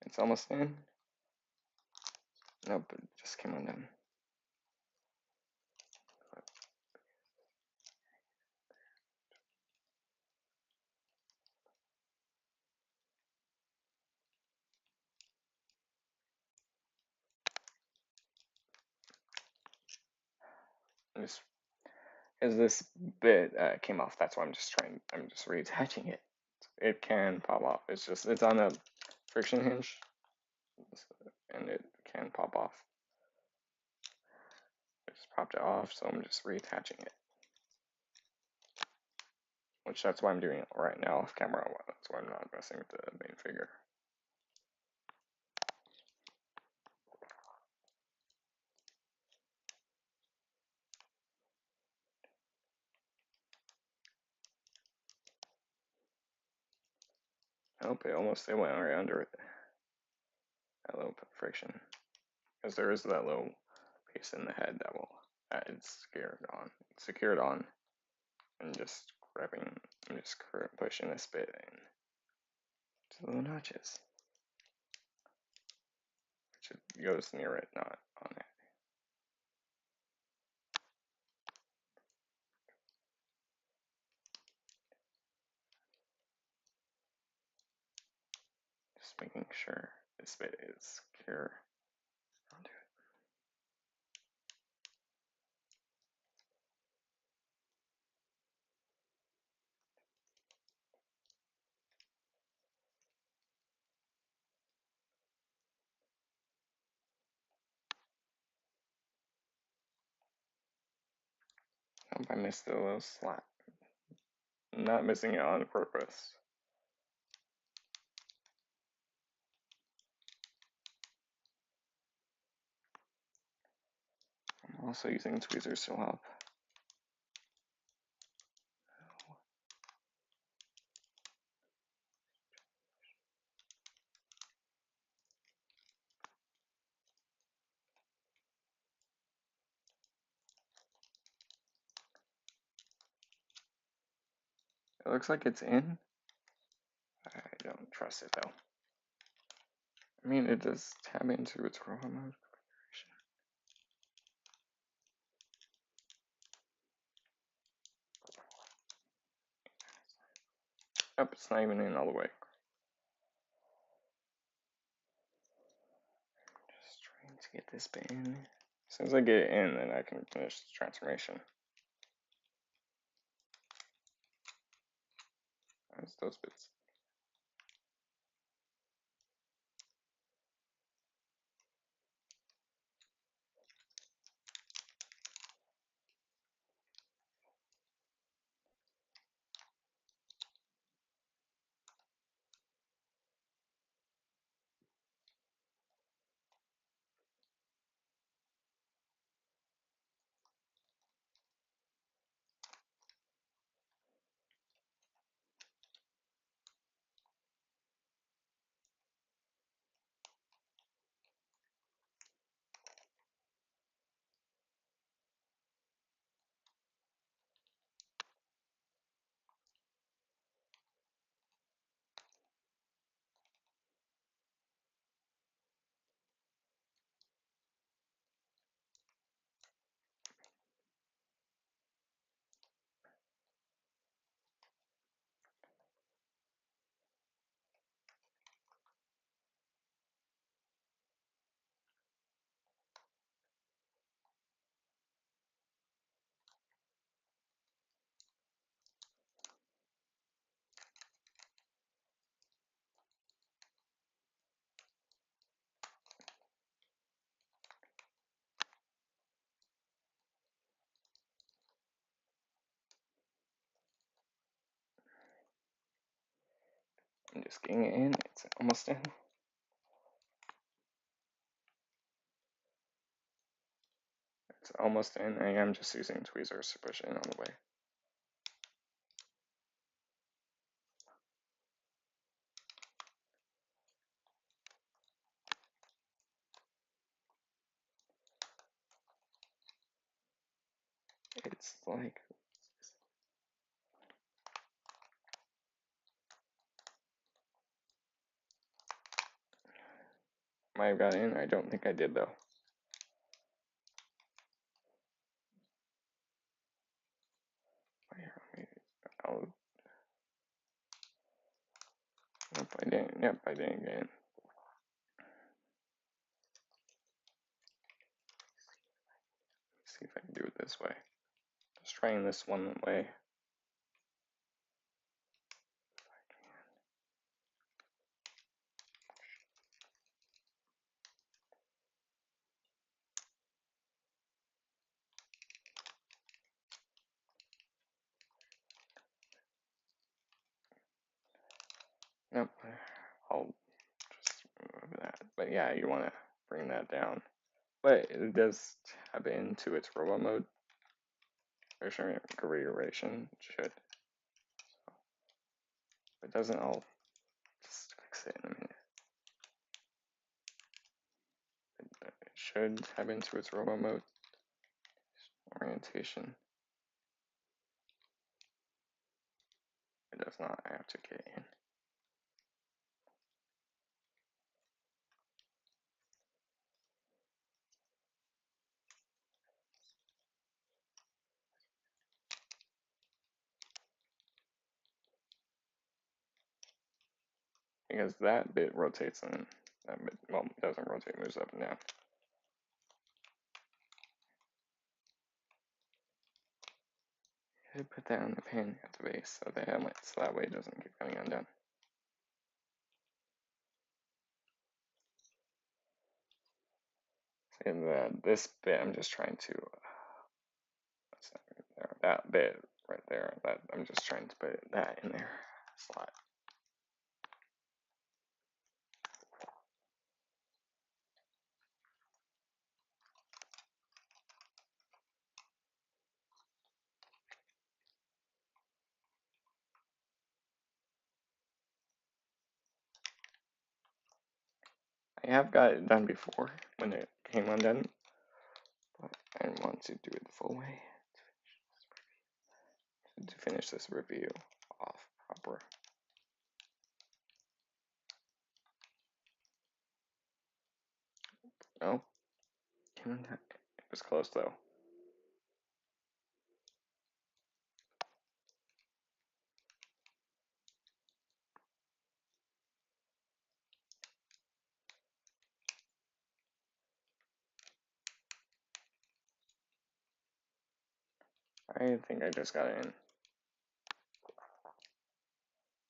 It's almost in. Nope, it just came undone. Just as this bit came off, that's why I'm just reattaching it. It can pop off. It's on a friction hinge, and it can pop off. I just popped it off, so I'm just reattaching it. Which that's why I'm doing it right now off camera. That's why I'm not messing with the main figure. Oh, it went right under it. That little friction. Because there is that little piece in the head it's secured on. And just pushing this bit in to the notches. It goes near it, not on it. Just making sure this bit is secure. I'll do it. Hope I missed a little slot. Not missing it on purpose. I'm also using tweezers to help. It looks like it's in. I don't trust it though. I mean, it does tab into its robot mode configuration. Nope, it's not even in all the way. Just trying to get this bit in. As soon as I get it in, then I can finish the transformation. That's those bits. I'm just getting it in. It's almost in. It's almost in. I am just using tweezers to push it in on the way. It's like might have got in. I don't think I did though. I'll, nope, I didn't. Yep, I didn't get in. See if I can do it this way. Just trying this one way. Nope, I'll just remove that. But yeah, you want to bring that down. But it does tab into its robot mode. Version configuration should. So if it doesn't, I'll just fix it in a minute. It should tab into its robot mode. Orientation. It does not. I have to get in. because that bit rotates and that bit, well, doesn't rotate, moves up and down. Should put that on the pin at the base of the headlight so that way it doesn't keep getting undone. And this bit, I'm just trying to, that bit right there, that I'm just trying to put that in there slot. I have got it done before when it came undone, but I want to do it the full way to finish this review off proper. No, it was close though. I think I just got it in.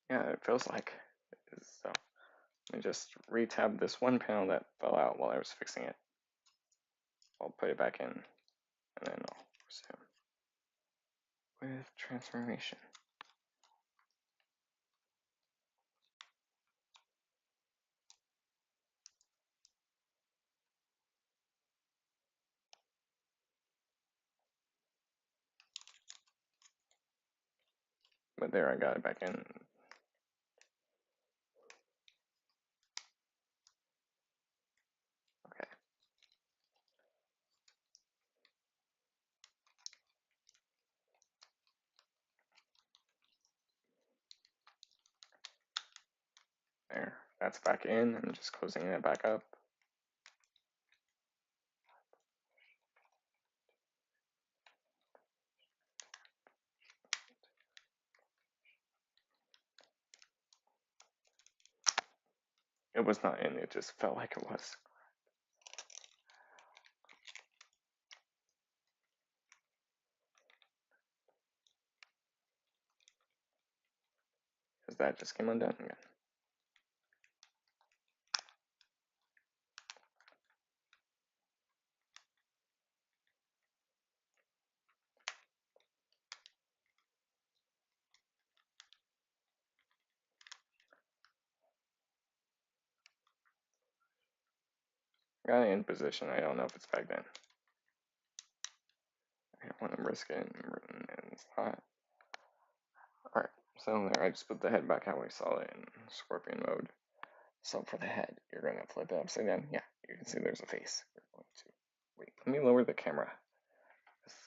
Yeah, it feels like it is, so let me just retab this one panel that fell out while I was fixing it. I'll put it back in, and then I'll resume with transformation. But there, I got it back in. Okay. There, that's back in. I'm just closing it back up. It was not in, it just felt like it was. Because that just came undone again. Got it in position. I don't know if it's back then. I don't want to risk it, and it's not. Alright, so there, I just put the head back how we saw it in Scorpion mode. So for the head, you're going to flip it upside down. Yeah, you can see there's a face. We're going to, wait, let me lower the camera,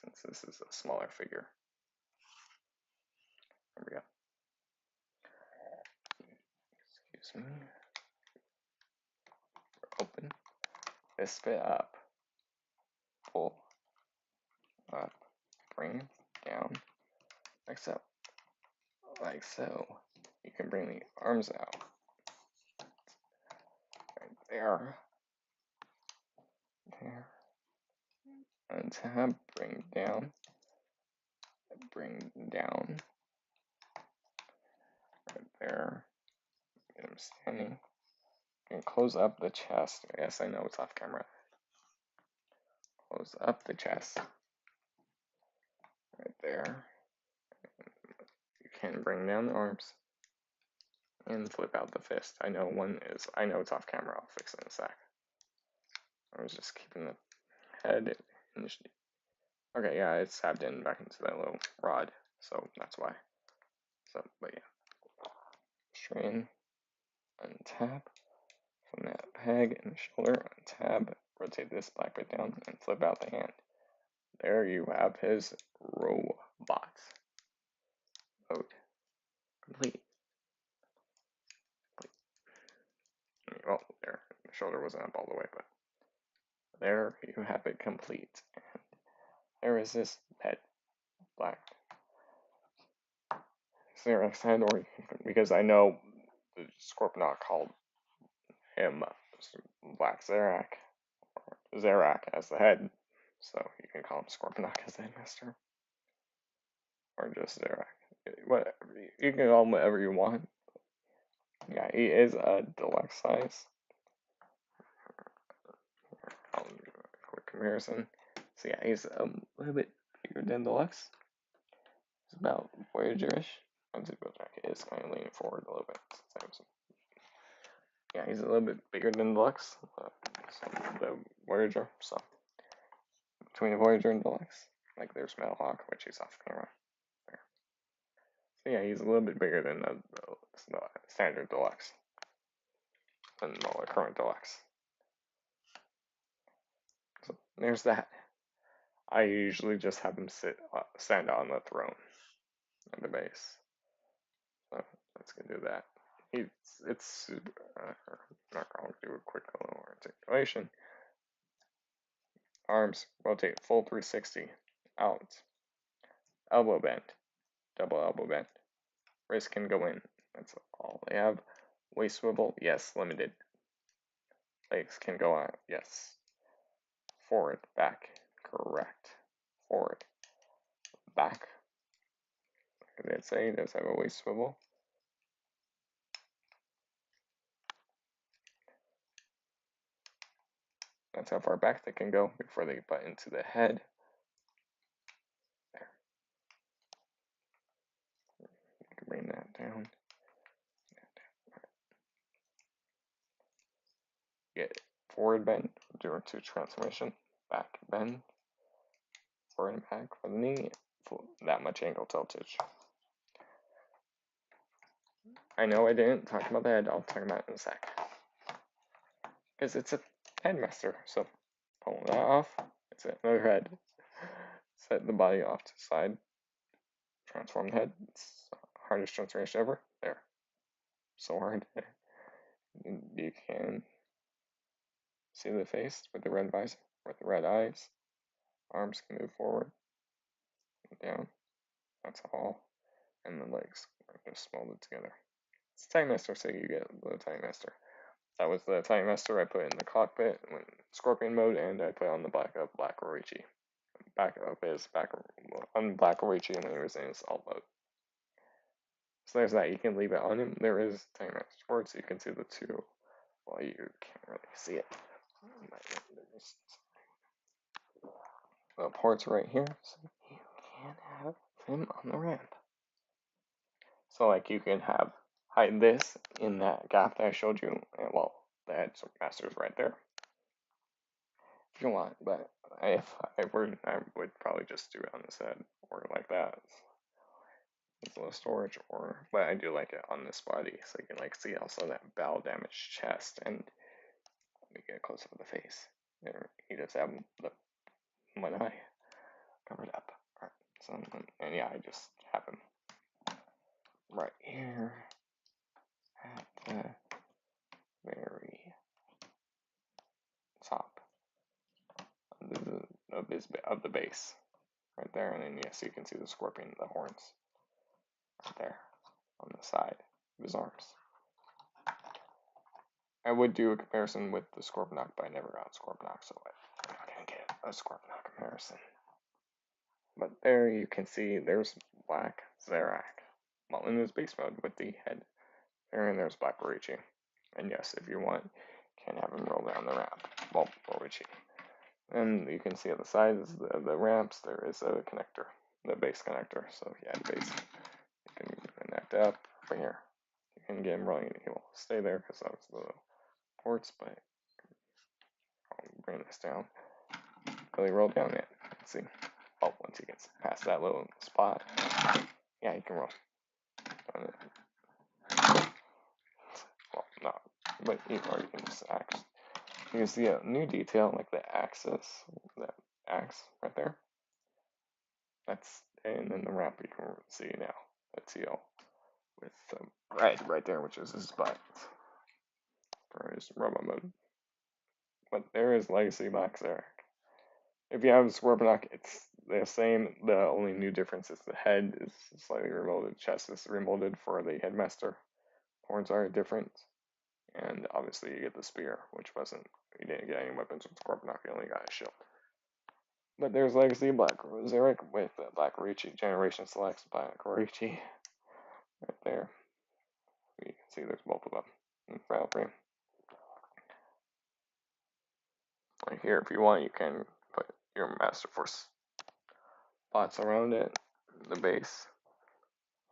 since this is a smaller figure. There we go. Excuse me. Open. This bit up. Pull. Up. Bring it down. Like so. Like so. You can bring the arms out. Right there. There. Untap. Bring down. Bring down. Right there. Get him standing. And close up the chest. Yes, I know it's off camera. Close up the chest. Right there. You can bring down the arms. And flip out the fist. I know it's off camera. I'll fix it in a sec. I was just keeping the head initially. Okay, yeah, it's tabbed in back into that little rod, so that's why. So, but yeah. Strain, untap from that peg and shoulder, untab, rotate this black bit down, and flip out the hand. There you have his robot mode complete. Well, there, the shoulder wasn't up all the way, but there you have it complete. And there is this head, black Zarak head, or because I know Scorponok called him Black Zarak. Zarak as the head, so you can call him Scorponok as the headmaster, or just Zarak. Whatever, you can call him whatever you want. Yeah, he is a deluxe size. I'll do a quick comparison. So yeah, he's a little bit bigger than deluxe. He's about Voyager-ish. Unzipped jacket is kind of leaning forward a little bit. Yeah, he's a little bit bigger than deluxe. The Voyager, so between the Voyager and deluxe, like there's Metal Hawk, which is off camera. There. So yeah, he's a little bit bigger than the standard deluxe, than the current deluxe. So there's that. I usually just have him stand on the throne at the base. So let's go do that. It's super. Not going to do a quick little articulation. Arms rotate full 360 out. Elbow bend, double elbow bend. Wrist can go in. That's all they have. Waist swivel, yes, limited. Legs can go out, yes. Forward, back, correct. Forward, back. Like I did say, it does have a waist swivel. That's how far back they can go before they butt into the head. There. You can bring that down. Get forward bend, due to transformation. Back bend. Forward and back for the knee. That much angle tiltage. I know I didn't talk about the head, I'll talk about it in a sec. Because it's a headmaster, so pull that off, it's another head. Set the body off to the side. Transform the head, it's the hardest transformation ever. There. So hard. You can see the face with the red visor, with the red eyes. Arms can move forward and down. That's all. And the legs are just molded together. It's Time Master, so you get the Time Master. That was the Time Master I put in the cockpit when Scorpion mode, and I put on the back of Black Roritchi. Back of his back on Black Roritchi, and then he was in his alt mode. So there's that. You can leave it on him. There is Time Master ports. You can see the two. Well, you can't really see it. The ports right here, so you can have him on the ramp. So like you can hide this in that gap that I showed you, and well, the headmaster's right there if you want, but if I were, I would probably just do it on this head or like that. It's a little storage, but I do like it on this body, so you can like see also that battle damaged chest, and let me get a close up of the face. There, he does have the one eye covered up. Alright, so and yeah, I just have him right here at the very top of the base, right there, and then yes, you can see the scorpion, the horns, right there on the side of his arms. I would do a comparison with the Scorponok, but I never got Scorponok, so I'm not gonna get a Scorponok comparison. But there you can see there's Black Zarak, well, in his base mode with the head. There, and there's Black Roritchi. And yes, if you want, you can have him roll down the ramp. Well, Roritchi. And you can see at the sides of the ramps, there is a connector, the base connector. So yeah, the base, you can connect up over here. You can get him rolling, he will stay there because that was the ports, but I'll bring this down. Really roll down it. Let's see. Oh, once he gets past that little spot, yeah, he can roll. Well, no, but you can just axe. You can see a new detail like the axis, that axe right there. That's, and then the ramp you can see now. The teal with red right there, which is his butt for his robot mode. But there is Legacy Black Zarak. If you have Scorponok, it's the same. The only new difference is the head is slightly remolded. Chest is remolded for the headmaster horns are different, and obviously you get the spear, which wasn't, you didn't get any weapons with Scorponok, you only got a shield. But there's Legacy Black Zarak with Black Roritchi, Generation Selects Black Roritchi, right there. You can see there's both of them in front frame. Right here, if you want, you can put your Master Force spots around it, the base.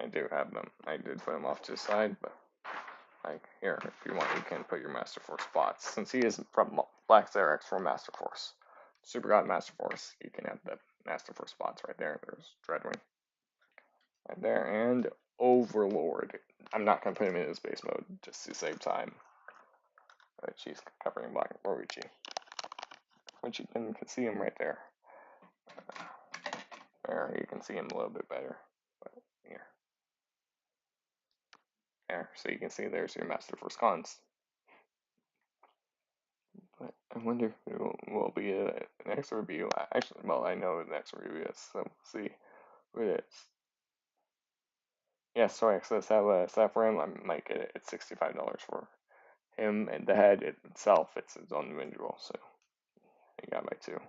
I do have them. I did put them off to the side, but like here, if you want, you can put your Master Force spots. Since he is from Black Zarak's from Master Force, Super God Master Force, you can have the Master Force spots right there. There's Dreadwing right there, and Overlord. I'm not gonna put him in his base mode just to save time. But she's covering Black Roritchi, which you can see him right there. There, you can see him a little bit better. But here. There, so you can see there's your Master Force cons. But I wonder if it will be an next review. Actually, well, I know the next review is, so we'll see who it is. Yeah, sorry, so let's have a set for him. I might get it at $65 for him, and the head itself, it's its own individual, so you got my two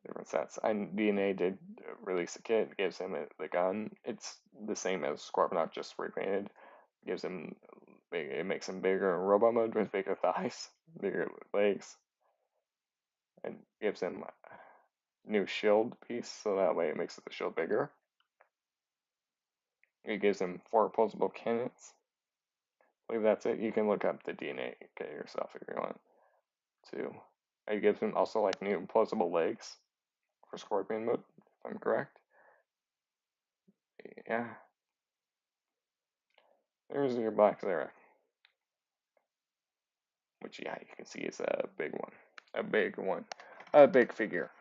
different sets. DNA did release a kit, gives him the gun. It's the same as Scorponok, just repainted. Gives him, it makes him bigger in robot mode with bigger thighs, bigger legs, and gives him a new shield piece, so that way it makes the shield bigger. It gives him 4 opposable cannons. I believe that's it. You can look up the DNA kit yourself if you want to. It gives him also like new opposable legs for Scorpion mode, if I'm correct. Yeah. There's your Black Zarak. Which, yeah, you can see is a big one. A big one. A big figure.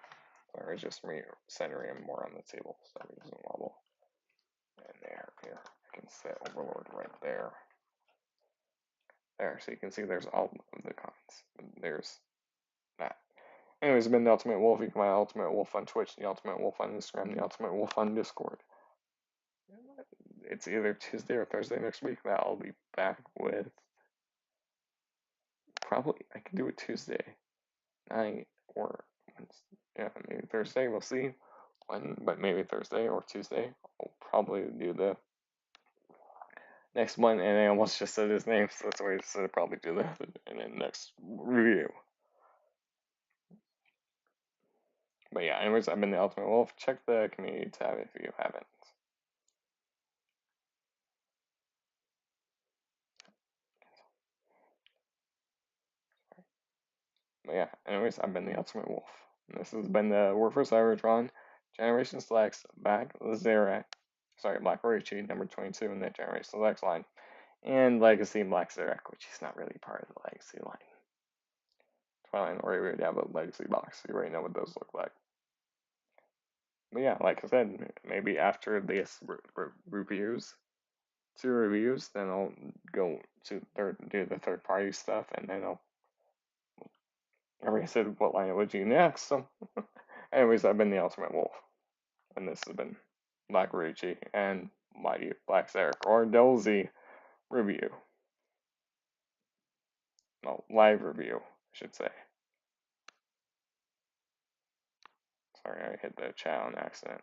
Or just me centering him more on the table so he doesn't wobble. And there, here. I can set Overlord right there. There, so you can see there's all of the cons. There's that. Anyways, it's been the Ultimate Wolf. You can find Ultimate Wolf on Twitch, the Ultimate Wolf on Instagram, the Ultimate Wolf on Discord. It's either Tuesday or Thursday next week that I'll be back with. Probably, I can do it Tuesday night or Wednesday. Yeah, maybe Thursday. We'll see when, but maybe Thursday or Tuesday. I'll probably do the next one, and I almost just said his name, so that's why I said probably do that, and then next review. But yeah, anyways, I've been the Ultimate Wolf. Check the community tab if you haven't. But yeah, anyways, I've been the Ultimate Wolf. And this has been the Warfare Ever Drawn Generation Selects Black Zarak. Sorry, Black Roritchi, number 22 in the Generation Selects line. And Legacy Black Zarak, which is not really part of the Legacy line. Twilight already would have a Legacy box. You already know what those look like. But yeah, like I said, maybe after this reviews, 2 reviews, then I'll go to do the third party stuff, and then I'll. I already said what line it would do next. So, anyways, I've been the Ultimate Wolf, and this has been Black Roritchi and Mighty Black Zarak, or Dolzy review. No, live review, I should say. Sorry, I hit the chat on accident.